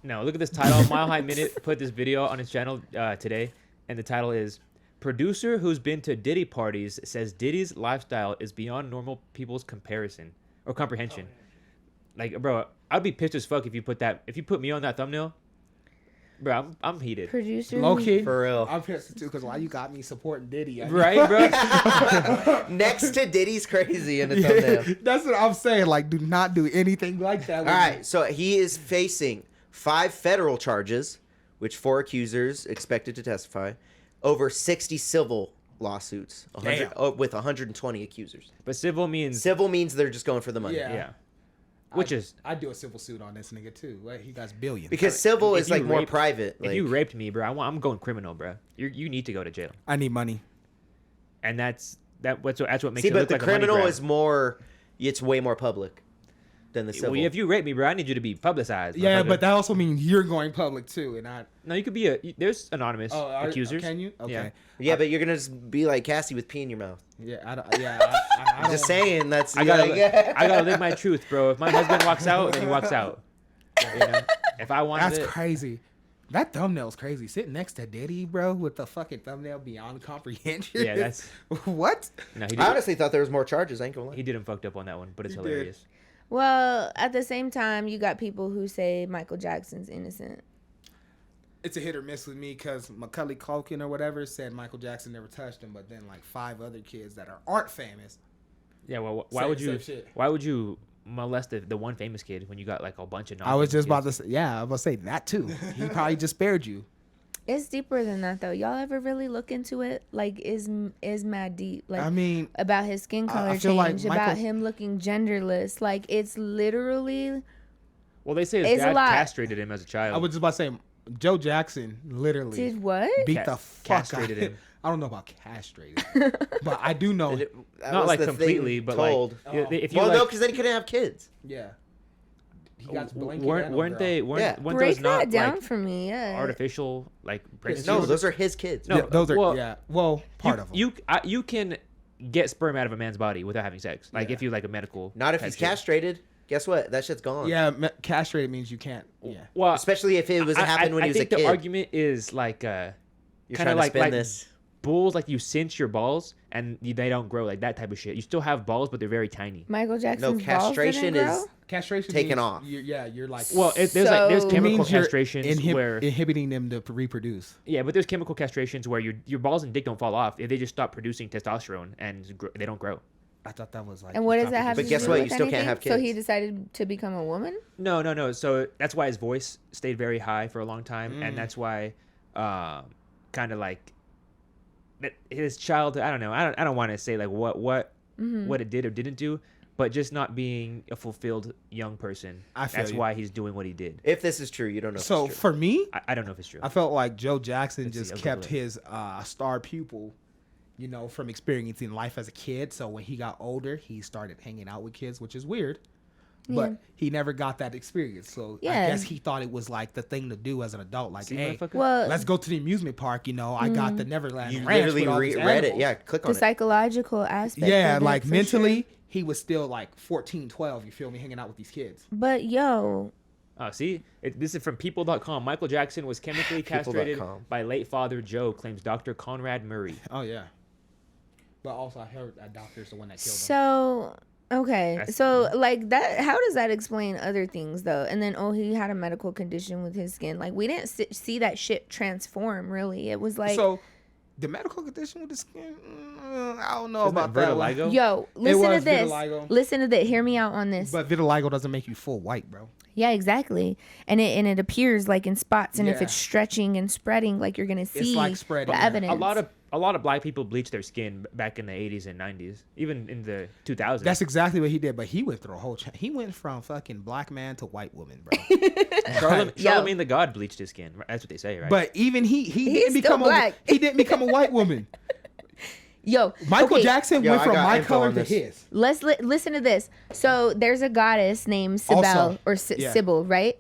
No, look at this title. Mile High Minute put this video on his channel today, and the title is "Producer who's been to Diddy parties says Diddy's lifestyle is beyond normal people's comparison or comprehension." Like, bro, I'd be pissed as fuck if you put me on that thumbnail. Bro, I'm heated. Producer? Low key, For real. I'm pissed too because why you got me supporting Diddy? Right, bro? Next to Diddy's crazy in the thumbnail. That's what I'm saying. Like, do not do anything like that. All right, so he is facing 5 federal charges, which 4 accusers expected to testify, over 60 civil lawsuits, Damn. with 120 accusers. But civil means Civil means they're just going for the money. Yeah. yeah. which is I'd do a civil suit on this nigga too. Like, he got billions. Because civil if is you like more raped- private. if Like, you raped me, bro, I'm going criminal, bro. You need to go to jail, I need money. and that's what makes see, it but look the like a money criminal grab. is more. It's way more public than the civil. Well, if you rape me, bro, I need you to be publicized. Yeah, motherfucker. but that also means you're going public too, and I. no, you could be there's anonymous accusers. Can you? Okay. Yeah. yeah, but you're gonna just be like Cassie with pee in your mouth. Yeah, I don't. Yeah, I I'm don't, just saying that's. I gotta, like, I gotta live my truth, bro. If my husband walks out, then he walks out. You know? If I wanted That's it, crazy. That thumbnail's crazy. Sitting next to Diddy, bro, with the fucking thumbnail beyond comprehension. Yeah, that's- what? no, he I did. honestly thought there was more charges. I ain't gonna lie. He didn't fucked up on that one, but it's He did. hilarious. Well, at the same time, you got people who say Michael Jackson's innocent. It's a hit or miss with me because Macaulay Culkin or whatever said Michael Jackson never touched him, but then like 5 other kids that aren't famous. Yeah, well, why Same- would you? same shit. Why would you molest the one famous kid when you got like a bunch of? I was just about kids? to say, yeah, I was about to say that too. He probably just spared you. It's deeper than that, though. Y'all ever really look into it? Like, is mad deep. Like, I mean, about his skin color I feel like change, about Michael- him looking genderless. Like, it's literally. Well, they say his It's a dad lot. castrated him as a child. I was just about to say, Joe Jackson literally Did what? beat Ca- the fuck castrated out of him. I don't know about castrated, but I do know. That not was like the completely, thing but told. like if you Well, like, no, because then he couldn't have kids. Yeah. He got blanket weren't and a weren't girl. they weren't, Yeah. weren't Break those not that down like for me, yeah. artificial like pregnancies? No, those are his kids. No, Yeah, those are well, yeah. Well, part of them. You can get sperm out of a man's body without having sex. Like Yeah. if you like a medical. Not if type he's shit. castrated. Guess what? That shit's gone. Yeah, castrated means you can't. Yeah. Well, Especially if it was happened when he was a I kid. think the argument is like You're kind trying of to like spin this. bulls, like you cinch your balls and they don't grow, like that type of shit. You still have balls, but they're very tiny. Michael Jackson's castration balls didn't is grow? Castration Taken means off. You're like. Well, there's So- chemical means you're castrations where inhibiting them to reproduce. yeah, but there's chemical castrations where your balls and dick don't fall off if they just stop producing testosterone and they don't grow. I thought that was like. And what does that have But to guess do what? with You still can't anything? have So he kids. decided to become a woman? No. So that's why his voice stayed very high for a long time, Mm. and that's why, kind of like, that his childhood. I don't know. I don't want to say like what it did or didn't do, but just not being a fulfilled young person. I feel that's you. why he's doing what he did. If this is true, you don't know. So if it's for me, I don't know if it's true. I felt like Joe Jackson Let's see, just I'll kept Google it. his star pupil, from experiencing life as a kid. So when he got older, he started hanging out with kids, which is weird. But Yeah. he never got that experience. So I Yeah. guess he thought it was like the thing to do as an adult. Like, See, hey, motherfucker? Well, let's go to the amusement park. I got the Neverland you Ranch literally with all these read it. animals. Yeah, click the on it. psychological aspect. Yeah, of it, like for mentally, sure. he was still like 14, 12, you feel me, hanging out with these kids. But yo, Oh, see, this is from People.com. Michael Jackson was chemically castrated People.com. by late father Joe, claims Dr. Conrad Murray. Oh, yeah. But also, I heard that doctor's the one that killed him. so okay, That's- so like that. How does that explain other things though? And then he had a medical condition with his skin. Like we didn't see that shit transform. Really, it was like So, the medical condition with the skin, I don't know Isn't about that that one. vitiligo? yo. Listen to was this. vitiligo. Listen to this. Hear me out on this. But vitiligo doesn't make you full white, bro. Yeah, exactly. And it appears like in spots, and if Yeah. it's stretching and spreading, like you're gonna see like spreading, the yeah. evidence. A lot of black people bleached their skin back in the 80s and 90s, even in the 2000s. That's exactly what he did. But he went through a whole. He went from fucking black man to white woman, bro. Charlemagne the God bleached his skin. That's what they say, right? But even he didn't still become black. he didn't become a white woman. Yo, Michael okay, Jackson Yo, went I from got my info color on to this. his. let's listen to this. So there's a goddess named Cybele Also, or yeah. Sybil, right?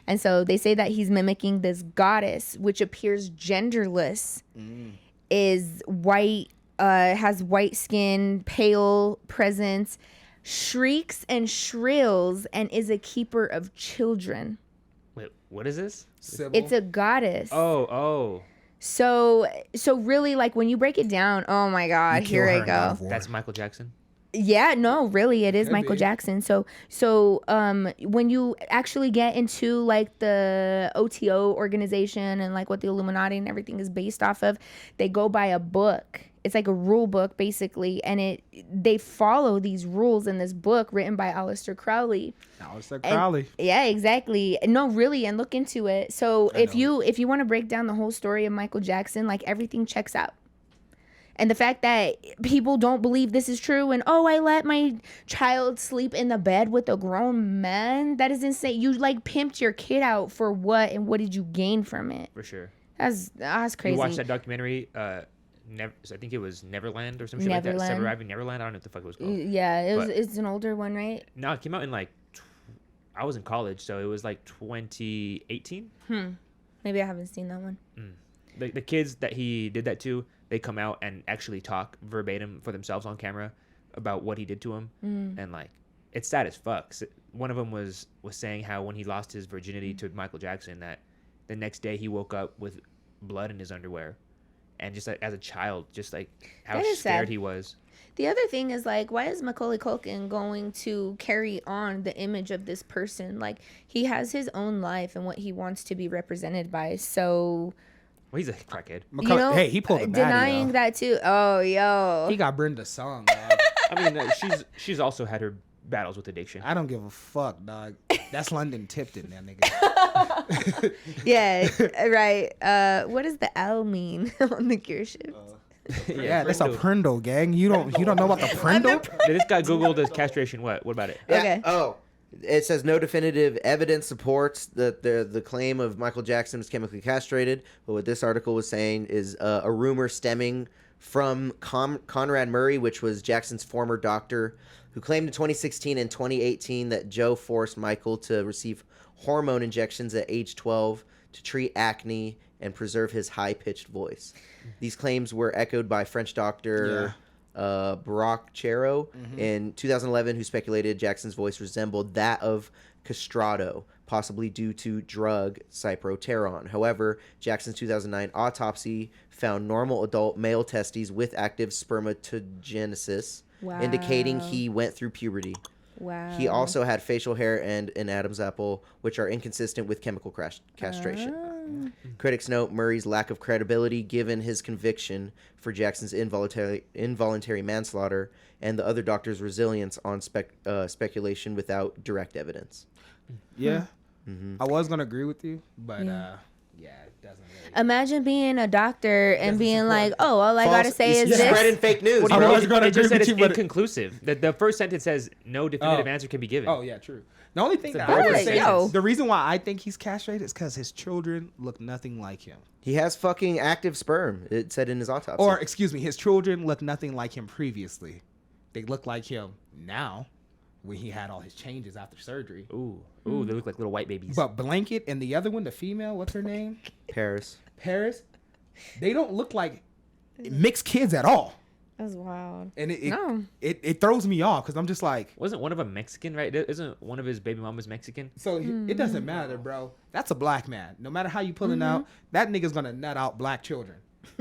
And so they say that he's mimicking this goddess, which appears genderless, is white, has white skin, pale presence, shrieks and shrills, and is a keeper of children. Wait, what is this? Sybil. It's a goddess. Oh, So really, like when you break it down, oh my God, You here kill I her in God go. of War. that's Michael Jackson. Yeah, no, really, it is Could Michael be. Jackson. So when you actually get into like the OTO organization and like what the Illuminati and everything is based off of, they go by a book. It's like a rule book basically, and they follow these rules in this book written by Aleister Crowley. Aleister And- Crowley. Yeah, exactly. No, really, and look into it. So I if know. you want to break down the whole story of Michael Jackson, like everything checks out. And the fact that people don't believe this is true and, oh, I let my child sleep in the bed with a grown man, that is insane. You like pimped your kid out for what, and what did you gain from it? For sure. That's crazy. You watched that documentary, I think it was Neverland or some shit like that. Arriving Neverland. I don't know what the fuck it was called. Yeah, it's an older one, right? No, it came out in like, I was in college, so it was like 2018. Maybe I haven't seen that one. The kids that he did that to, they come out and actually talk verbatim for themselves on camera about what he did to them, and like it's sad as fuck. So one of them was saying how when he lost his virginity to Michael Jackson, that the next day he woke up with blood in his underwear, and just like, as a child, just like how scared sad. he was. The other thing is like, why is Macaulay Culkin going to carry on the image of this person? Like, he has his own life and what he wants to be represented by. So, Well, he's a crackhead. Hey, he pulled a baddie, denying though. that too. Oh, yo. He got Brenda song, dog. I mean, she's also had her battles with addiction. I don't give a fuck, dog. That's London Tipton, that nigga. Yeah, right. What does the L mean on the gear shift? Yeah, that's a Prindle, gang. You don't know about the Prindle? This guy Googled his castration. What about it? Yeah. Okay. Oh, it says no definitive evidence supports that the claim of Michael Jackson was chemically castrated. But what this article was saying is a rumor stemming from Conrad Murray, which was Jackson's former doctor, who claimed in 2016 and 2018 that Joe forced Michael to receive hormone injections at age 12 to treat acne and preserve his high-pitched voice. These claims were echoed by French doctor Barak Chero in 2011, who speculated Jackson's voice resembled that of castrato, possibly due to drug cyproteron. However, Jackson's 2009 autopsy found normal adult male testes with active spermatogenesis, indicating he went through puberty. Wow. He also had facial hair and an Adam's apple, which are inconsistent with chemical castration. Critics note Murray's lack of credibility given his conviction for Jackson's involuntary manslaughter and the other doctor's resilience on speculation without direct evidence. Yeah. I was going to agree with you, but yeah, it doesn't really. Imagine being a doctor and being like, oh, all I got to say is You're this. spreading fake news. What do you bro. mean? It just said it's inconclusive. The first sentence says no definitive answer can be given. Oh, yeah, true. The only thing that very I would good say, sentence. the reason why I think he's castrated is because his children look nothing like him. He has fucking active sperm, it said in his autopsy. Or, excuse me, his children look nothing like him previously. They look like him now when he had all his changes after surgery. Ooh, they look like little white babies. But Blanket and the other one, the female, what's her name? Paris. Paris. They don't look like mixed kids at all. That's wild. And No. it throws me off because I'm just like, Wasn't one of them Mexican, right? Isn't one of his baby mamas Mexican? so it doesn't matter, bro. That's a black man. No matter how you pull it out, that nigga's gonna nut out black children.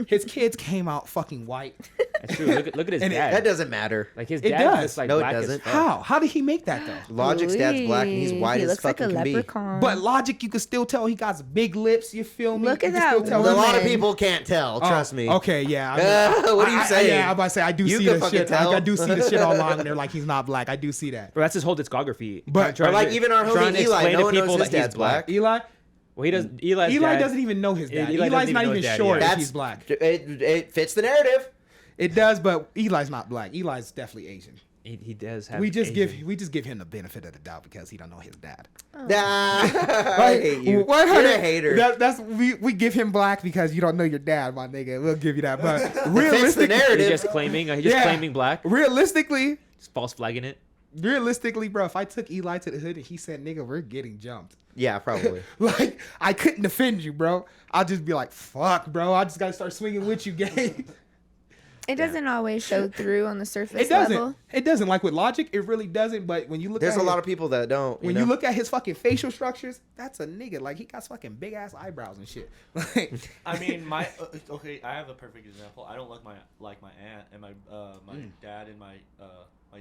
His kids came out fucking white. That's true. Look at his And dad. That doesn't matter. Like his It dad does. looks like No, it black as doesn't. fuck. How did he make that though? Logic's dad's black and he's white he as looks like fucking a can be. leprechaun. But Logic, you can still tell he got big lips. You feel me? Look You at can that still tell A lot of woman. people can't tell. Trust me. Okay, yeah. What are you saying? Yeah, I'm about to say I do You see can the fucking shit. tell. I do see the shit online. And they're like he's not black. I do see that. Bro, that's his whole discography. But- Trying Or like to- even our trying homie to Eli. explain No to one knows people his that he's dad's black. Eli Well, he doesn't. Eli's Eli dad, doesn't even know his dad. Eli Eli's doesn't not even know even his dad sure yet. if he's black. It fits the narrative. It does, but Eli's not black. Eli's definitely Asian. He does have. We just Asian. give him the benefit of the doubt because he don't know his dad. I hate you. 100 You're a hater. That's we give him black because you don't know your dad, my nigga. We'll give you that. But Fits the realistically, narrative. He's just claiming. He's just Yeah. claiming black. realistically, Just false flagging it. bro, if I took Eli to the hood and he said, "Nigga, we're getting jumped," Yeah, probably. like I couldn't defend you, bro. I'll just be like, "Fuck, bro. I just gotta start swinging with you, gang." It doesn't always show through on the surface It doesn't. level. It doesn't. Like with Logic, it really doesn't. But when you look, There's at a lot of people that don't. when you look at his fucking facial structures, that's a nigga. Like he got fucking big ass eyebrows and shit. Like, I mean, my okay. I have a perfect example. I don't look like my aunt, and my dad and my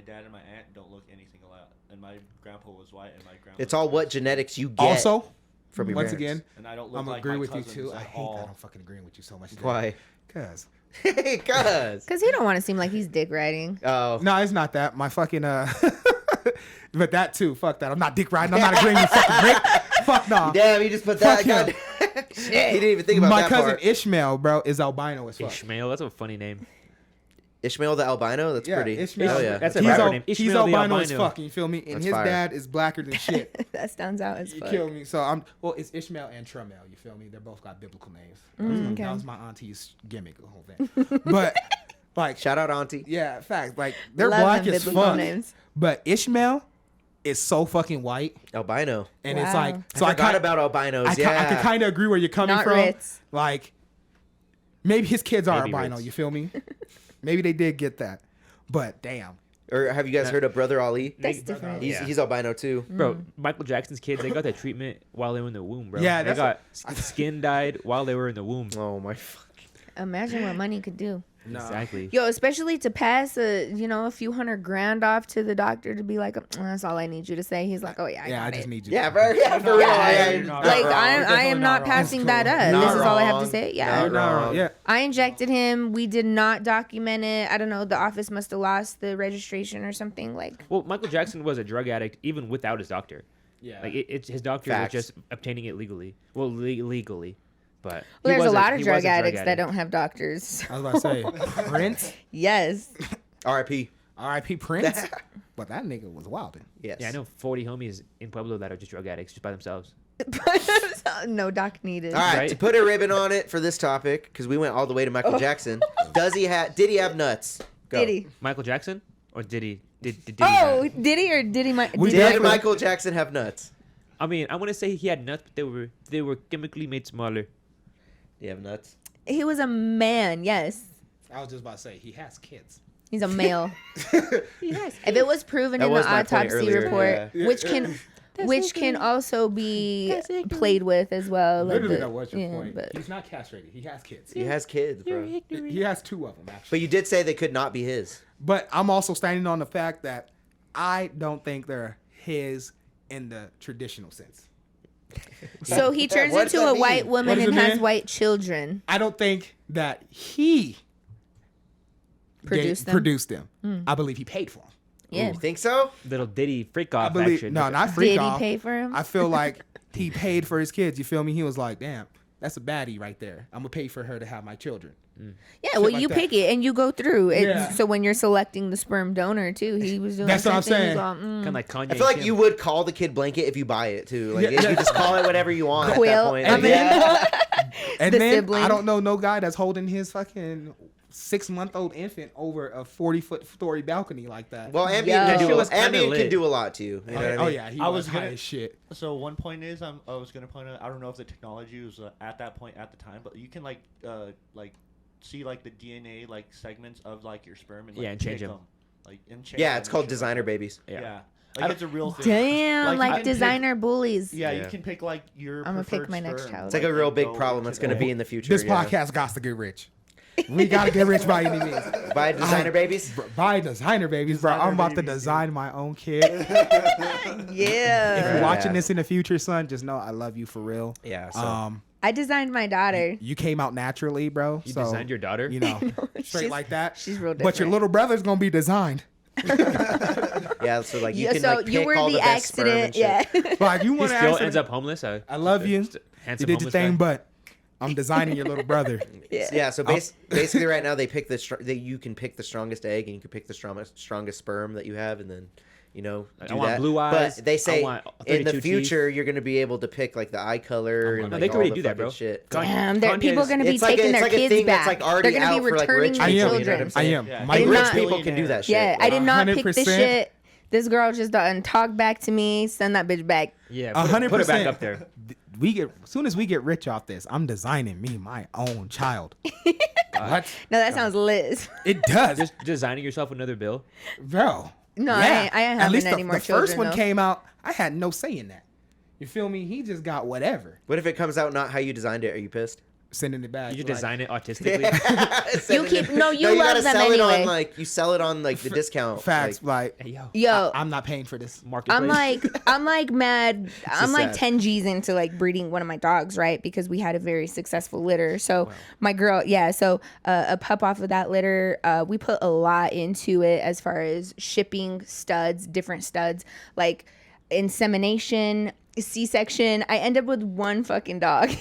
dad and my aunt don't look anything alike. And my grandpa was white, and my grandpa. It's all what genetics you get. also, from your once parents. again, And I don't look I'm like agree my with you cousins too. I at hate all. that. I'm fucking agreeing with you so much. today. Why? Cause Cuz. Because he don't want to seem like he's dick riding. Oh. no, it's not that. My fucking but that too. Fuck that. I'm not dick riding. I'm not agreeing with fucking Rick. Fuck no. Damn, you just put that. Fuck him. God. Shit. He didn't even think about My that cousin part. Ishmael, bro, is albino as fuck. Ishmael. That's a funny name. Ishmael the albino. That's pretty. Ishmael. Oh yeah. That's a he's rapper name. he's Ishmael the albino as albino. fuck. You feel me? And That's his fire. dad is blacker than shit. That stands out as You fuck. kill me. So it's Ishmael and Tremel. You feel me? They're both got biblical names. Okay. That was my auntie's gimmick, the whole thing. But like, Shout out auntie. yeah, facts. Like they're Love black them as biblical fuck. names. But Ishmael is so fucking white, Albino. and it's Wow. like So I forgot kinda- about albinos. I yeah. can kind of agree where you're coming Not from. Ritz. Like, maybe his kids are Maybe albino. Ritz. You feel me? Maybe they did get that, but damn. Or have you guys heard of Brother Ali? That's different. He's albino too. Bro, Michael Jackson's kids, they got that treatment while they were in the womb, bro. Yeah, they that's got skin dyed while they were in the womb. Oh my fuck. Imagine what money could do. No. Exactly. Yo, especially to pass a few $100,000 off to the doctor to be like, that's all I need you to say. He's like, oh yeah, I Yeah, got I just it. need you. Yeah, bro. Yeah, for real. Yeah, Yeah, you're not Like wrong. I You're am definitely not wrong. passing That's that cool. up. Not This is all I have to wrong. say. Yeah. Not You're not wrong. wrong. Yeah. I injected him. We did not document it. I don't know. The office must have lost the registration or something. Like, Well, Michael Jackson was a drug addict even without his doctor. Yeah. Like it's his doctor Facts. was just obtaining it legally. Well, legally, but well, he there's a was lot of he drug was a addicts that addict. don't have doctors. I was about to say Prince. Yes. R.I.P. R.I.P. Prince. But that nigga was wilding. Yes. Yeah, I know 40 homies in Pueblo that are just drug addicts just by themselves. No doc needed. All right, Right? to put a ribbon on it for this topic, because we went all the way to Michael Jackson. Did he have nuts? Go. Did he? Michael Jackson, or did he? Did he Oh, have- did he or did he? We Did Did he? Michael Jackson have nuts? I mean, I want to say he had nuts, but they were chemically made smaller. Do you have nuts? He was a man. Yes. I was just about to say he has kids. He's a male. If it was proven That in was the my point autopsy earlier, report, yeah. which can also be played with as well. like Literally, the- that was your yeah, point. but- He's not castrated. He has kids. He has kids, bro. He has two of them actually. But you did say they could not be his. But I'm also standing on the fact that I don't think they're his in the traditional sense. So he turns What does into that a mean? white What woman does and it has mean? white children. I don't think that he Produced them. I believe he paid for them. Yeah. You think so? Little Diddy freak I off believe action. no, not freak Did off. he pay for him? I feel like he paid for his kids. You feel me? He was like, damn, that's a baddie right there. I'm gonna pay for her to have my children. Yeah, well, like you that. pick it and you go through it. Yeah. So when you're selecting the sperm donor too, he was doing. That's the what same I'm thing. He was saying. all, Kind of like Kanye. I feel like and you Kim. would call the kid Blanket if you buy it too. Like Yeah. you just call it whatever you want Quill, at that point. I mean- Yeah. And The then sibling. I don't know no guy that's holding his fucking 6-month-old infant over a 40-foot story balcony like that. Well, Ambien, Yo. That shit was kinda Ambien can lit. do a lot too. You know what I oh mean? yeah, he I was was high gonna- as shit. So one point is, I was gonna point out. I don't know if the technology was at that point at the time, but you can like see like the DNA like segments of like your sperm and like, Yeah, and change pick them. Like and change Yeah, them it's and called shit designer like babies. that. Yeah. Yeah, I like don't- it's a real thing. Damn, Like, you like can pick- designer bullies. Yeah, Yeah. you can pick like your. I'ma pick preferred my next sperm, child. It's like a real and big go problem to that's going to the- be in the future. This yeah. podcast got to get rich. We gotta get rich by any means. Buy designer babies. Buy designer babies, bro. Designer I'm about to babies, design my own kid. Yeah. If you're Yeah. watching this in the future, son, just know I love you for real. Yeah. So. I designed my daughter. You came out naturally, bro. You so, designed your daughter? You know, straight She's- like that. she's real But your different. little brother's gonna be designed. Yeah, so like you Yeah, can so like pick you were all the the best sperm and accident. shit. Yeah. Like you He want to still ends up homeless. I love you. Just a You handsome did your homeless thing, guy. but I'm designing your little brother. Yeah, so basically right now they pick you can pick the strongest egg and you can pick the strongest sperm that you have and then do I want that. blue eyes, But they I say want in the 32 future you're going to be able to pick like the eye color and No, like they can all already the do that, fucking bro. shit. Damn, Kanye's- people are going to be It's like taking it's their like a kids thing back. that's like already They're going out to be for like returning rich their people. am. You know what I'm children. I saying? am. Yeah. My Like did rich not- people can do that shit. Yeah, I did not pick 100%. the shit. This girl just done talk back to me. Send that bitch back. Yeah, 100%. put it back up there. As soon as we get rich off this, I'm designing me my own child. What? No, that sounds lit. It does, Just designing yourself another bill. bro. No, I ain't At having least any the more first children, one though. came out. I had no say in that. You feel me? He just got whatever. What if it comes out not how you designed it? Are you pissed? Sending it back. You just like, design it autistically. Send it keep- in- no, you you love gotta them sell it anyway. on like you sell it on like the discount. facts. Like, Like, Hey, yo, Yo, I'm not paying for this. marketplace. I'm like mad. I'm like sad. 10 G's into like breeding one of my dogs, right? Because we had a very successful litter. So my girl, so a pup off of that litter, we put a lot into it as far as shipping studs, different studs, like insemination, C-section. I end up with one fucking dog.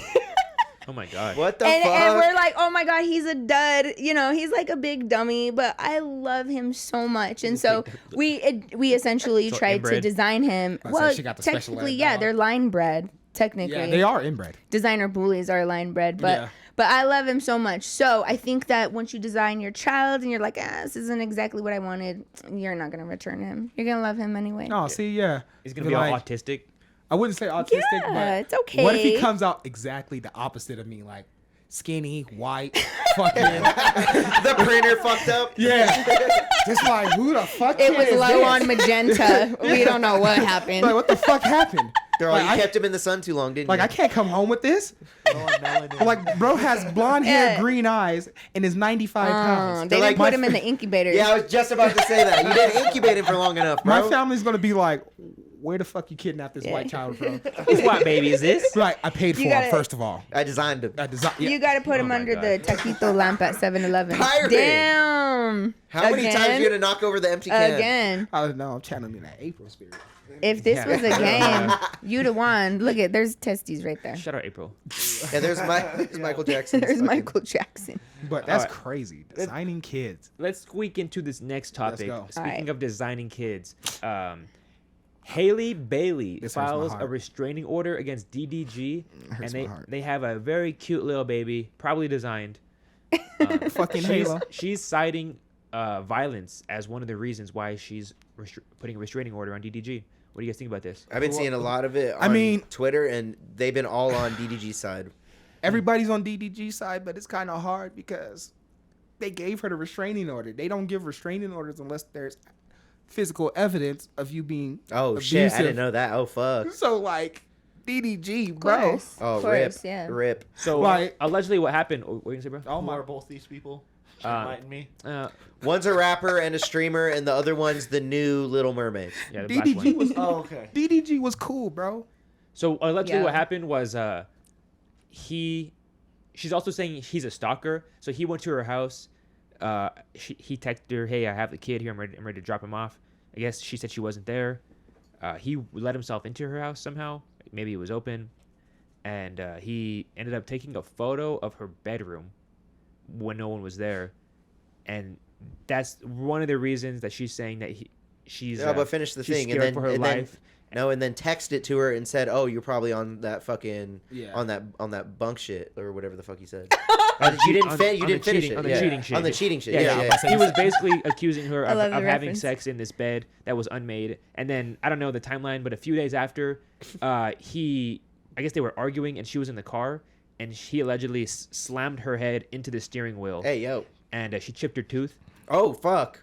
Oh my god. What the And fuck? we're like, oh my god, he's a dud. You know, he's like a big dummy, but I love him so much. And so we essentially So tried to inbred? design him. I said Well, she got the special technically, ed yeah, dog. they're line bred. Technically, Yeah, they are inbred. designer bullies are line bred, but Yeah. but I love him so much. So I think that once you design your child and you're like, this isn't exactly what I wanted, you're not gonna return him. You're gonna love him anyway. Oh, see, yeah. He's gonna be all like, autistic. I wouldn't say autistic, Yeah, but it's okay. What if he comes out exactly the opposite of me, like skinny, white, fucking The printer fucked up. yeah, just like who the fuck? It was is low this? on magenta. We don't know what happened. Like what the fuck happened? They're like, Like, you I- kept him in the sun too long, didn't Like you? I can't come home with this. Low on melanin. Like bro has blonde hair, Yeah. green eyes, and is 95 pounds. They They're didn't like, put my him in the incubator. Yeah, I was just about to say that. You didn't incubate him for long enough, bro. My family's gonna be like, where the fuck you kidnapped this Yeah. white child from? What baby is this? Right, I paid for You him gotta- first of all. I designed him. I designed. Yeah. You got to put him my under God. the taquito lamp at 7-Eleven. Byron! Damn. How many times are you gonna knock over the empty can? Again. I don't know. I'm channeling that April spirit. If this Yeah. was a game, you'd have won. Look at, there's testes right there. Shut up, April. Yeah, there's Michael Jackson. There's Michael Jackson. But that's Alright. crazy. Designing kids. Let's squeak into this next topic. go. Speaking Alright. of designing kids, Haley Bailey This hurts my files a heart. restraining order against DDG, hurts and my heart. they have a very cute little baby, probably designed. Fucking She's, Halo. she's citing violence as one of the reasons why she's putting a restraining order on DDG. What do you guys think about this? I've been seeing a lot of it on I mean- Twitter, and they've been all on DDG's side. Everybody's on DDG side, but it's kind of hard because they gave her the restraining order. They don't give restraining orders unless there's physical evidence of you being Oh abusive. shit, I didn't know that. Oh fuck. So like DDG, Of bro. course. Oh Of rip, course, yeah. rip. So Right. allegedly, what happened? What are you gonna say, bro? Oh Who my. are both these people? Uh, Enlighten me. One's a rapper and a streamer, and the other one's the new Little Mermaid. Yeah, the black DDG one. was Oh, okay. DDG was cool, bro. So allegedly, Yeah. what happened was she's also saying he's a stalker. So he went to her house. He texted her, "Hey, I have the kid here. I'm ready to drop him off." I guess she said she wasn't there. He let himself into her house somehow. Maybe it was open, and he ended up taking a photo of her bedroom when no one was there, and that's one of the reasons that she's saying that she's Yeah, but finish the she's thing, scared for her life. and then text it to her and said, "Oh, you're probably on that fucking Yeah. on that bunk shit or whatever the fuck he said." You didn't on finish the it. on the yeah. cheating shit. On the cheating shit. Yeah, Yeah, yeah. He was basically accusing her I of, love the of having reference. sex in this bed that was unmade. And then I don't know the timeline, but a few days after, I guess they were arguing, and she was in the car, and he allegedly slammed her head into the steering wheel, Hey yo. and she chipped her tooth. Oh fuck.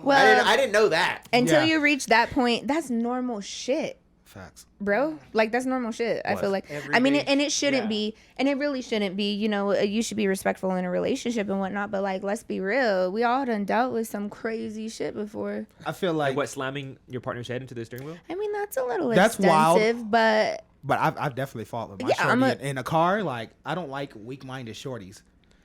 Well, I didn't know that. until Yeah. you reach that point, that's normal shit. Facts. Bro, like that's normal shit. I feel like Every I mean, day. and it shouldn't Yeah. be, and it really shouldn't be. You know, you should be respectful in a relationship and whatnot. But like, let's be real, we all done dealt with some crazy shit before. I feel Like like, what, slamming your partner's head into the steering wheel? I mean, that's a little That's wild. extensive, but but I've definitely fought with my Yeah, I'm shorty a- in a car. Like I don't like weak-minded shorties.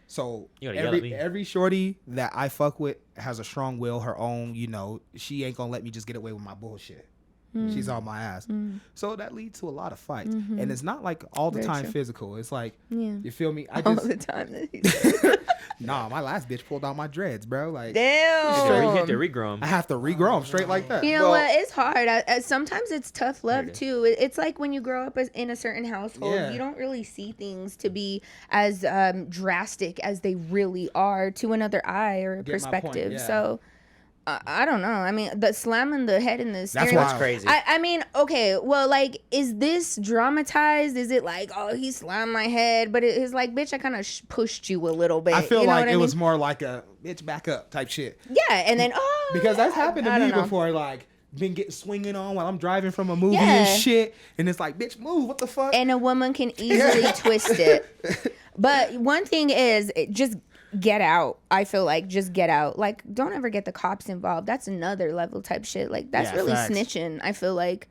So You gotta yell at me. every shorty that I fuck with has a strong will, her own. You know, she ain't gonna let me just get away with my bullshit. She's on my ass. So that leads to a lot of fights. And it's not like all the Very time true. physical. It's like, Yeah. you feel me? I all just, the time. nah, my last bitch pulled out my dreads, bro. Like, You have to Damn. regrow 'em. I have to regrow them straight like that. You know Well- what? It's hard. Sometimes it's tough love it is. too. It's like when you grow up in a certain household, Yeah. you don't really see things to be as drastic as they really are to another eye or Get my point, perspective. yeah. So I don't know. I mean, the slamming the head in the steering wild. That's crazy. I mean, okay, well, like, is this dramatized? Is it like, oh, he slammed my head? But it's like, bitch, I kind of pushed you a little bit. I feel you know like what I it mean? was more like a bitch back up type shit. Yeah, and then, oh. Because that's happened to I me don't know. before. Like, been getting swinging on while I'm driving from a movie Yeah. and shit. And it's like, bitch, move. What the fuck? And a woman can easily twist it. But one thing is, just get out. I feel like just get out. Like, don't ever get the cops involved. That's another level type shit. Like, that's Yeah, really facts. snitching. I feel like.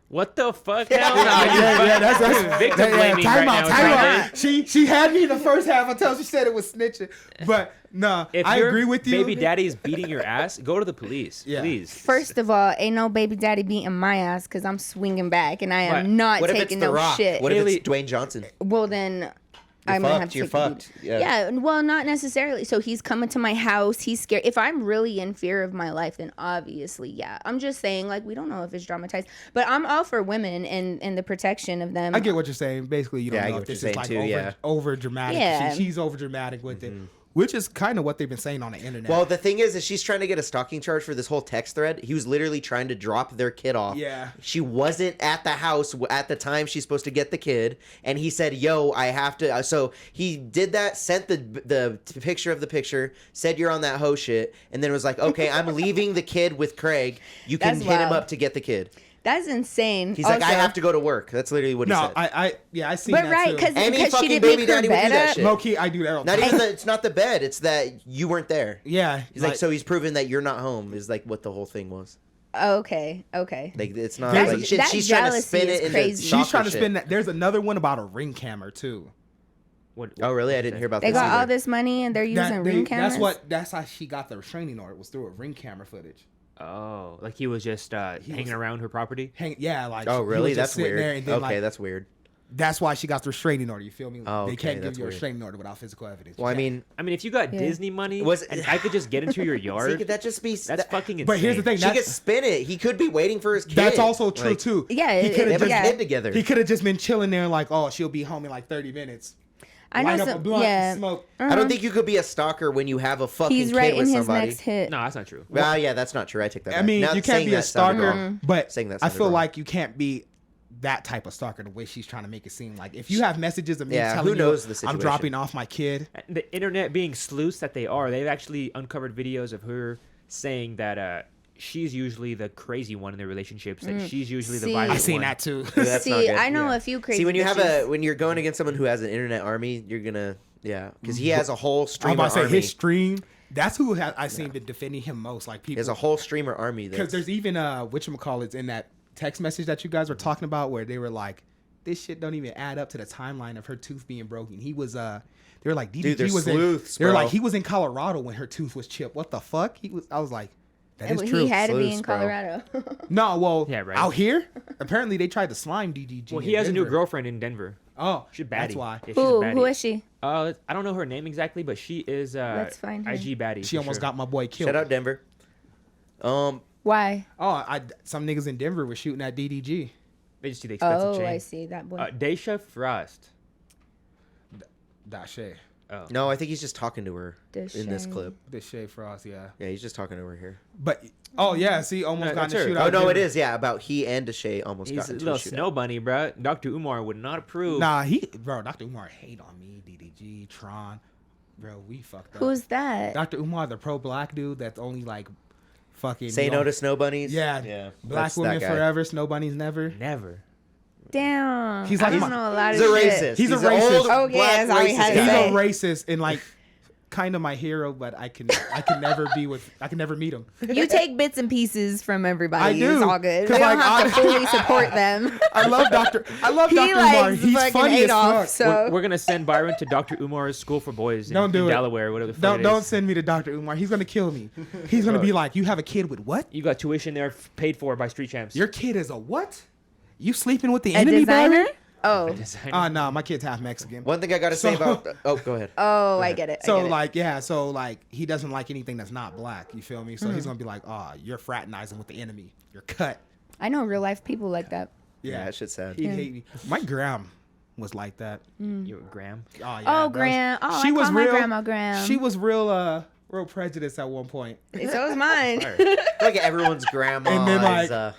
What the fuck? Hell no. that's victim blaming time right out, now. time Friday. out. She had me in the first half until she said it was snitching. But nah, If I your agree with you. baby daddy is beating your ass, go to the police, Yeah. please. First of all, ain't no baby daddy beating my ass because I'm swinging back and I am What? not What if it's taking The no Rock? shit. What if Haley- it's Dwayne Johnson? Well, then I'm gonna have to You're take the fucked. beating. Yeah, well, not necessarily. So he's coming to my house. He's scared. If I'm really in fear of my life, then obviously, yeah. I'm just saying, like, we don't know if it's dramatized, but I'm all for women and the protection of them. I get what you're saying. Basically, you don't I know get if what this you're is like saying too, over dramatic. Yeah. She's over dramatic with it, which is kind of what they've been saying on the internet. Well, the thing is she's trying to get a stalking charge for this whole text thread. He was literally trying to drop their kid off. Yeah. She wasn't at the house at the time she's supposed to get the kid, and he said, "Yo, I have to." So he did that, sent the picture of the picture, said you're on that hoe shit, and then was like, "Okay, I'm leaving the kid with Craig. You can That's hit him wild. up to get the kid." That's insane. He's like, "I Also- have to go to work." That's literally what he no, said. I see But that right, too. because Any she fucking didn't baby make her daddy would do bed that up. shit. low key, I do that all the Not time. even it's not the bed. It's that you weren't there. Yeah, He's like, so he's proven that you're not home. Is like what the whole thing was. Okay. Like it's not That's- like that she's trying to jealousy spin is it into crazy. she's stalker trying to shit. spin that. There's another one about a ring camera too. What, Oh really? I didn't hear about They this. got all either. this money and they're using ring cameras. That's how she got the restraining order. Was through a ring camera footage. Oh, like he was just hanging around her property. Like Oh he really? was just That's sitting weird. there and then, Okay, like, that's weird. that's why she got the restraining order. You feel me? Oh, They okay, can't give that's you a weird. restraining order without physical evidence. Well, I You can't. mean, I mean, if you got Yeah. Disney money, Was- and I could just get into your see, yard, could that just be that's fucking insane. But here's the thing. She That's, could spin it. He could be waiting for his kid. that's also true Like, too. Yeah, he They could have have a Yeah. kid together. He could have just been chilling there, like, oh, she'll be home in like 30 minutes. I know Light up a some. blunt, Yeah, smoke. I don't think you could be a stalker when you have a fucking he's kid right in with his somebody. next hit. No, that's not true. Well, yeah, that's not true. I take that. I back. mean, Now, you can't saying be a that sounded stalker, wrong. but Saying that I sounded feel wrong. like you can't be that type of stalker the way she's trying to make it seem. Like if you have messages of me Yeah, telling who knows the you I'm situation. dropping off my kid, The internet being sleuths that they are, they've actually uncovered videos of her saying that she's usually the crazy one in their relationships. That she's usually the See. violent I seen one. that too. Yeah, that's not See, good. I know Yeah. a few crazy. See, when you have bitches. when you're going against someone who has an internet army, you're gonna because he has a whole I'm streamer about to say army. his stream. That's who I seen been defending him most. Like He people, has a whole streamer army. because there's even whatchamacallits in that text message that you guys were talking about where they were like, this shit don't even add up to the timeline of her tooth being broken. He was they were like, DDG Dude, they're was sleuths, they were bro. like, he was in Colorado when her tooth was chipped. What the fuck? I was like, that is He true. had to be Sleuths, in bro. Colorado. No, well, Yeah, right. out here, apparently they tried to slime DDG. Well, in he has a new Denver. girlfriend in Denver. Oh, She's baddie. that's why. Yeah, she's a baddie. Who is she? I don't know her name exactly, but she is Let's find her. IG baddie. She for almost sure. got my boy killed. Shout out Denver. Why? Oh, some niggas in Denver were shooting at DDG. They just see the expensive Oh, chain. I see that boy. Daisha Frost. Dashay. Oh. No, I think he's just talking to her in this Deshae. clip. Dashay Frost, yeah. Yeah, he's just talking to her here. But, oh, yeah, see, almost No, got in that's a her. shootout. Oh no, Denver. it is. Yeah, about he and Deshae almost He's got a into little a shootout. snow bunny, bro. Dr. Umar would not approve. Nah, Dr. Umar hate on me, DDG, Tron. Bro, we fucked up. Who's that? Dr. Umar, the pro-black dude that's only like fucking... Say no to snow bunnies. Yeah. yeah. Black That's women that guy. forever, snow bunnies never. Never. Damn. He's I like don't my- know a lot of He's a shit. racist. He's a an racist. old Oh, yeah, black that's all he racist had to He's guy. say. a racist and like kind of my hero, but I can never meet him. You take bits and pieces from everybody. I do, It's all good. We 'cause, don't like, have to fully support them. I love Dr. Umar. likes He's fucking funny as Adolf, fuck. so We're gonna send Byron to Dr. Umar's school for boys in, Don't do in it. Delaware, whatever the fuck Don't send me to Dr. Umar. He's gonna kill me. He's gonna be like, you have a kid with what? You got tuition there paid for by Street Champs. Your kid is a what? You sleeping with the a enemy, designer? Byron? Oh. Oh no, my kid's half Mexican. One thing I gotta say So- about oh, go ahead. Oh, I get it. I So get it. like he doesn't like anything that's not black. You feel me? So he's gonna be like, oh, you're fraternizing with the enemy. You're cut. I know real life people like that. Yeah, that shit's sad. He'd hate me. My gram was like that. You Graham. Oh yeah. Oh, bro. Graham. Oh, I call my grandma Graham. She was real prejudiced at one point. So is mine. Like everyone's grandma And then, like- is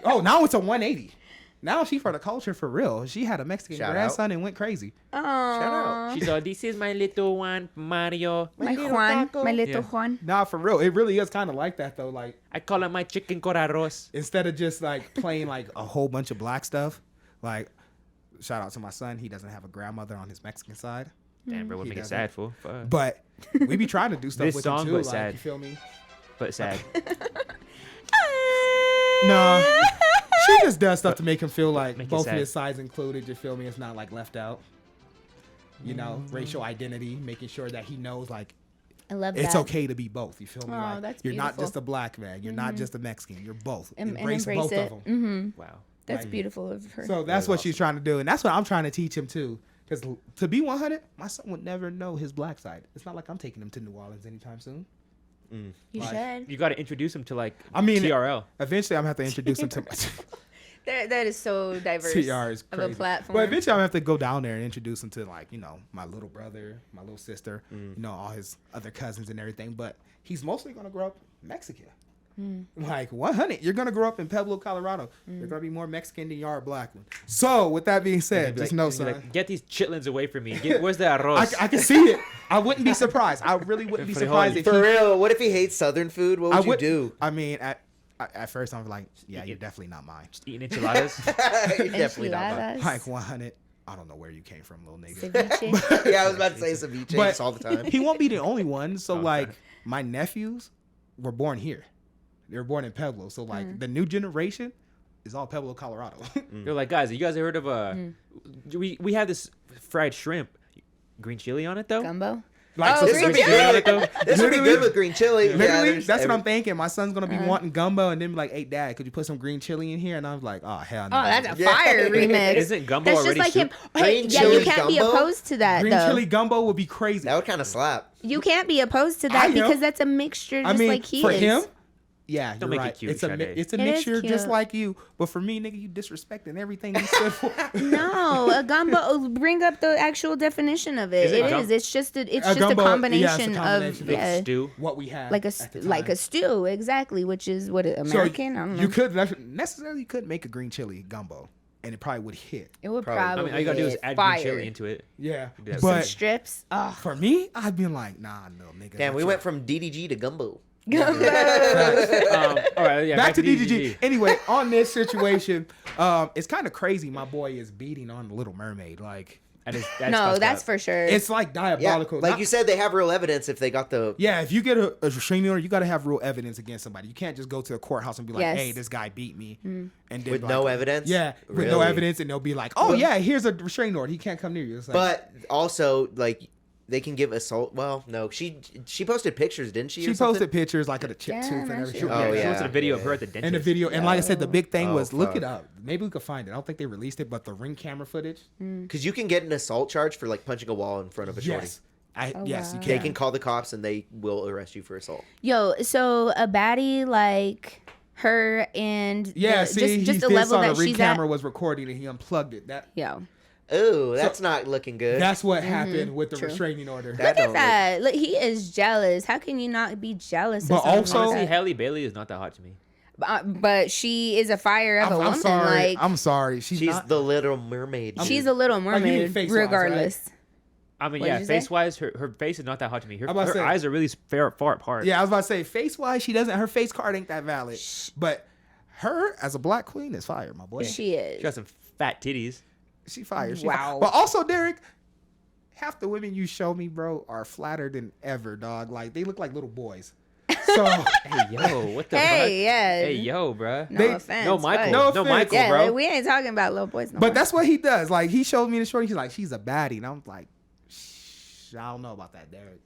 Oh, now it's a 180. Now she's for the culture for real. She had a Mexican Shout grandson and went crazy. Oh, She's all, this is my little one, Mario. my Juan, my little Yeah. Juan. Nah, for real. It really is kind of like that though. Like I call it my chicken con arroz. instead of just like playing like a whole bunch of black stuff, like shout out to my son. He doesn't have a grandmother on his Mexican side, Damn, bro, would He make it doesn't. sad, fool. Fuck. but we be trying to do stuff This with song, him too. but Like sad. you feel me? But sad. Nah. She just does stuff to make him feel like Make it both of sad. his sides included. You feel me? It's not like left out. You know, racial identity, making sure that he knows like I love it's that. okay to be both. You feel me? Oh, Like, that's you're not beautiful. just a black man. You're not just a Mexican. You're both. And Embrace both it. of them. Mm-hmm. Wow. That's Like- beautiful of her. So that's what she's trying to do, and that's what I'm trying to teach him too. Because to be 100, my son would never know his black side. It's not like I'm taking him to New Orleans anytime soon. You should. You got to introduce him to like I mean, TRL. Eventually, I'm gonna have to introduce him to my That is so diverse TR is of crazy. a platform. But eventually, I'm gonna have to go down there and introduce him to like my little brother, my little sister, all his other cousins and everything. But he's mostly gonna grow up Mexican. Like 100, you're gonna grow up in Pueblo, Colorado. You're gonna be more Mexican than you are a black one. So with that being said, just know, son. Like, get these chitlins away from me. Where's the arroz? I can see it. I wouldn't be surprised. I really wouldn't be surprised if For he. real, what if he hates Southern food? What would you do? I mean, at first I'm like, yeah, you're definitely not mine. Just eating enchiladas. You're definitely not mine. Like 100. I don't know where you came from, little nigga. Ceviche. Yeah, I was about to say ceviche But all the time. he won't be the only one. So Okay. like, my nephews were born here. They were born in Pueblo. So like, the new generation is all Pueblo, Colorado. They're like, guys, you guys ever heard of we have this fried shrimp, green chili on it though. Gumbo. Like, Oh, so This would be green chili. good. This would be good with green chili. Yeah, literally, there's that's what every- I'm thinking. My son's gonna be wanting gumbo, and then be like, "Hey, Dad, could you put some green chili in here?" And I was like, "Oh hell no!" Oh, that's a Yeah. fire remix. Isn't gumbo That's just already like him. soup? Hey, Green yeah, you chili can't be gumbo? opposed to that green though. chili gumbo would be crazy. That would kind of slap. You can't be opposed to I that am. because that's a mixture, just I mean, like he for is. him, yeah, Don't you're make it right. cute, It's a Sade. it's a It is mixture just cute. like you. But for me, nigga, you disrespecting everything you stood for. No, a gumbo. Bring up the actual definition of it. Is it It gum- is. It's just a gumbo, yeah, combination it's a of combination. yeah, Stew. What we had like a at the like time. a stew exactly, which is what So American. I don't know. you could necessarily could make a green chili gumbo, and it probably would hit. it would Probably. probably. I mean, all you gotta do is hit add fire. green chili into it. Yeah, Yeah. Some but strips. Oh, for me, I'd been like, nah, no, nigga. Damn, not we you. went from DDG to gumbo. All right, yeah. back to DDG. Anyway, on this situation, it's kind of crazy. My boy is beating on the Little Mermaid. Like, That's no, fucked that's up. for sure. it's like Yeah, diabolical. like Not- you said, they have real evidence if they got the. yeah, if you get a restraining order, you got to have real evidence against somebody. You can't just go to a courthouse and be like, Yes. "Hey, this guy beat me," and then With like, no evidence? Yeah, with no Really? evidence, and they'll be like, "Oh yeah, here's a restraining order. He can't come near you." It's like, But also, like, they can give assault. Well, no, she posted pictures, didn't she? she or something? posted pictures like of the chip Yeah, tooth and that everything. shit. Oh, She yeah. posted a video of her at the dentist. And the video, and like I said, the big thing Oh, was look fuck. it up. Maybe we could find it. I don't think they released it, but the ring camera footage. Because you can get an assault charge for like punching a wall in front of a shorty. Yes, Oh, yes, you wow. can. They can call the cops and they will arrest you for assault. Yo, so a baddie like her and Yeah, the- see, just he the did level saw the that ring she's camera at. was recording and he unplugged it. Yo, Oh, that's not looking good. That's what happened with the True. restraining order. That look at don't that. Look, he is jealous. How can you not be jealous? But of something also- like Honestly, that? Halle Bailey is not that hot to me. But she is a fire of a woman. I'm sorry. Like I'm sorry. She's She's not. the Little Mermaid. she's a little Like, you mean mermaid, face-wise, regardless. I mean, What yeah, did you say? face wise, her face is not that hot to me. Her, I'm about to her say- eyes are really far apart. Yeah, I was about to say face wise, she doesn't. Her face card ain't that valid. But her as a black queen is fire, my boy. She is. She got some fat titties. She fire. She Wow. Fire. But also, Deryk, half the women you show me, bro, are flatter than ever, dog. Like they look like little boys. So Hey yo, what the fuck? Hey, yeah. Hey yo, bruh. No They- offense. No, Michael. but- No No, offense. Michael, Yeah, bro. like, we ain't talking about little boys no but more. that's what he does. Like he showed me the shorty. He's like, she's a baddie, and I'm like, I don't know about that, Deryk.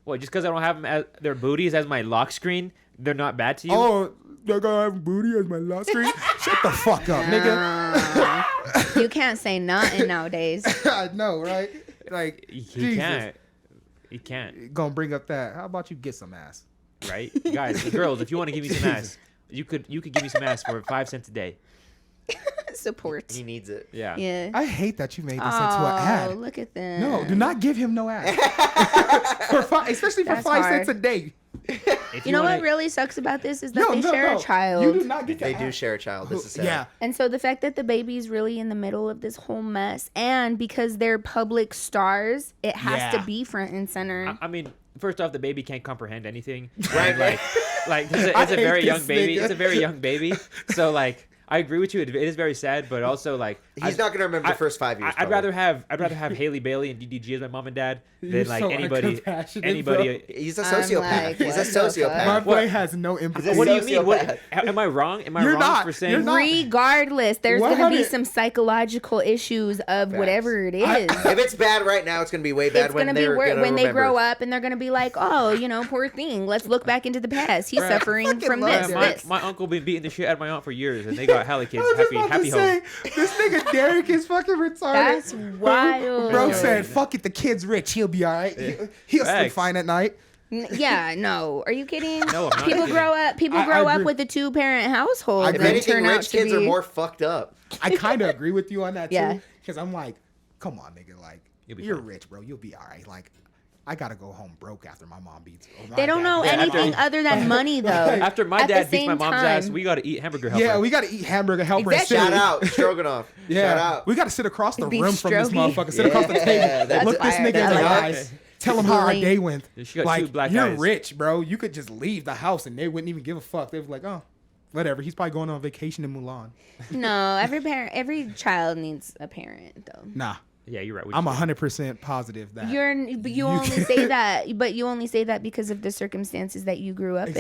What? Just because I don't have them as their booties as my lock screen, they're not bad to you? Oh, they're gonna have booty as my lock screen. Shut the fuck up, nigga. You can't say nothing nowadays. I know, right? Like You Jesus. can't. You can't, Gonna bring up that. How about you get some ass? right? Guys, girls, if you want to give me some ass, you could give me some ass for 5 cents a day. Support. He needs it. Yeah. Yeah. I hate that you made this into Oh, an ad. look at them. No, do not give him no ass. Especially for That's 5 hard. cents a day. If You know wanna- what really sucks about this is that they share a child. You do not get They the do ass. share a child. This is sad. Yeah. And so the fact that the baby's really in the middle of this whole mess, and because they're public stars, it has Yeah. to be front and center. I mean, first off, the baby can't comprehend anything. Right, And, like it's I a hate very young this baby. nigga. It's a very young baby. So like, I agree with you. It is very sad, but also like, He's not gonna remember the first 5 years. I'd probably. rather have Halle Bailey and DDG as my mom and dad You're than like so anybody. uncompassionate, bro. He's a I'm sociopath. like, He's a what the sociopath. My fuck? boy has no empathy. He's a What do you mean? What, sociopath. am I wrong? Am I You're wrong not. for saying? You're not. Regardless, there's going to be 100. some psychological issues of Facts. whatever it is. If it's bad right now, it's gonna be way bad It's when gonna be they're gonna when they remember. grow up and they're gonna be like, oh, you know, poor thing. Let's look back into the past. He's suffering from love this. that. Yeah, this. my uncle been beating the shit out of my aunt for years, and they got got hella kids. I was just Happy about to home. say, this nigga Deryk is fucking retarded. That's wild. Bro said, "Fuck it, the kid's rich. He'll be all right. He'll sleep Facts. fine at night." Yeah, no. Are you kidding? No, I'm not People kidding. grow up. People I grow up agree. with a 2-parent household. If If and anything, turn out rich to kids are be- more fucked up. I kind of agree with you on that too. Yeah. Because I'm like, come on, nigga. Like, You'll be you're fine. rich, bro. You'll be all right. Like, I gotta go home broke after my mom beats. Or my They don't dad know beats- anything other than money, though. After my At the dad beats my same mom's time- ass, we gotta eat hamburger helper. Yeah, we gotta eat hamburger helper. and Exactly. sit- Shout out, Stroganoff. Yeah, Shout out. we gotta sit across the Beef room from this strogie. motherfucker. Sit across the Yeah, table. that's Look this fire. nigga in the I like eyes. Tell him how our Really? day went. She got Like, two black you're eyes. rich, bro. You could just leave the house and they wouldn't even give a fuck. They'd be like, oh, whatever. He's probably going on vacation in Mulan. No, every child needs a parent, though. Nah, Yeah, you're right. I'm 100% positive that. But you only say that. But you only say that because of the circumstances that you grew up in.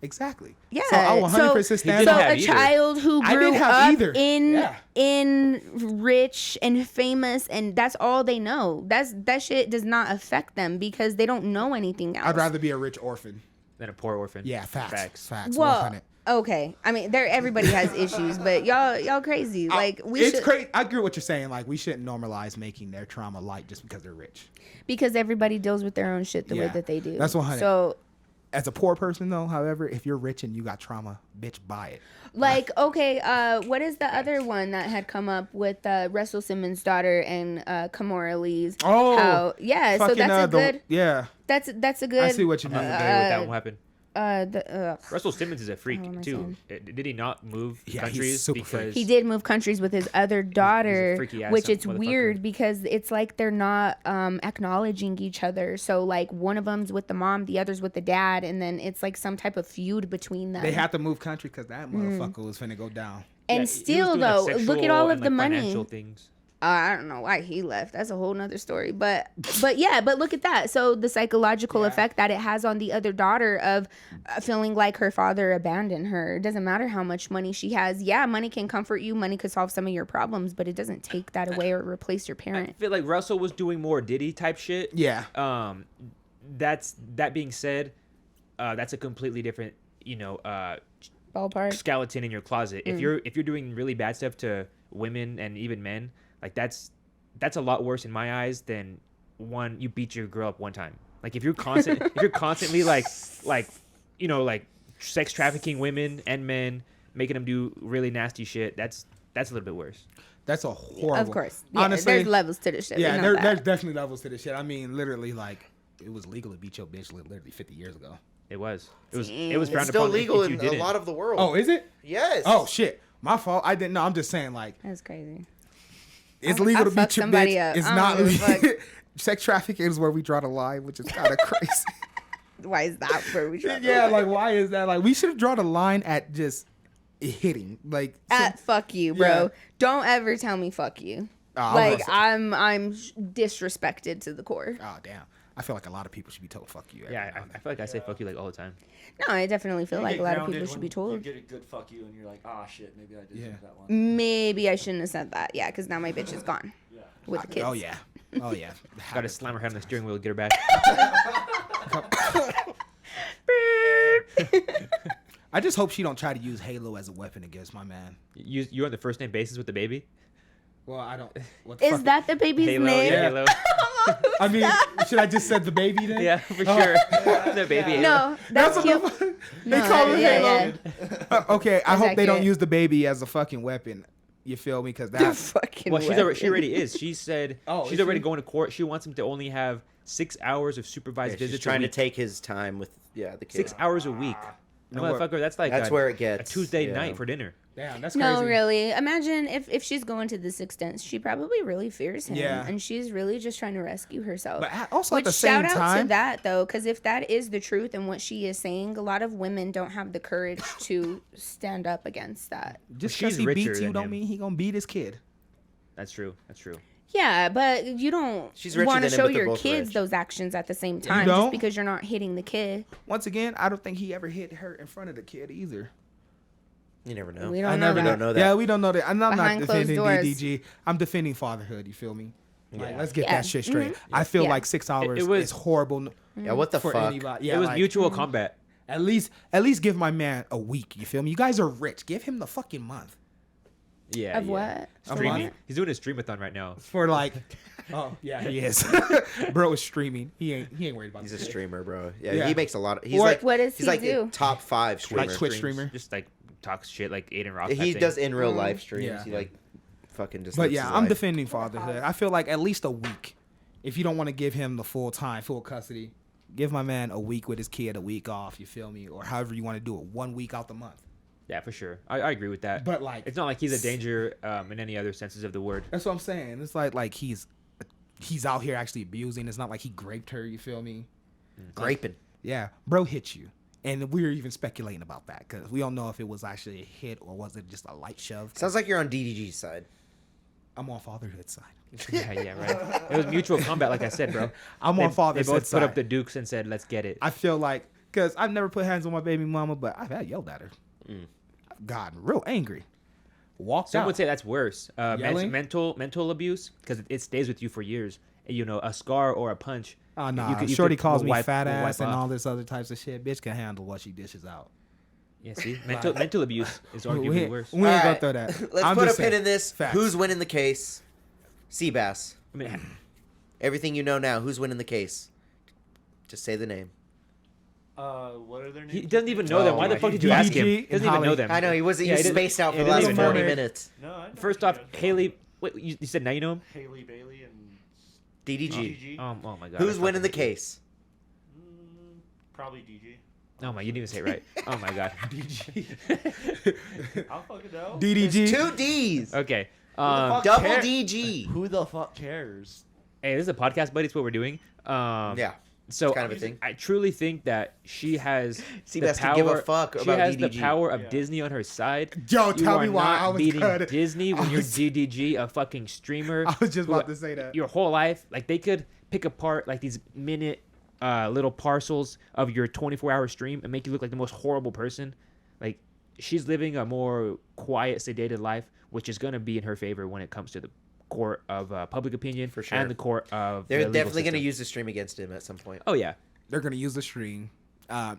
Exactly. Yeah. So I 100% He stand didn't So have a either. child who I grew didn't have up either. Yeah. in rich and famous, and that's all they know. That shit does not affect them because they don't know anything else. I'd rather be a rich orphan. Than a poor orphan. Yeah, facts. Facts. Well, 100. okay. I mean, everybody has issues, but y'all crazy. Like it's should, crazy. I agree with what you're saying. Like, we shouldn't normalize making their trauma light just because they're rich. because everybody deals with their own shit the way Yeah. that they do. That's 100. So, As a poor person, though, however, if you're rich and you got trauma, bitch, buy it. like, okay, what is the other one that had come up with Russell Simmons' daughter and Kamora Lee's? Oh, yeah. So Fucking, that's a good. yeah, That's a good. I see what you I'm mean. not familiar with that one happened. The Russell Simmons is a freak am I too. Did he not move Yeah, he's countries super freak. because he did move countries with his other daughter, freaky ass which it's motherfucker. weird because it's like they're not acknowledging each other. So like one of them's with the mom, the other's with the dad, and then it's like some type of feud between them. They had to move country because that motherfucker was finna go down. and Yeah, he was still doing, like, though, look at sexual all of and, the like, money. financial things. I don't know why he left. That's a whole nother story. But yeah, but look at that. So the psychological effect that it has on the other daughter of feeling like her father abandoned her. It doesn't matter how much money she has. Yeah, money can comfort you. Money could solve some of your problems, but it doesn't take that away or replace your I parent. feel like Russell was doing more Diddy type shit. Yeah. That being said, that's a completely different, Ballpark. skeleton in your closet. If you're doing really bad stuff to women and even men, like that's a lot worse in my eyes than one you beat your girl up one time. Like if you're constantly like sex trafficking women and men, making them do really nasty shit, that's a little bit worse. That's a horrible. Of course. Yeah, Honestly, there's levels to this shit. yeah, We know that. there's definitely levels to this shit. I mean, literally, like, it was legal to beat your bitch literally 50 years ago. It was frowned It's still upon legal if you in a didn't. lot of the world. Oh, is it? Yes. Oh, shit. My fault. I didn't know. I'm just saying, like, That's crazy. it's I- legal I to fucked beat your somebody bitch. up. It's I not don't give a legal. Sex trafficking is where we draw the line, which is kind of crazy. Why is that where we try? Yeah, like, why is that? Like, we should have drawn the line at just hitting. Like, At fuck you, bro. Yeah. Don't ever tell me fuck you. I Like was- I'm disrespected to the core. oh, damn. I feel like a lot of people should be told fuck you. every Yeah, now and I feel like I say fuck you like all the time. No, I definitely feel You like get a lot of grounded people should when be You told. get a good fuck you, and you're like, ah, shit, maybe I did Yeah. say that one. Maybe I shouldn't have said that. Yeah, because now my bitch is gone Yeah. with the kids. Oh, yeah. Oh, yeah. Gotta slam her head on the steering wheel, get her back. I just hope she don't try to use Halo as a weapon against my man. You're on the first name basis with the baby. Well, I don't. What the Is fuck? that the baby's Halo, name? yeah, Halo. I mean, should I just said the baby then? Yeah, for sure. The baby. Halo. No, that's cute. They No, call it yeah, Halo. yeah. Okay, I That's hope they don't accurate. use the baby as a fucking weapon. You feel me? Because The that's fucking Well, she weapon. already is. She said Oh, she's is already she? going to court. She wants him to only have 6 hours of supervised Yeah, visits. she's trying a to week. take his time with the kids. 6 hours a week. No, And motherfucker, that's like That's a, where it a gets. Tuesday yeah. night for dinner. damn. That's crazy. No, really. Imagine if she's going to this extent, she probably really fears him, Yeah. and she's really just trying to rescue herself. But also Which at the same shout out to time, that though, because if that is the truth and what she is saying, a lot of women don't have the courage to stand up against that. just Well, because she's he richer beats you than don't him. mean he gonna beat his kid. That's true. That's true. Yeah, but you don't She's richer want to than him, show but they're your both kids rich. those actions at the same time don't? just because you're not hitting the kid. Once again, I don't think he ever hit her in front of the kid either. You never know. We don't I know never that. don't know that. Yeah, we don't know that. I'm not Behind closed defending doors. DDG. I'm defending fatherhood. You feel me? Like, Yeah. let's get Yeah. that shit straight. I feel Yeah. like 6 hours it was- is horrible Yeah, what the for fuck? anybody. Yeah, it was like, mutual combat. At least give my man a week. You feel me? You guys are rich. Give him the fucking month. Yeah. Of yeah. what? Streaming. He's doing a streamathon right now. For like, oh yeah, he is. Bro is streaming. He ain't worried about. He's a this. streamer, bro. Yeah, Yeah. he makes a lot of. He's Or- like What does he's he like do? a top 5 streamer. Like Twitch streamer. Just like talks shit like Aiden Rock. He type does thing. in real life streams. Yeah. He like fucking just. But lives yeah, his I'm life. defending fatherhood. I feel like at least a week. If you don't want to give him the full custody, give my man a week with his kid, a week off. You feel me? Or however you want to do it. 1 week out the month. Yeah, for sure. I agree with that. But like, It's not like he's a danger in any other senses of the word. that's what I'm saying. It's like he's out here actually abusing. It's not like he raped her. You feel me? Graping. Yeah, bro hit you. And we were even speculating about that because we don't know if it was actually a hit or was it just a light shove. Sounds like you're on DDG's side. I'm on fatherhood side. Yeah, right. It was mutual combat, like I said, bro. I'm on fatherhood They both side. put up the dukes and said, "Let's get it." I feel like because I've never put hands on my baby mama, but I've had yelled at her. I've gotten real angry. Walked Some out. would say that's worse. Yelling? Mental abuse, because it stays with you for years. You know, a scar or a punch. Oh nah, you Shorty could calls me wipe- fat will wipe ass and off. all this other types of shit. Bitch can handle what she dishes out. Yeah, see, mental abuse is arguably We worse. ain't All gonna right, throw that. Let's I'm put a just pin saying. in this. Facts. Who's winning the case? Seabass. I mean, Everything you know now. Who's winning the case? Just say the name. What are their names? he doesn't even know them. Oh Why the my fuck did you God. ask him? DDG He and doesn't even Holly. know them. I know he was. He Yeah, was he didn't- spaced out for he the didn't last even know 40 them. minutes. No, I know First who off, you guys are. Haley. Wait, you said now you know him? Haley Bailey and DDG. Oh my god. Who's I winning the fucking- case? Probably DG. Oh my, you didn't even say it right. Oh my god. I'll fucking know. DDG. 2 D's. Okay. fuck Double care- DG. Who the fuck cares? Hey, this is a podcast, buddy. It's what we're doing. Yeah. So kind of a thing. I truly think that she has See, the best to power. give a fuck she about has the DDG. power of Yeah. Disney on her side. Yo, You tell are me why not I was beating good. Disney when I you're was- DDG, a fucking streamer. I was just who- about to say that. Your whole life, like they could pick apart like these minute little parcels of your 24-hour stream and make you look like the most horrible person. Like she's living a more quiet, sedated life, which is gonna be in her favor when it comes to the court of public opinion For sure. and the court of They're the legal definitely going to system. use the stream against him at some point. Oh yeah. They're gonna use the stream. How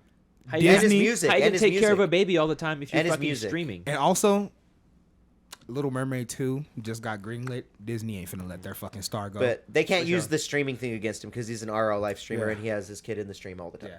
you And his Disney music. How you And gonna his take care of music. a baby all the time if you're And his fucking music. streaming? and also Little Mermaid 2 just got greenlit. Disney ain't finna let their fucking star go. But they can't For use sure. the streaming thing against him because he's an RL life streamer Yeah. and he has his kid in the stream all the time. yeah,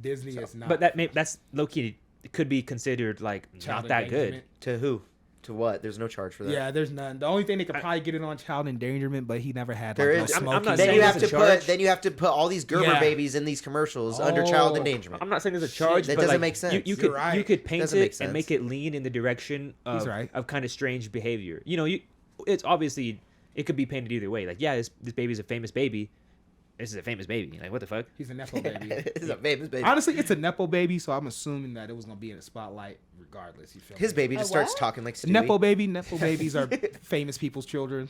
Disney is not. But that's low key. It could be considered like child not that good. endangerment. To who? To what? There's no charge for that. Yeah, there's none. The only thing they could probably get it on child endangerment, but he never had like There no is- I'm smoking. not Then saying you there's have a to charge. put. Then you have to put all these Gerber Yeah. babies in these commercials under child Oh. endangerment. I'm not saying there's a charge. That but doesn't like, make sense. You You're could right. you could paint Doesn't make it and make sense. it lean in the direction He's of right. of kind of strange behavior. You know, it's obviously it could be painted either way. Like, yeah, this baby's a famous baby. This is a famous baby. Like, what the fuck? He's a nepo baby. This is a famous baby. Honestly, it's a nepo baby, so I'm assuming that it was gonna be in the spotlight regardless. You feel His me? baby just starts what? talking like Stewie. Nepo baby. Nepo babies are famous people's children.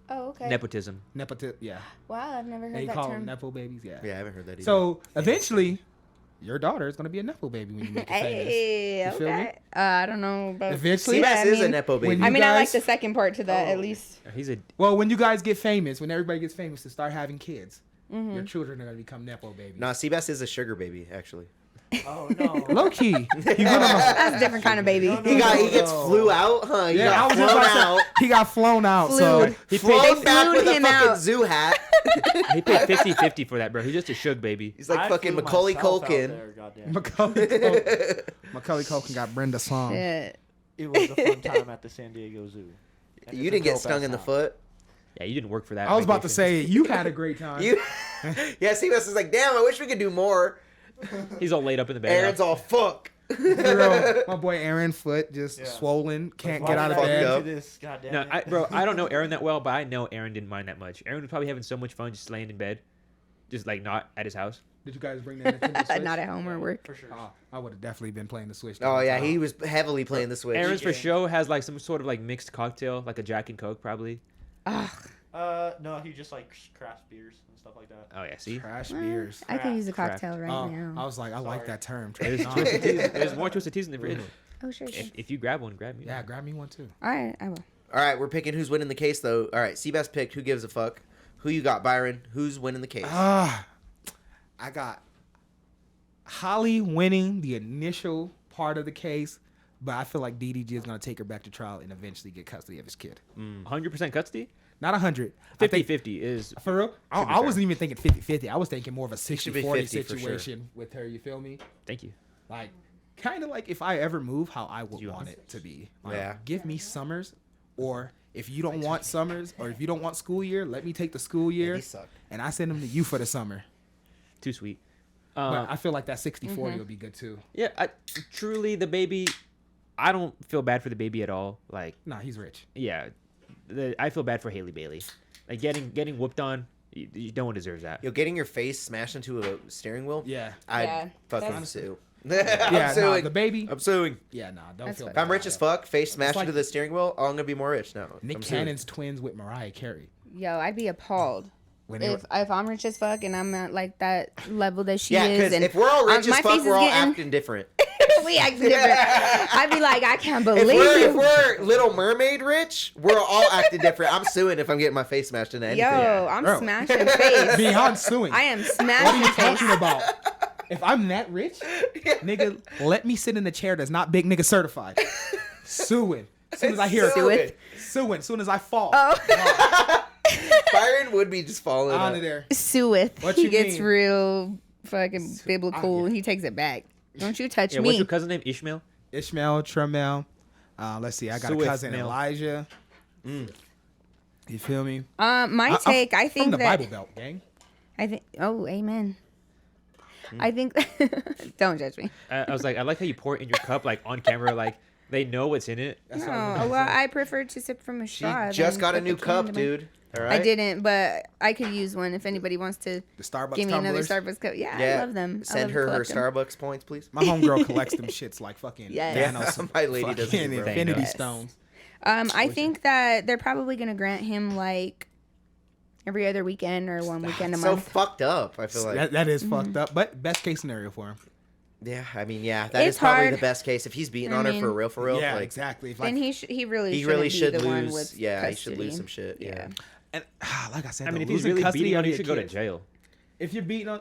Oh, okay. Nepotism. Yeah. Wow, I've never They heard that call them term. nepo babies. Yeah. Yeah, I haven't heard that either. So eventually, your daughter is gonna be a nepo baby when you make it Hey, famous. You feel me? okay. I don't know about. Eventually, Seabass Yeah, I is a mean- nepo baby. when I you mean, I like guys- the second part to that at least. He's a well, when you guys get famous, when everybody gets famous, to start having kids, Mm-hmm. your children are gonna become nepo babies. Nah, Seabass is a sugar baby, actually. Oh no. Low key. He went on a- That's a different kind of baby. He gets flew out, huh? He yeah, I got was just flown about out. to say, he got flown out. So Flued. he Flown paid, back flew with a him fucking out. zoo hat. he paid 50-50 for that, bro. He's just a shug baby. He's like I fucking flew Macaulay myself out Culkin. there, goddamn. Macaulay Culkin got Brenda song. Shit. It was a fun time at the San Diego Zoo. And You it's a didn't get dope-ass stung in the town. foot. Yeah, you didn't work for that. I was about to vacation. say you had a great time. You, yeah. Seabass is like, damn. I wish we could do more. He's all laid up in the bed. Aaron's all fuck. For real, my boy Aaron foot just Yeah. swollen, can't Why get out did of I get bed. up. into this? Goddamn No, it. bro, I don't know Aaron that well, but I know Aaron didn't mind that much. Aaron was probably having so much fun just laying in bed, just like not at his house. Did you guys bring the Nintendo Switch? Not at home or work. For sure. Oh, I would have definitely been playing the Switch. the Oh whole yeah, time. he was heavily playing the Switch. Aaron's for game. show has like some sort of like mixed cocktail, like a Jack and Coke probably. Ugh. No, he just like craft beers and stuff like that. Oh yeah, see, trash beers. I could use a Craft. cocktail right Oh, now. I was like, I like Sorry. that term. there's, Trash. twisted teas, there's more twisted teas in the fridge. Oh, sure. If you grab one, grab me. Yeah, grab me one too. All right, I will. All right, we're picking who's winning the case though. All right, Seabass picked. Who gives a fuck? Who you got, Byron? Who's winning the case? I got Holly winning the initial part of the case, But I feel like DDG is gonna take her back to trial and eventually get custody of his kid. 100% custody. Not 100. I think 50-50 is for real. I fair. wasn't even thinking 50-50. I was thinking more of a 60-40 50 for sure. situation with her. You feel me? Thank you. Like, kind of like if I ever move, how I would You want want it to be. Like, Yeah. give me summers, or if you don't want summers, or if you don't want school year, let me take the school year, these suck. and I send them to you for the summer. Too sweet. But I feel like that 60-40 would be good too. Yeah, truly the baby. I don't feel bad for the baby at all. Like, Nah, he's rich. yeah, I feel bad for Haley Bailey. Like getting whooped on. No one deserves that. Yo, getting your face smashed into a steering wheel. Yeah. I'd Yeah, fucking that's- sue. Yeah, I'm nah, suing. the baby. I'm suing. Yeah, nah, don't That's feel fine. If I'm bad. rich as fuck, face smashed like- into the steering wheel, I'm gonna be more rich now. Nick I'm suing. Cannon's twins with Mariah Carey. Yo, I'd be appalled. When they If I'm rich as fuck and I'm at like that level that she Yeah, is, because and if we're all rich my as fuck, face we're is all getting- acting different. we act different. I'd be like, I can't If believe we're, you. if we're Little Mermaid rich, we're all acting different. I'm suing if I'm getting my face smashed into anything. Yo, I'm Bro. smashing face. Beyond suing. I am What are smashing you face. talking about? If I'm that rich, nigga, let me sit in a chair that's not big nigga certified. Suing. As soon as I hear Sue it. it. Suing. As soon as I fall. Oh, Byron would be just falling Out up. of there. Sueth. What He you gets mean? real fucking biblical yeah. and he takes it back. Don't you touch Yeah, what's me. your cousin name? Ishmael. Ishmael, Tremel. Let's see. I got a Sueth cousin, Mel. Elijah. You feel me? My take, I from think the that Bible Belt, gang. I think. Oh, amen. I think. Don't judge me. I was like, I like how you pour it in your cup, like on camera, like they know what's in it. That's No, what I'm well, I prefer to sip from a She straw. just than got a put the new can cup, into my- dude. All right. I didn't, but I could use one if anybody wants to The Starbucks give me another tumblers. Starbucks cup. Yeah, Yeah. I love them. I Send love her to her collect them. Starbucks points, please. My homegirl collects them shits like fucking Yes. Thanos. My lady does fucking too, bro. Infinity Yes. Stones. I think that they're probably gonna grant him like every other weekend or one weekend a So month. fucked up. I feel like. That is fucked up, but best case scenario for him. Yeah, I mean, yeah, that is It's probably hard. the best case. If he's beating I on her mean- for real, Yeah, like, exactly. If, Then like, he really he really shouldn't should be the one lose. with Yeah, he should lose custody. some shit. Yeah. and like I said, I mean, though, if he's losing really custody beating on of you, you your should go to kids- jail. If you're beating on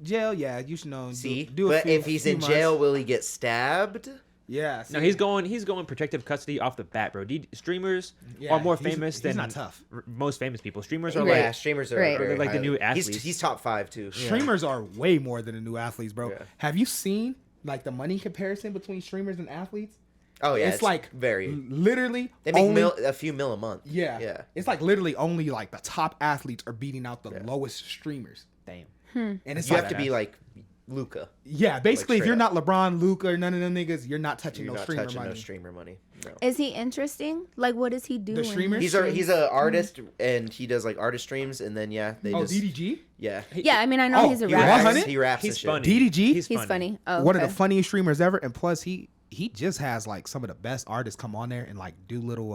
jail, yeah, you should know. See, do a but few- if he's few in months. jail, will he get stabbed? Yeah. No, see, he's going protective custody off the bat, bro. Streamers Yeah, are more he's- famous he's than not tough. most famous people. Streamers are Right. Yeah, like streamers are Right. very Like the highly- new athletes. He's top 5 too. Streamers are way more than the new athletes, bro. Yeah. Have you seen like the money comparison between streamers and athletes? Oh yeah, it's like very. literally They make only, a few mil a month. Yeah, Yeah. It's like literally only like the top athletes are beating out the lowest streamers, damn. and it's You like, have to be like Luca. yeah, basically, like, if you're straight not LeBron, Luka, or none of them niggas, you're not touching You're no not streamer touching money. no streamer money. No. Is he interesting? Like, what does he do? The when streamer? He's a artist and he does like artist streams and then they Oh, just DDG, yeah. Yeah, I mean, I know Oh, he's a he rapper. raps? raps, 100? he raps He's and shit. funny. DDG? He's He's funny. Oh, one of okay. the funniest streamers ever, and plus he just has like some of the best artists come on there and like do little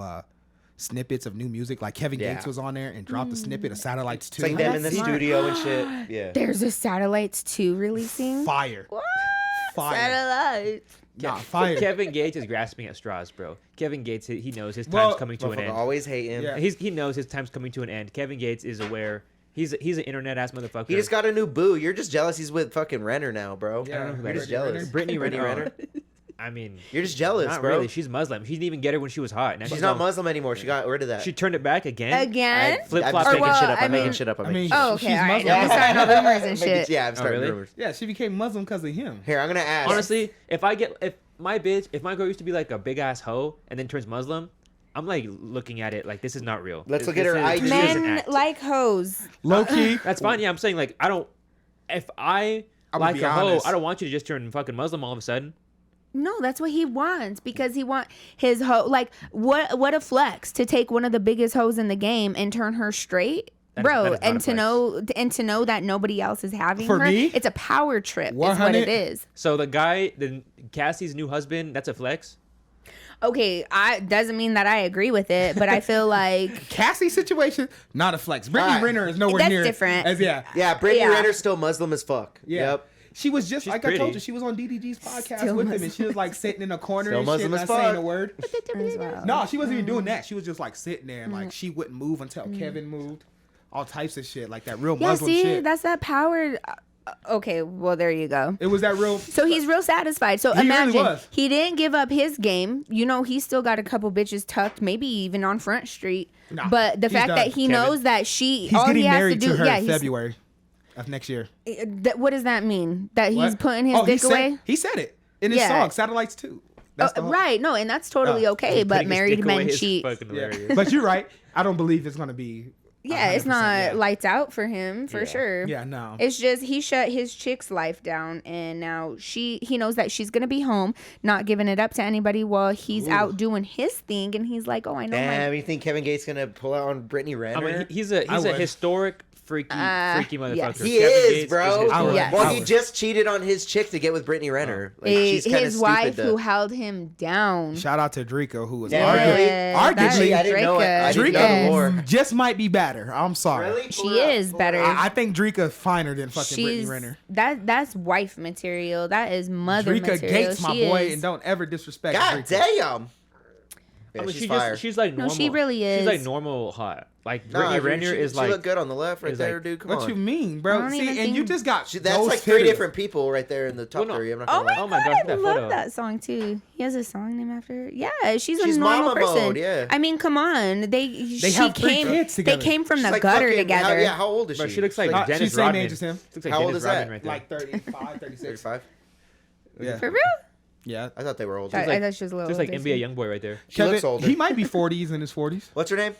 snippets of new music. Like Kevin Yeah. Gates was on there and dropped a snippet of Satellites It's 2. like them in the That's smart. studio and shit. Yeah. There's a Satellites 2 releasing. Fire. What? Fire. Satellites. Nah, fire. Kevin Gates is grasping at straws, bro. Kevin Gates, he knows his time's Well, coming to an Motherfucker end. always hating. Yeah. He knows his time's coming to an end. Kevin Gates is aware. He's an internet ass motherfucker. He just got a new boo. You're just jealous he's with fucking Renner now, bro. Yeah, I don't know who You're that just is. jealous. Brittany Renner. Renner. I mean, You're just jealous, not bro. really. She's Muslim. She didn't even get her when she was hot. Now She's not all- Muslim anymore. She got rid of that. She turned it back again. Again? I'm Flip-flop just making Or, shit well, up. I I'm making mean- shit up. I'm I making mean, shit up. Oh, okay. She's All right. Muslim. I'm starting no rumors and shit. Yeah, I'm starting really? rumors. Yeah, she became Muslim because of him. Here, I'm gonna ask. Honestly, if my girl used to be like a big ass hoe and then turns Muslim, I'm like looking at it like this is not real. Let's look This at her is- IG. this is an Men act. like hoes. Low key. That's fine. Yeah, I'm saying like I don't. If I I'ma like be a hoe, honest. I don't want you to just turn fucking Muslim all of a sudden. No, that's what he wants because he want his hoe. Like, what a flex to take one of the biggest hoes in the game and turn her straight. That is Bro, not a and flex. to know that nobody else is having For her, me, it's a power trip. Is what 100 it is. So the Cassie's new husband, that's a flex. Okay, doesn't mean that I agree with it, but I feel like Cassie situation, not a flex. Brittany Alright. Renner is nowhere That's near different. As, yeah. Yeah, Brittany Yeah. Renner's still Muslim as fuck. Yeah. Yep. She was just She's like I told pretty. you. She was on DDG's podcast Still with him, and Muslim. she was like sitting in a corner Still and shit, Muslim not as saying fuck. a word. as well. No, she wasn't even doing that. She was just like sitting there and like she wouldn't move until Kevin moved. All types of shit, like that real Yeah, Muslim see, shit. that's that power. Okay, well there you go. It was that real. So he's real satisfied. So He really imagine was. he didn't give up his game. You know, he still got a couple bitches tucked, maybe even on Front Street. Nah, but the he's fact done. that he Kevin. knows that He's all he getting has married to do, to her yeah, in February of next year. What does that mean? That he's What? putting his Oh, dick away? He said it in his Yeah. song, Satellites 2. That's the whole- Right, no, and that's totally okay. But Putting his married dick away men is cheat. fucking Yeah. hilarious. But you're right. I don't believe it's gonna be. Yeah, it's 100%, not yeah. lights out for him for Yeah. sure. Yeah, no. It's just he shut his chick's life down, and now he knows that she's gonna be home, not giving it up to anybody while he's out doing his thing, and he's like, oh, I know Damn, you think Kevin Gates gonna pull out on Brittany Renner? I mean, he's a would. historic freaky motherfucker. yes. he Kevin is, Gates bro. I would. Yes. Well, I he would. just cheated on his chick to get with Brittany Renner. Like, she's kind of his stupid. wife to- who held him down. Shout out to Drika, who was Yeah, arguably that Actually, is I didn't know it. I didn't know Yes. the lore. just might be better. I'm sorry. Really? She Pull it up, is pull it better. up. I think Drika finer than fucking Brittany She's Renner. that's wife material. That is mother Drika material. Gates, my She boy, is. and don't ever disrespect God Drika. damn. Yeah, I mean, she's fire. she's like No, normal. she really is. She's like normal hot. Like Nah, Brittany dude, Renner is she like. look good on the left right is there, like- dude. Come What on. you mean, I bro? don't See, even and you think- just got That's those like three hitters. different people right there in the top Well, no. three. I'm not Oh gonna my lie. Oh my god, gosh, I that love photo. that song too. He has a song named after her. Yeah, she's She's a normal mama person. mode, yeah. I mean, come on. She have three came. kids They together. came from She's the like gutter fucking- together. How old is she? Bro, she looks like She's Dennis same Rodman. age as him. She looks like How old Dennis is that? Rodman right there. Like 35, 36. 35. Yeah. For real? Yeah. I thought they were older. I like- thought she was a little. Just like older, NBA too. YoungBoy right there. She looks older. He might be 40s in his 40s. What's her name?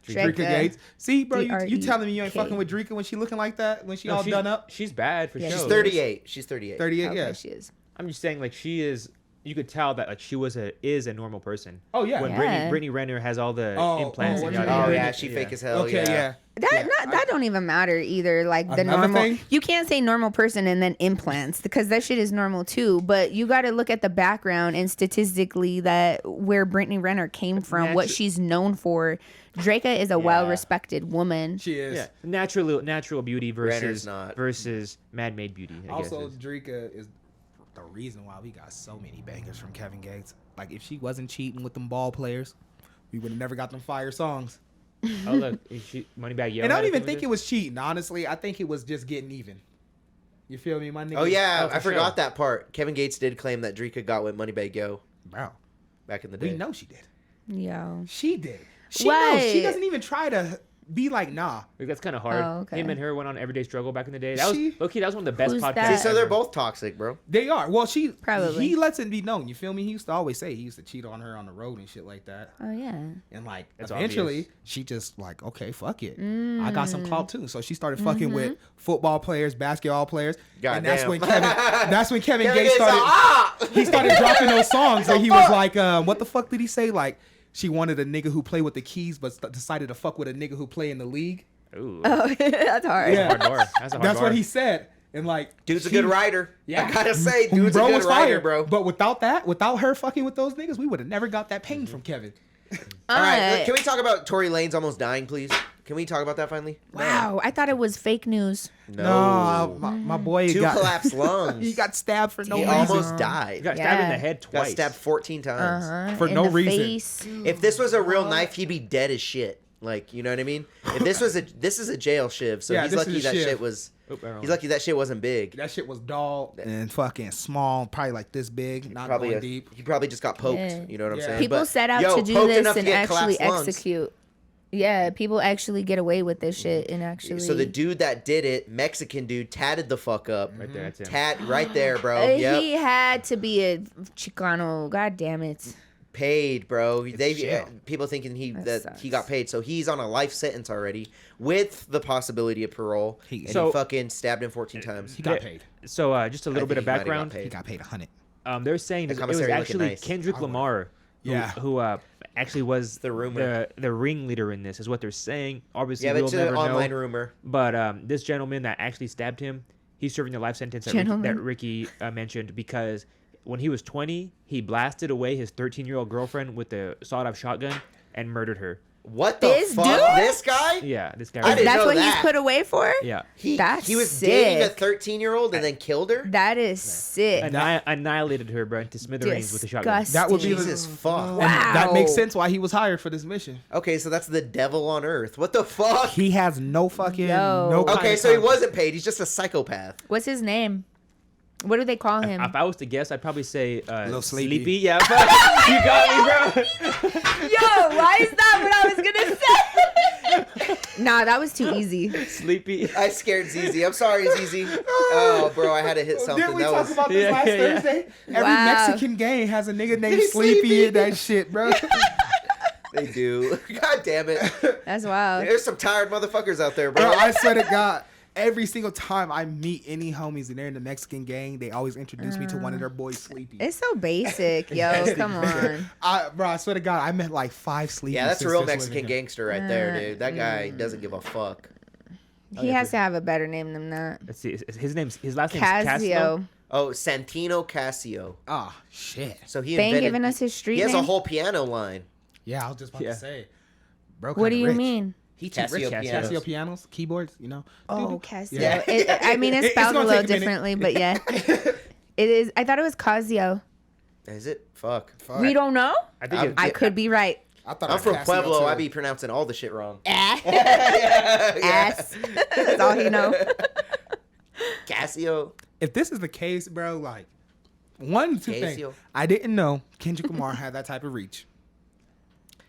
Drika Drika. Gates. See, bro, you D-R-E-K. telling me you ain't fucking with Drika when she looking like that? When she No, all done up? She's bad for Yeah, sure. She's 38. She's 38. 38, Okay, yeah. she is. I'm just saying, like she is. You could tell that like she is a normal person. Oh, yeah. When Yeah. Brittany Renner has all the Oh, implants oh, and what yada you Oh yada. mean? yeah, she fake as hell. Okay, yeah. That don't even matter either. Like the Another normal, thing? you can't say normal person and then implants because that shit is normal too. But you got to look at the background and statistically that where Brittany Renner came from, what Natu- she's known for. Draka is a well-respected woman. She is. Yeah, natural beauty Renner's not. versus man-made beauty. I Also, guess is. Drika is the reason why we got so many bangers from Kevin Gates. Like, if she wasn't cheating with them ball players, we would have never got them fire songs. Oh look, is she Moneybag Yo. And I had don't a even thing think with it was cheating, honestly. I think it was just getting even. You feel me, my nigga? Oh yeah, for I forgot sure. that part. Kevin Gates did claim that Drika got with Moneybag Yo Bro, back in the we day. know she did. Yo. She did. She What? knows. She doesn't even try to be like, nah. Like, that's kind of hard. Oh, okay. Him and her went on Everyday Struggle back in the day. That was She- low-key, that was one of the best Who's podcasts. that? See, so they're ever. both toxic, bro. They are. Well, Probably. he lets it be known. You feel me? He used to always say he used to cheat on her on the road and shit like that. Oh yeah. And like That's eventually obvious. she just like, okay, fuck it. I got some clout too. So she started fucking Mm-hmm. with football players, basketball players. God and that's damn. when Kevin Kevin Gates Gates started he started dropping those songs and The he was fuck? like, what the fuck did he say? Like she wanted a nigga who play with the keys but decided to fuck with a nigga who play in the league. Ooh, Oh, that's hard. Yeah. hard bar. That's a hard That's bar. what he said. And like Dude's a she- good writer. Yeah. I gotta say, dude's bro a good was writer, fire, bro. But without her fucking with those niggas, we would have never got that pain from Kevin. All right, can we talk about Tory Lanez almost dying, please? Can we talk about that finally? Wow, I thought it was fake news. No. My boy Two got collapsed lungs. he got stabbed for no He reason. almost He died. got stabbed in Yeah. the head Got twice. stabbed 14 times. For In no the reason. face. If this was a real knife, he'd be dead as shit. Like, you know what I mean? If this is a jail shiv, so Yeah, he's this lucky is a that shiv. shit was. Oop, I don't He's know. lucky that shit wasn't big. That shit was dull and fucking small, probably like this big, not Probably going deep. he probably just got poked. Yeah. You know what I'm Yeah. saying? People But, set out yo, to do poked this enough to and get actually collapsed lungs. execute. Yeah, people actually get away with this shit and actually. So the dude that did it, Mexican dude, tatted the fuck up. Right there, that's him. Tat right there, bro. Yep. He had to be a Chicano. God damn it. Paid, bro. They jail. people thinking that sucks. he got paid, so he's on a life sentence already with the possibility of parole. And So- he fucking stabbed him 14 times. He got Yeah. paid. So just a little bit think of he might have got background. paid. He got paid 100. They're saying The it was commissary looking actually nice. Kendrick Lamar, who, Yeah. who actually was The rumor. the ringleader in this, is what they're saying. Obviously, Yeah, but we'll it's an never online know. rumor. But this gentleman that actually stabbed him, he's serving the life sentence that Gentleman. Ricky mentioned because when he was 20, he blasted away his 13-year-old girlfriend with a sawed-off shotgun and murdered her. What the This fuck? dude? This guy? Yeah, this guy. I didn't That's know what that. he's put away for? Yeah. That's he was dating a sick. 13-year-old and then killed her? That is sick. Annihilated her, bro, into smithereens with a shotgun. Disgusting. That would be Jesus fuck. And that makes Wow. sense why he was hired for this mission. Okay, so that's the devil on earth. What the fuck? He has no fucking Yo. no. kind Okay, of so he conscience. wasn't paid. He's just a psychopath. What's his name? What do they call him? If I was to guess, I'd probably say Little Sleepy. Yeah, but you got me, bro. Yo, why is that what I was gonna say? Nah, that was too easy. Sleepy. I scared ZZ. I'm sorry, ZZ. Oh, bro, I had to hit something. Didn't we That talk was... about this Yeah, last yeah, yeah. Thursday? Every Wow. Mexican gang has a nigga named Hey, Sleepy Sleepy. in that shit, bro. They do. God damn it. That's wild. There's some tired motherfuckers out there, bro. Bro, I swear to God, every single time I meet any homies and they're in the Mexican gang, they always introduce me to one of their boys, Sleepy. It's so basic, yo. Come on. Bro, I swear to God, I met like 5 Sleepy. Yeah, that's a real sisters Mexican living here. gangster right there, dude. That guy doesn't give a fuck. He has to have a better name than that. Let's see. His last name is Casio. Oh, Santino Casio. Oh, shit. So he They ain't invented... giving us his street He has name. a whole piano line. Yeah, I was just about Yeah. to say. Bro, What do kinda you rich. mean? He too Casio rich. pianos. Casio pianos, keyboards, you know. Oh, Doo-doo. Casio. Yeah. I mean, it's It's spelled a gonna little take a minute. differently, but yeah. It is. I thought it was Casio. Is it? Fuck. Fuck. We don't know? I think I'm- it, I could be right. I thought it I'm was from Casio, Pueblo. too. I be pronouncing all the shit wrong. Ass. Yeah. That's all he know. Casio. If this is the case, bro, like, one, two things. Casio. I didn't know Kendrick Lamar had that type of reach.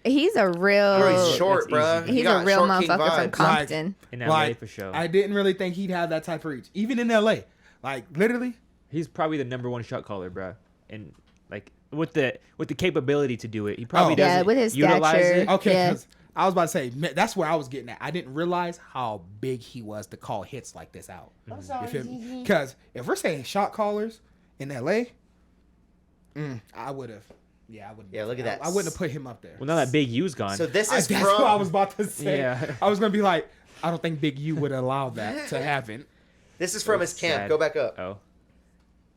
He's a real. Bro, he's short, That's bro. easy. He He's got a real short king motherfucker from vibes. Compton. in LA Like, for sure. I didn't really think he'd have that type of reach. Even in LA. Like, literally. He's probably the #1 shot caller, bro. And like with the capability to do it, he probably Oh. doesn't Yeah, with his utilize stature. it. Okay, Yeah. 'cause I was about to say, man, that's where I was getting at. I didn't realize how big he was to call hits like this out. Because if we're saying shot callers in LA, I would have. Yeah, I wouldn't. Yeah, look at that. I wouldn't have put him up there. Well, now that Big U's gone. So this That's is what I from... was about to say. Yeah. I was gonna be like, I don't think Big U would allow that to happen. This is from his That's camp. sad. Go back up. Oh,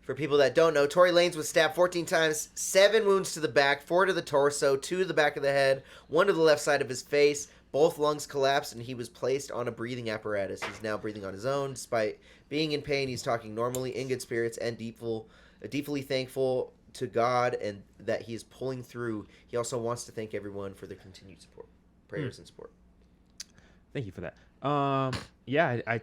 For people that don't know, Tory Lanez was stabbed 14 times, 7 wounds to the back, 4 to the torso, 2 to the back of the head, 1 to the left side of his face. Both lungs collapsed, and he was placed on a breathing apparatus. He's now breathing on his own. Despite being in pain, he's talking normally, in good spirits, and deeply thankful to God and that he is pulling through. He also wants to thank everyone for their continued support, prayers, and support. thank you for that. Yeah, I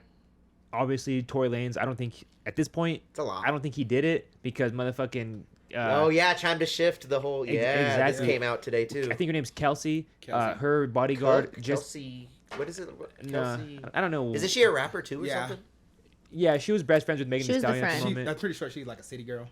obviously Tory Lanez. I don't think at this point. It's a lot. I don't think he did it because motherfucking. Oh yeah, time to shift the whole. Yeah, exactly. this came out today too. I think her name's Kelsey. Kelsey. Her bodyguard just. Kelsey. What is it? Nah, Kelsey. I don't know. Isn't she a rapper too or Yeah. something? Yeah, she was best friends with Megan She Thee was the Stallion at the friend. moment. I'm pretty sure she's like a city girl.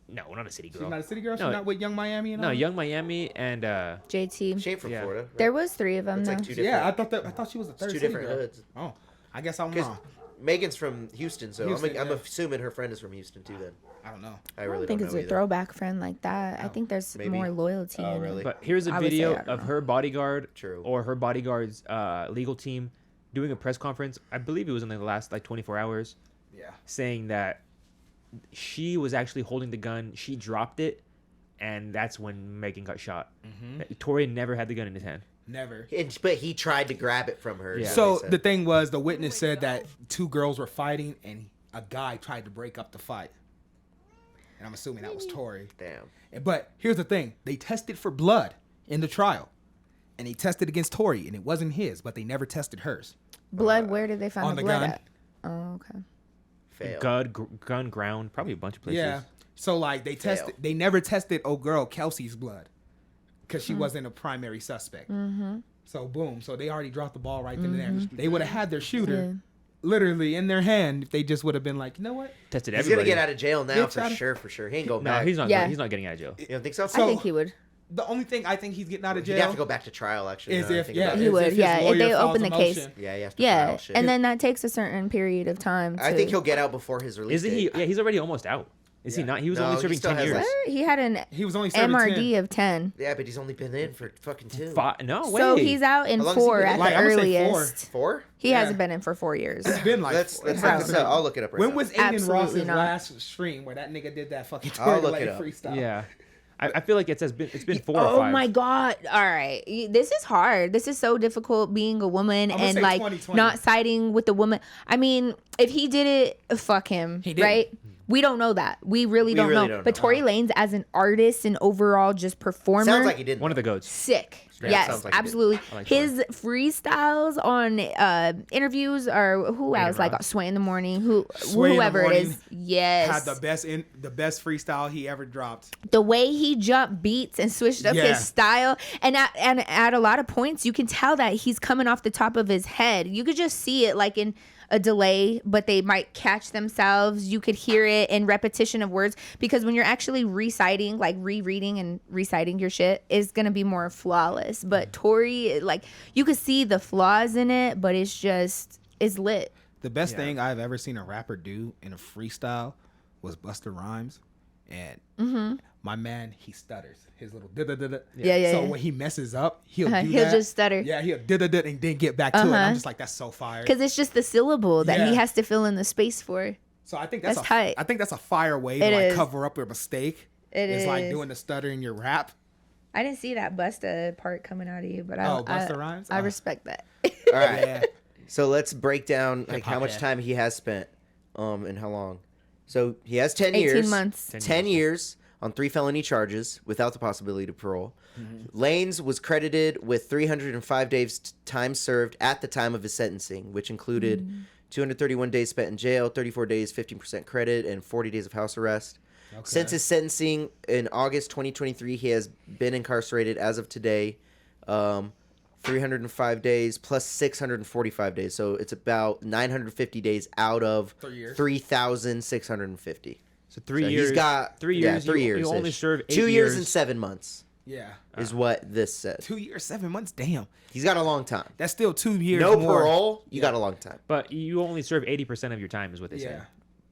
No, not a city She's girl. not a city girl. She's No. not with Young Miami and No, all? Young Miami and JT. She ain't from Yeah. Florida. Right? There was 3 of them It's though. like 2 different. Yeah, I thought she was the third It's 2 city different girl. hoods. Oh, I guess I'm 'Cause wrong. Megan's from Houston, so Houston, I'm yeah. assuming her friend is from Houston too. Then I don't know. I I really don't think don't it's know a either. throwback friend like that. I Oh, think there's maybe. more loyalty. Oh, in really? it. But here's a I would say, video I don't of know. her bodyguard True. or her bodyguard's legal team doing a press conference. I believe it was in the last 24 hours, Yeah. saying that she was actually holding the gun. She dropped it, and that's when Megan got shot. Tory never had the gun in his hand. Never. But he tried to grab it from her. Yeah. is what So they said. the thing was, the witness said that 2 girls were fighting, and a guy tried to break up the fight. And I'm assuming that was Tory. Damn. But here's the thing: they tested for blood in the trial, and they tested against Tory, and it wasn't his, but they never tested hers. Blood. Where did they find on the the blood gun. at? Oh, okay. Fail. Gun ground, probably a bunch of places. Yeah. So like they tested, Fail. they never tested old girl Kelsey's blood because she wasn't a primary suspect. So boom. So they already dropped the ball right then and there. They would have had their shooter literally in their hand if they just would have been like, you know what? Tested He's everybody. gonna get out of jail now Bitch, for sure. He ain't going No, back. he's not. Yeah. He's not getting out of jail. You don't think so? I So- think he would. The only thing I think he's getting out of He'd have jail to go back to trial. Actually, is now that I if think yeah, about it. He is would, if his yeah, if lawyer they files open a the case. motion. Yeah, you have to Yeah, file shit. and then that takes a certain period of time. I to- think he'll get out before his release. Isn't he? date. Yeah, he's already almost out. Is he Yeah. not? He was No, only he serving still 10 has, years. like- He had an He was only serving MRD 10. of 10. Yeah, but he's only been in for fucking 2. No way. So he's out in How long has he 4 been in? at Like, the I'm gonna say 4. earliest. 4? He Yeah. hasn't been in for 4 years. It's been like Let's four. look Wow. this up. I'll look it up right When now. was Aiden Absolutely Ross's not. last stream where that nigga did that fucking I'll look Tory it up. freestyle? Yeah. I feel like it's been 4 or 5. Oh my God. All right. This is hard. This is so difficult being a woman I'm gonna and say like 2020. not siding with the woman. I mean, if he did it, fuck him. He didn't. Right? We don't know that. We really don't really know. don't But know. Tory Lanez as an artist and overall just performer. Sounds like he didn't. One of the goats. Sick. Yeah, Yes, sounds like he did. absolutely. I like His freestyles on interviews or who Made else it like raw. Sway in the Morning, Sway in the whoever it Morning is. Yes. Had the best freestyle he ever dropped. The way he jumped beats and switched up Yeah. his style, and at a lot of points you can tell that he's coming off the top of his head. You could just see it like in a delay, but they might catch themselves. You could hear it in repetition of words, because when you're actually reciting, like rereading and reciting your shit, is gonna be more flawless. But Tory, like, you could see the flaws in it, but it's lit. The best thing I've ever seen a rapper do in a freestyle was Busta Rhymes, and my man, he stutters. His little da-da-da-da. Yeah. So when he messes up, he'll do He'll that. just stutter. Yeah, he'll da-da-da and then get back to it. I'm just like, that's so fire. Because it's just the syllable that he Yeah. has to fill in the space for. So I think that's tight. I think that's a fire way It to like is. cover up your mistake. It It's like is. doing the stutter in your rap. I didn't see that Busta part coming out of you, but Busta Rhymes? I Oh. respect that. All right. Yeah. So let's break down like how Hip-hop much head. time he has spent, and how long. So he has 10 18 years. months. 10 years on 3 felony charges without the possibility of parole. Lanez was credited with 305 days time served at the time of his sentencing, which included 231 days spent in jail, 34 days, 15% credit, and 40 days of house arrest. Since his sentencing in August 2023, he has been incarcerated as of today, 305 days plus 645 days. So it's about 950 days out of 3 years. 3,650. So 3 So years. he's got 3 years. 3 you, years. You only serve 8 2 years and 7 months Yeah. is what this says. 2 years, 7 months. Damn. He's got a long time. That's still 2 years. No more. parole, you got a long time. But you only serve 80% of your time, is what they say. Yeah.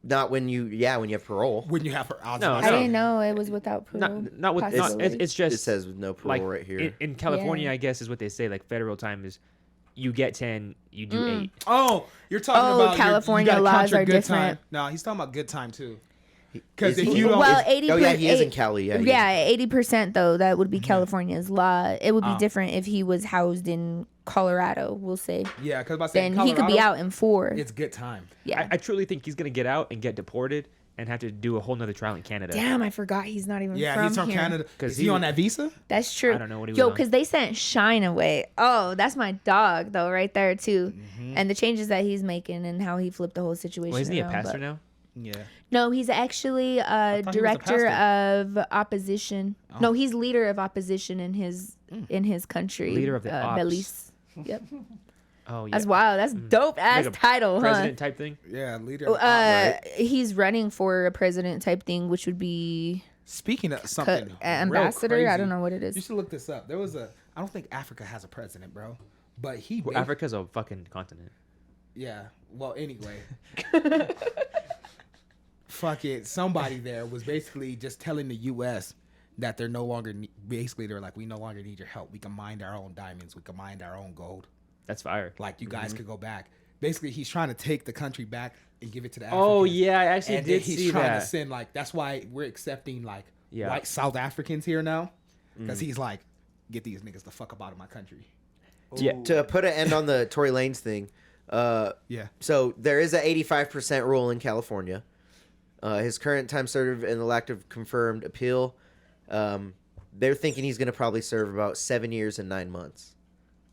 Not when you have parole. When you have her out. No, I no. didn't know it was without parole. Not with. Not, possibility. it's just It says with no parole like right here. in California, Yeah. I guess is what they say. Like federal time is, you get 10, you do 8. Oh, you're talking Oh, about California you gotta count laws your are good different. Time. No, he's talking about good time too. Because Is if he? you don't, Well, if- 80%. Oh, yeah, he is in Cali. Yeah, he is. Yeah, 80% though. That would be California's law. It would be Oh. different if he was housed in Colorado. We'll say. yeah, because I said Then he could be out in 4. It's good time. Yeah. I truly think he's gonna get out and get deported and have to do a whole nother trial in Canada. Damn, I forgot he's not even Yeah, from he's from here. Canada. 'Cause Is he he- on that visa? That's true. I don't know what he was Yo, on. because they sent Shine away. Oh, that's my dog though, right there too. And the changes that he's making and how he flipped the whole situation. Well, isn't he a around, pastor but- now? Yeah. No, he's actually a thought he was a director pastor. of opposition. No, he's leader of opposition in his country. Leader of the ops. Belize. Yep. Oh yeah. That's wild. That's dope ass Like a title, huh? president type thing. Yeah, leader. Of He's running for a president type thing, which would be Speaking of something, real ambassador. I crazy, don't know what it You is. should look this up. I don't think Africa has a president, bro. But he. Well, Africa's a fucking continent. Yeah. Well, anyway. Fuck it. Somebody there was basically just telling the U.S. that they're no longer. Basically, they're like, we no longer need your help. We can mine our own diamonds. We can mine our own gold. That's fire. Like you guys could go back. Basically, he's trying to take the country back and give it to the Oh Africans. yeah, I actually And then did he's see trying that. to send like that's why we're accepting like Yeah. white South Africans here now because he's like, get these niggas the fuck up out of my country. Yeah. To put an end on the Tory Lanez thing, Yeah. so there is a 85% rule in California. His current time served and the lack of confirmed appeal, they're thinking he's going to probably serve about 7 years and 9 months,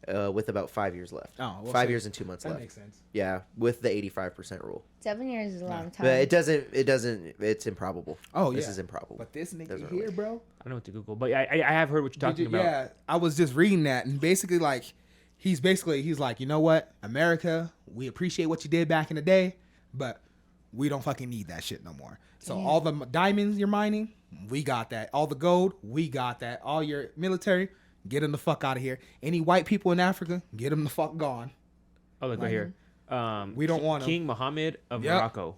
with about 5 years left. Oh, well, 5 so years and 2 months That left. makes sense. Yeah, with the 85% rule. 7 years is a long time. But it doesn't. It's improbable. Oh, This yeah. is improbable. But this nigga Doesn't here, relate. bro. I don't know what to Google, but I have heard what you're talking about. Yeah, I was just reading that, and basically, like, he's like, you know what, America, we appreciate what you did back in the day, but we don't fucking need that shit no more. So all the diamonds you're mining, we got that. All the gold, we got that. All your military, get them the fuck out of here. Any white people in Africa, get them the fuck gone. Oh, look right here. We don't want 'em. King Mohammed of Yep. Morocco.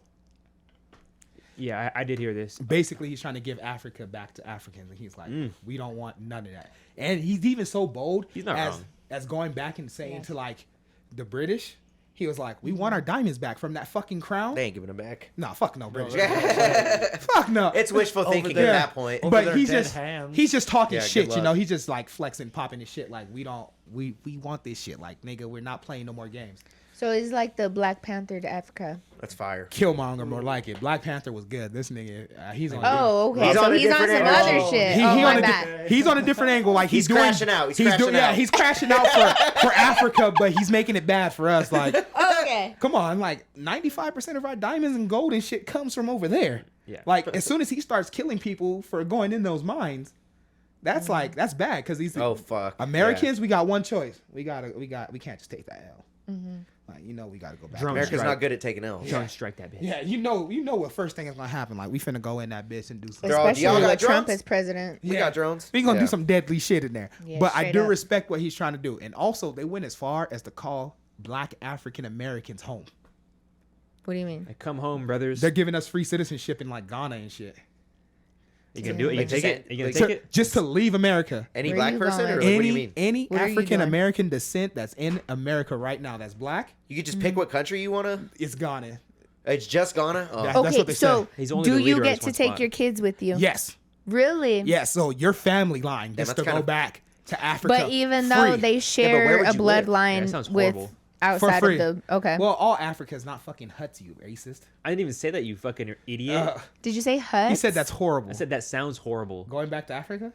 Yeah, I did hear this. Basically, he's trying to give Africa back to Africans, and he's like, we don't want none of that. And he's even so bold He's not as wrong. as going back and saying to like the British, He was like, we want our diamonds back from that fucking crown. They ain't giving them back. Nah, fuck no, bro. Yeah. Fuck no. It's wishful thinking at that point. Over But their he's dead just hands. he's just talking Yeah, shit, good you know. luck. He's just like flexing, popping his shit. Like we want this shit. Like nigga, we're not playing no more games. So it's like the Black Panther to Africa. That's fire. Killmonger more like it. Black Panther was good. This nigga, he's on. Oh, okay. He's So on a he's on some different other angle. shit. He Oh, my on a bad. he's on a different angle. Like He's doing, crashing out. He's crashing Yeah, out. he's crashing out for Africa, but he's making it bad for us. Like, Okay. come on, like 95% of our diamonds and gold and shit comes from over there. Yeah. Like as soon as he starts killing people for going in those mines, that's like that's bad because these Oh fuck. Americans. We got one choice. We can't just take that L. Mm-hmm. Like we gotta go back. Drone America's strike. not good at taking L's. Don't strike that bitch. Yeah, you know what first thing is gonna happen. Like we finna go in that bitch and do some. They're all- Especially y'all got with Trump drones? as president. We got drones. We gonna Yeah. do some deadly shit in there. Yeah, but I straight do up. respect what he's trying to do. And also they went as far as to call Black African Americans home. What do you mean? Like, come home, brothers. They're giving us free citizenship in like Ghana and shit. You gonna do it? You Like gonna take it? just- You gonna like- take To- it? just to leave America. Any Where black you person, going? or like, what do you mean? Any What are you African doing? American descent that's in America right now that's black, You could just pick what country you want to. it's Ghana. It's just Ghana. Oh. That's Okay, what they so said. He's only do the you leader get as to one take spot. your kids with you? Yes. Really? Yeah, so your family line Yeah, just that's to go kinda- back to Africa. But even though free. they where share would a you live? Yeah, bloodline that sounds with horrible. outside free. of the okay. Well, all Africa is not fucking Huts, you racist. I didn't even say that, you fucking idiot. Did you say Huts? He said that's horrible. I said that sounds horrible. Going back to Africa?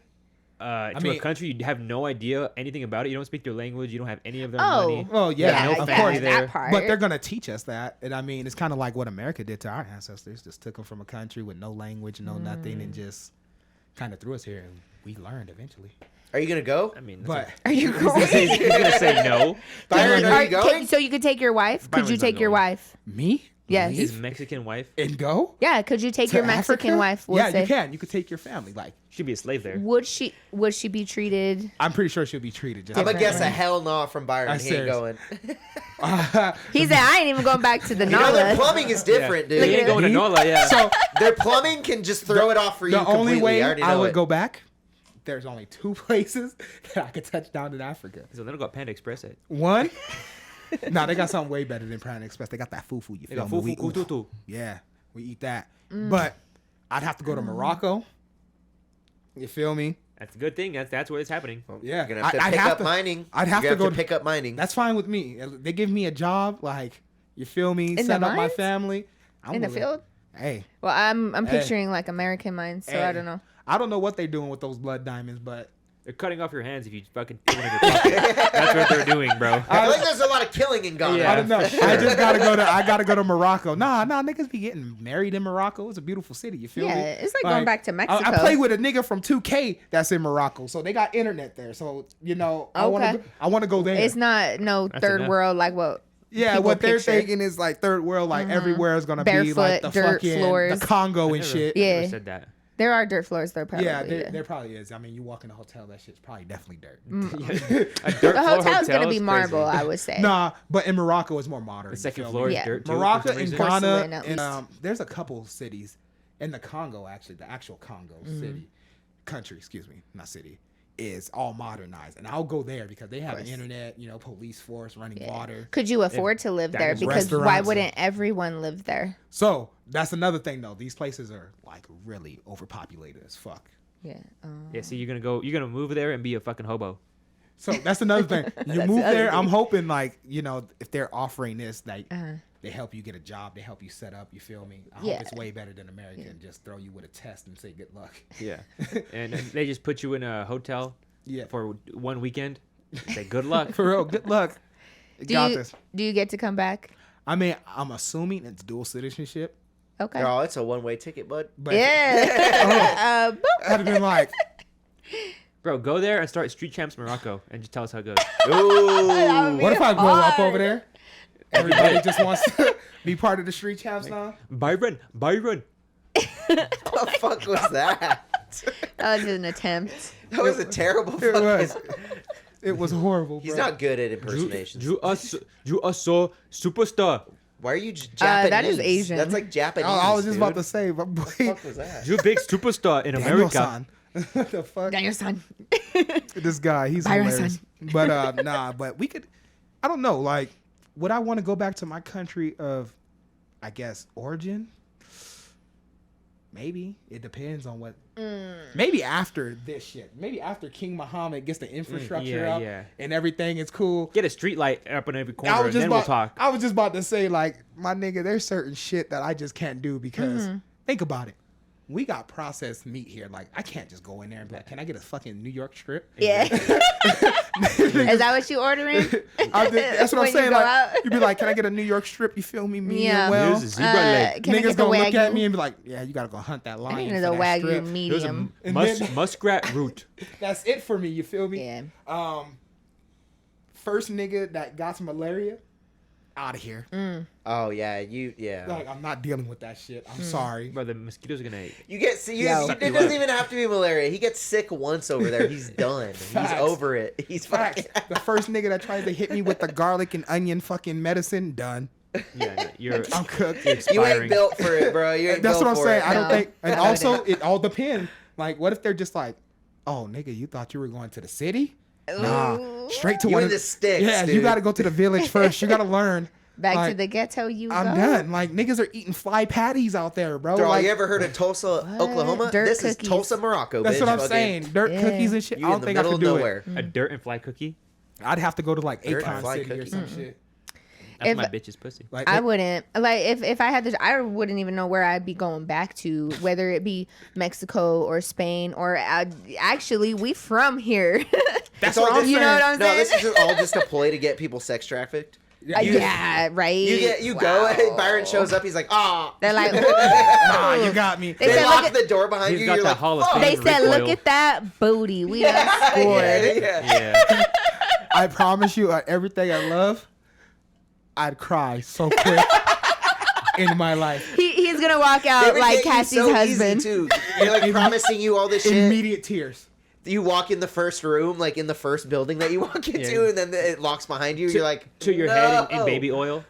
To mean- a country you have no idea anything about it. You don't speak their language. You don't have any of their Oh. money. Well, yeah, no of family course. there. that part. But they're gonna teach us that, and I mean, it's kind of like what America did to our ancestors. Just took them from a country with no language, no nothing, and just kind of threw us here, and we learned eventually. Are you gonna go? I mean, But Are you he's going? gonna say no. Byron, are you going? So you could take your wife? Could Byron's you not take your going. wife? me? Yes. His Leave Mexican wife and go Yeah. Could you take to your Mexican Africa? wife? We'll Yeah, say. you can. You could take your family. Like, should be a slave there. Would she be treated? I'm pretty sure she'll be treated just. I'm gonna like guess a hell no from Byron. I'm He ain't serious. going. He said, "I ain't even going back to the You know their Nala." plumbing is different, He dude. ain't going to NOLA, yeah. So Their plumbing can just throw it off for you the only completely. way I already I know would it. go back, there's only 2 places that I could touch down in Africa. So they don't got Panda Express it. One, nah, they got something way better than Panda Express. They got that fufu. You They feel got me? fufu kututu. Yeah, we eat that. But I'd have to go to Morocco. You feel me? That's a good thing. That's where it's happening. Yeah, You're gonna have to I'd pick have up to- mining. I'd have You're to gonna go pick up mining. That's fine with me. They give me a job, like you feel me, the set up my mines? family. I'm In the willing. field? Hey, Well, I'm Hey. picturing like American mines, so hey. I don't know. I don't know what they're doing with those blood diamonds, but They're cutting off your hands if you fucking put them in your pocket. That's what they're doing, bro. I feel like there's a lot of killing in Ghana. Yeah. I don't know. I just gotta go to Morocco. Nah, niggas be getting married in Morocco. It's a beautiful city. You feel Yeah, me? it's like going back to Mexico. I play with a nigga from 2K that's in Morocco, so they got internet there. So you know, I Okay. want to go there. It's not no That's third enough. world like what. Yeah, people what they're picture. thinking is like third world, like everywhere is gonna be like the Barefoot, dirt fucking floors. the Congo and I shit. never Yeah. said that. There are dirt floors there probably. Yeah, Yeah, there probably is. I mean, you walk in a hotel, that shit's probably definitely dirt. A dirt The floor hotel's hotel gonna be is marble, crazy. I would say. Nah, but in Morocco it's more modern. The you second feel floor me? is Yeah. dirt too. for Morocco some and reason. Ghana Porcelain, at and least. there's a couple cities in the Congo actually, the actual Congo Mm-hmm. country, excuse me, not city, is all modernized, and I'll go there because they have course. internet, police force, running Yeah. water. Could you afford to live there? diamonds. Because why Restaurants. wouldn't everyone live there? So that's another thing though. These places are like really overpopulated as fuck. Yeah. Yeah, so you're gonna move there and be a fucking hobo. So that's another thing. You That's move the other there. I'm thing. hoping like if they're offering this, like Uh-huh. they help you get a job, they help you set up. You feel me? I Yeah. hope it's way better than America and just throw you with a test and say good luck. Yeah, and they just put you in a hotel Yeah, for one weekend. Say good luck. for real. Good luck. You got this. Do you get to come back? I mean, I'm assuming it's dual citizenship, Okay. Oh, it's a one-way ticket, bud. but Yeah. I'd have been like, Bro, go there and start Street Champs Morocco and just tell us how it goes. Ooh. what if I grow up hard. over there? Everybody just wants to be part of the street champs now. Byron. What the fuck was that? That was an attempt. That was a terrible It fucking... was. It was horrible. He's bro. not good at impersonations. You are so superstar. Why are you Japanese? that is Asian. That's like Japanese. I was just dude. about to say, but boy, What the fuck was that? You big superstar in America. Daniel-san. What the fuck? Daniel son. This guy, he's Byron hilarious. But nah, but we could. I don't know. Like, would I want to go back to my country of, I guess, origin? Maybe. It depends on what. Maybe after this shit. Maybe after King Muhammad gets the infrastructure up and everything is cool. Get a street light up in every corner, and then we'll talk. I was just about to say, like, my nigga, there's certain shit that I just can't do because, think about it. We got processed meat here. Like, I can't just go in there and be like, can I get a fucking New York strip? Yeah. Is that what you ordering? That's what I'm When saying. you go Like, out? you'd be like, can I get a New York strip? You feel me? Medium Yeah. well. Here's a zebra leg. Can I Niggas get the gonna look at Wagyu? me and be like, yeah, you gotta go hunt that I lion. need for the that Wagyu strip. Here's a medium. And muskrat root. That's it for me. You feel me? Yeah. First nigga that got some malaria, out of here. Oh yeah, Like, I'm not dealing with that shit. I'm sorry. Bro, the mosquitoes are gonna. You get see, Yo. it doesn't even have to be malaria. He gets sick once over there. He's done. Facts. He's over it. He's Facts. fucking. The first nigga that tried to hit me with the garlic and onion fucking medicine, done. Yeah, no, you're. I'm cooked. You expiring. ain't built for it, bro. You ain't That's built what I'm for saying. it. I don't No. think. And I also, wouldn't. it all depends. Like, what if they're just like, oh, nigga, you thought you were going to the city? Nah, straight to You one in of the sticks, Yeah, you dude. got to go to the village first. You got to learn. Back to Like, the ghetto you I'm go. done. Like, niggas are eating fly patties out there, bro. Bro, Like, you ever heard of Tulsa, Oklahoma? Dirt This cookies. is Tulsa, Morocco. that's bitch. what I'm Fucking- saying. Dirt Yeah. cookies and shit. You I in don't the think I middle could of do nowhere. A dirt and fly cookie. I'd have to go to like Dirt Akon and fly City or cookies. some shit. That's If- my bitch's pussy. Like, I wouldn't like if I had this. I wouldn't even know where I'd be going back to, whether it be Mexico or Spain or actually we from here. that's all what I'm just- You know what I'm No, saying? this is all just a ploy to get people sex trafficked. Yeah, right. You Wow. go. Byron shows up. He's like, ah. They're like, Nah, you "Ooh." got me. They They said, lock look the door behind He's you. got You're that like, Hall of fuck. Fame. They said, recoil. look at that booty. We done scored. Yeah. Yeah. I promise you, everything I love, I'd cry so quick in my life. He's gonna walk They out would like get you Cassie's so husband. Easy too. They're like promising you all this shit. Immediate tears. You walk in the first room, like in the first building that you walk into, Yeah. and then it locks behind you. You're like, To your head in "No." baby oil.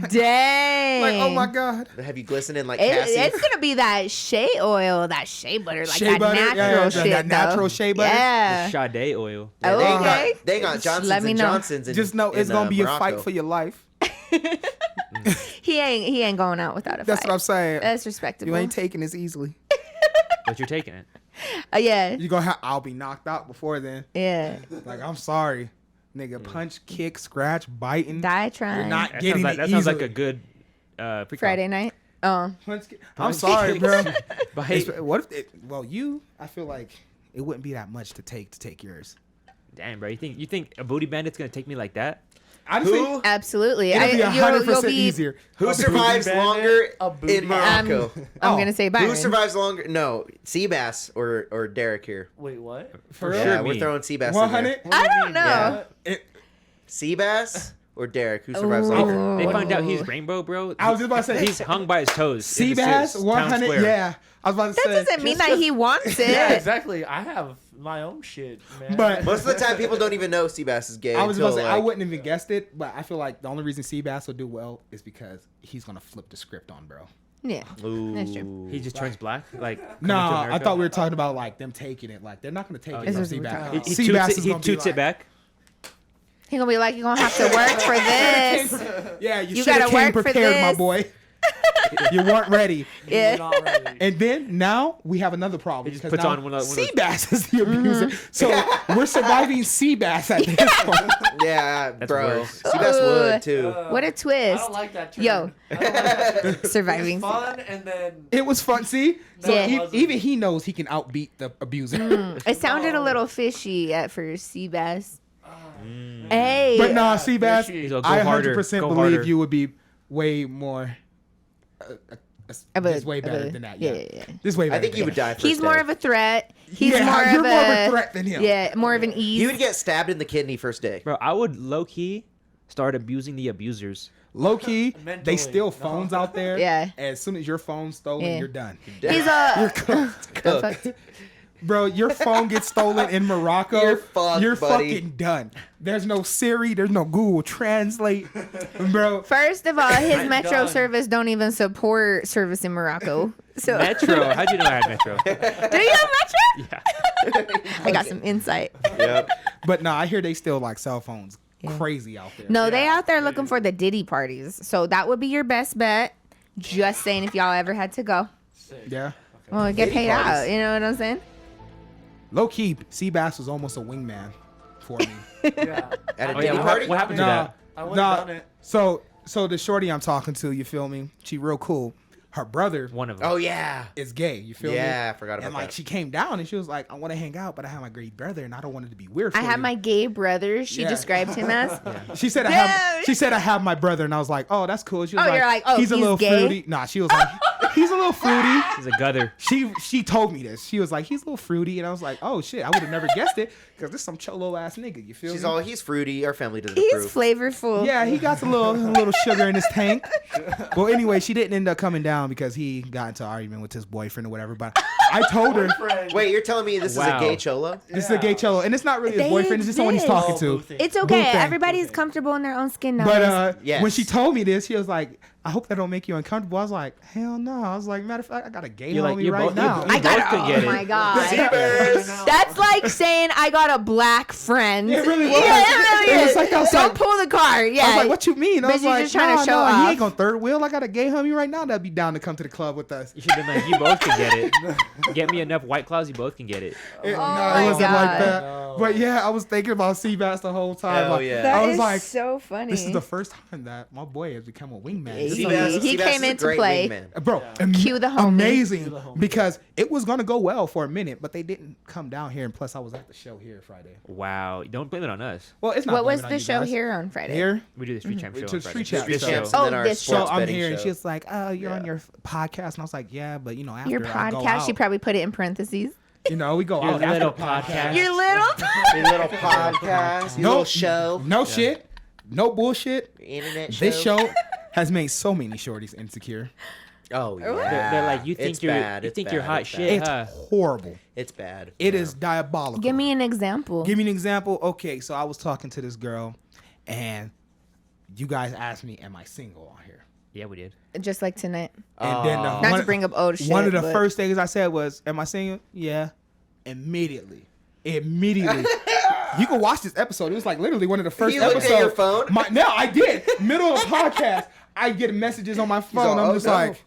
Dang. Like, oh my god. Have you glistening like It, Cassie? it's gonna be that shea oil, that shea butter, like Shea that butter? natural Yeah, shit. that natural though. shea butter? Yeah. Sade oil. Yeah, they ain't Okay. got, they ain't got Just Johnsons let me and know. Johnsons. In, Just know it's in, gonna be Morocco. a fight for your life. He ain't going out without a That's fight. what I'm saying. That's respectable. You ain't taking this easily. But you're taking it. Yeah. You gonna have I'll be knocked out before then. Yeah. Like, I'm sorry. Nigga, punch, kick, scratch, biting. Die You're trying. not That getting sounds like, it that sounds like easily. a good precaution. Friday night. Oh. Punch, kick. I'm sorry, bro. But hey, What if I feel like it wouldn't be that much to take yours. damn, bro, you think a booty bandit's gonna take me like that? Honestly, Who Absolutely. it'll be You'll 100% be- easier. who survives bandit, longer a booty in Morocco? I'm Oh. gonna say Byron. Who survives longer? No, Seabass or Deryk here. Wait, what? For Yeah, sure, we're me. throwing Seabass in 100. there. I don't know. Yeah. It, Seabass or Deryk? Who survives Ooh. longer? They find out he's rainbow, bro. I was just about to say He's hung by his toes. in the Seabass town 100. square. Yeah, I was about to That say. doesn't mean that he wants it. Yeah, exactly. I have my own shit, man. But Most of the time, people don't even know Seabass is gay. I was until, about to say I like, wouldn't have even guessed it, but I feel like the only reason Seabass will do well is because he's gonna flip the script on, bro. Yeah. Ooh. That's true. He just turns black. Like No, coming to I America? thought we were talking about like them taking it. Like they're not gonna take it Is from this what we're Seabass. talking He Seabass toots, is it, he gonna be toots like, it back. He gonna be like, you're gonna have to work for this. Yeah, you You should have gotta came work for prepared, my this. boy. You weren't ready. Yeah. Not ready. And then now we have another problem. He just because puts now on one of those- Seabass is the abuser. So we're surviving Seabass at this point. Yeah, That's bro. worse. Seabass Ooh. would too. What a I twist. don't like that term. Yo. I don't like that term. Surviving. It's fun, and then It was fun. See? So Yeah. it wasn't. even he knows he can outbeat the abuser. It sounded a little fishy at first, Seabass. Hey. But nah, Seabass, fishy. So go I harder, 100% go believe harder. you would be way more. Just way better than that. Yeah. Yeah. Just way better. I think you would die first. He's more of a threat. He's Yeah, more you're of more of a threat than him. Yeah, more of an ease. He would get stabbed in the kidney first day. Bro, I would low key start abusing the abusers. Low key, Mentally, they steal no. phones out there. Yeah. As soon as your phone's stolen, Yeah. you're done. He's a. You're cooked. Cooked. Bro, your phone gets stolen in Morocco. You're fucked, You're buddy. fucking done. There's no Siri. There's no Google Translate. Bro, First of all, his I'm metro done. service don't even support service in Morocco. So Metro. How'd you know I had Metro? do you have metro? Yeah. I got some insight. Yep. but no, I hear they steal like cell phones crazy out there. No, they out there looking for the Diddy parties. So that would be your best bet. Just saying, if y'all ever had to go. Sick. Yeah. Well, get Diddy paid parties. out. You know what I'm saying? Low key, Seabass was almost a wingman for me. Yeah. At a Oh, yeah, Diddy party? what happened to No, that? I would've done it. So the shorty I'm talking to, you feel me? She real cool. Her brother One of them. Oh yeah. is gay. You feel me? Yeah, I forgot about And like that. she came down and she was like, I want to hang out, but I have my gay brother and I don't want it to be weird. For I have you." my gay brother. She Yeah. described him as. She said I Damn. have. She said I have my brother, and I was like, oh, that's cool. She was Oh, you're like, oh, he's a he's little gay? fruity. Nah, she was like, he's a little fruity. He's a guther. She told me this. She was like, he's a little fruity, and I was like, oh shit, I would have never guessed it because this some cholo ass nigga. You feel She's me? all, he's fruity. Our family doesn't He's approve. flavorful. Yeah, he got a little sugar in his tank. Well, anyway, she didn't end up coming down because he got into an argument with his boyfriend or whatever. But I told her Friend. Wait, you're telling me this is Wow. a gay cholo? this is a gay cholo, and it's not really his They boyfriend. It's just someone he's exist. talking to. Boo It's thing. okay. Boo thing. Everybody's comfortable in their own skin now. But Yes. when she told me this, she was like, I hope that don't make you uncomfortable. I was like, hell no. I was like, matter of fact, I got a gay You're like, homie you right both- now. you I got both could get oh it. my god. Seabass. That's like saying I got a black friend. It really was. Yeah, it really It was is. like I was Don't like- pull the car. Yeah. I was like, what you mean? I Bitch, was you like, just trying to show he off. ain't gonna third wheel. I got a gay homie right now that'd be down to come to the club with us. You should have been like, you both can get it. Get me enough White Claws, you both can get it. No, my it wasn't like God. that. No. But yeah, I was thinking about Seabass the whole time. Hell Like, yeah. That I was is like, so funny. this is the first time that my boy has become a wingman. Yeah, This is He Seabass came is a into great play. wingman. Bro, Cue the homie. amazing Cue the homie. because it was gonna go well for a minute, but they didn't come down here, and plus I was at the show here Friday. Wow. Don't blame it on us. Well, it's not. What was blaming on the you show guys. here on Friday? Here, We do the Street Champ We show. took on Street Friday. Champ Street show. Champs Oh, and then our this so sports I'm betting here, show. and she's like, "Oh, you're on Yeah. your podcast," and I was like, "Yeah, but you know, after Your I go podcast. out, She probably put it in parentheses. you know, we go Your out after little the podcast. podcast. Your little. Your little podcast, your little show, No shit, no bullshit. internet show. This show has made so many shorties insecure. Oh yeah. They're like, you think It's you're, bad, you it's think bad, you're hot it's shit, It's huh? horrible. It's bad. It is diabolical. Give me an example. Give me an example. Okay, so I was talking to this girl, and you guys asked me, "Am I single on here?" Yeah, we did. Just like tonight. And then Not to bring up old shit. one of the but- first things I said was, "Am I single?" Yeah. Immediately. You can watch this episode. It was like literally one of the first You looked episodes. at your phone? No, I did. Middle of the podcast, I get messages on my phone. all, I'm "Oh, just no." like,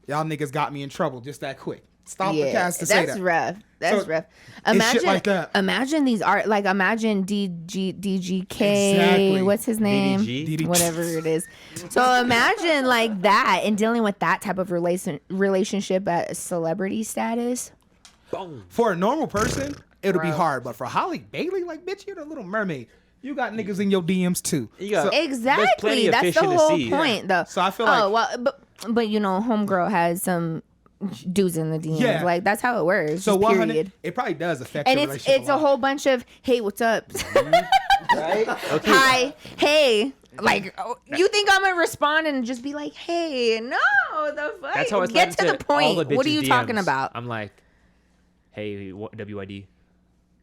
y'all niggas got me in trouble just that quick. Stop the cast to say that's that. rough. That's So, rough. it's Imagine shit like that. Imagine these art like imagine DGK. Exactly. What's his name? DDG? Whatever it is. So imagine like that and dealing with that type of relationship at celebrity status. Boom. For a normal person, it'll be Bro. hard. But for Holly Bailey, like, bitch, you're the Little Mermaid. You got niggas in your DMs too. You got- So- plenty Exactly. of That's fish the in the whole sea. point, though. So I feel oh like- well, but you know, homegirl has some dudes in the DMs. Yeah. Like that's how it works. So just 100, period. it probably does affect And your it's relationship a lot. whole bunch of hey, what's up? Right? Hi, hey. Like, you think I'm gonna respond and just be like, "Hey, no, the fuck." That's how I Get to the point. What are you talking about? I'm like, hey, WID.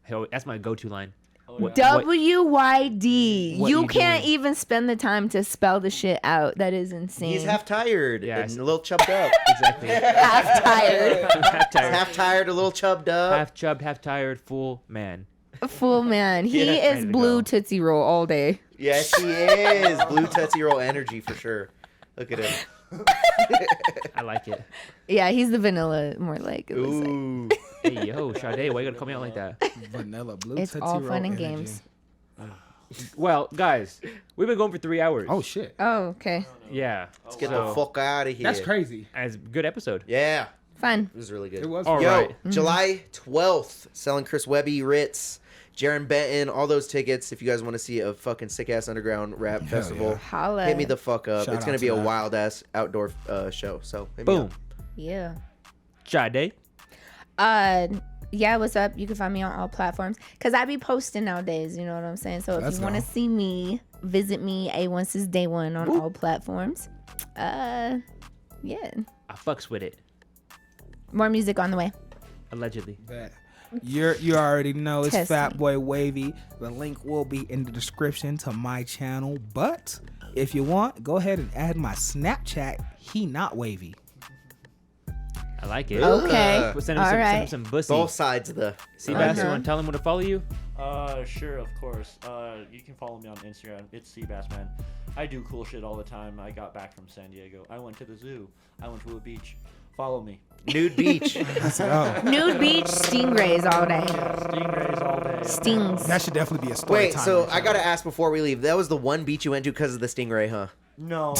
Hey, that's my go-to line. What- WYD. what You you can't doing? even spend the time to spell the shit out. That is insane. He's half tired Yeah, and a little chubbed up. Exactly. half tired. half tired. half tired, a little chubbed up. Half chub, half tired, full man. Full man. He Yeah, is ready to blue go. Tootsie Roll all day. Yes, he is. Blue Tootsie Roll energy for sure. Look at him. I like it. Yeah, he's the vanilla, more like. It looks like. Ooh. Hey, yo, Sade, why you gotta call me out like that? Vanilla blue. It's Tootsie all Roll fun and energy. games. Well, guys, we've been going for 3 hours. Oh shit. Oh, okay. Yeah. Let's get So, the fuck out of here. That's crazy. As good episode. Yeah. Fun. It was really good. It was. All Yo, right. July 12th, selling Chris Webby, Ritz, Jaron Benton, all those tickets. If you guys want to see a fucking sick ass underground rap festival, yeah. Holla. hit me the fuck up. Shout It's gonna out be to a that. wild ass outdoor show. So hit me Boom. up. Yeah. Sade. Yeah, what's up? You can find me on all platforms because I be posting nowadays. You know what I'm saying? So if Let's you want to go. see me, visit me A1 since day one on all platforms. Yeah. I fucks with it. More music on the way. Allegedly. That. You already know it's Test Fat me. Boy Wavy. The link will be in the description to my channel. But if you want, go ahead and add my Snapchat. He not wavy. I like it. Okay. We'll send him All some, right. send him some bussy. Both sides of the. See, Bass, you Uh-huh. want to tell him where to follow you? Sure, of course. You can follow me on Instagram. It's Seabassman. I do cool shit all the time. I got back from San Diego. I went to the zoo. I went to a beach. Follow me. Nude beach. Let's go. Nude beach, stingrays all day. Stingrays all day. Stings. That should definitely be a story Wait, time. so right I there. gotta ask before we leave. That was the one beach you went to because of the stingray, huh? No,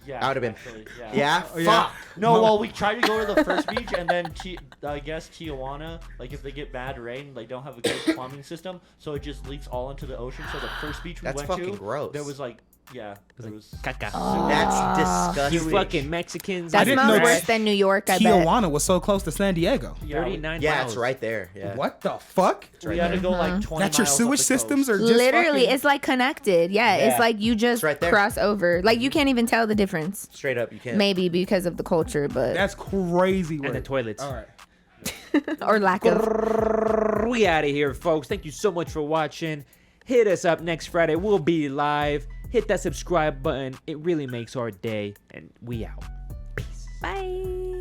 yeah. I would've been. actually, Yeah? yeah. Fuck. No, well, we tried to go to the first beach, and then I guess Tijuana, like if they get bad rain, they don't have a good plumbing system, so it just leaks all into the ocean. So the first beach we That's went fucking to, gross. there was like, there was. Caca. That's disgusting. You fucking Mexicans. That didn't smells know worse that than New York, I bet. Tijuana was so close to San Diego. Yeah, 39 Yeah, miles. it's right there. Yeah. What the fuck? we had to go like 20 That's your miles up sewage the systems coast. or just Literally, fucking- it's like connected. Yeah, it's Yeah. like you just right there. cross over. Like you can't even tell the difference. Straight up, you can't. Maybe because of the culture, but That's crazy. And the work. toilets. All right. or lack of. We out of here, folks. Thank you so much for watching. Hit us up next Friday. We'll be live. Hit that subscribe button. It really makes our day. And we out. Peace. Bye.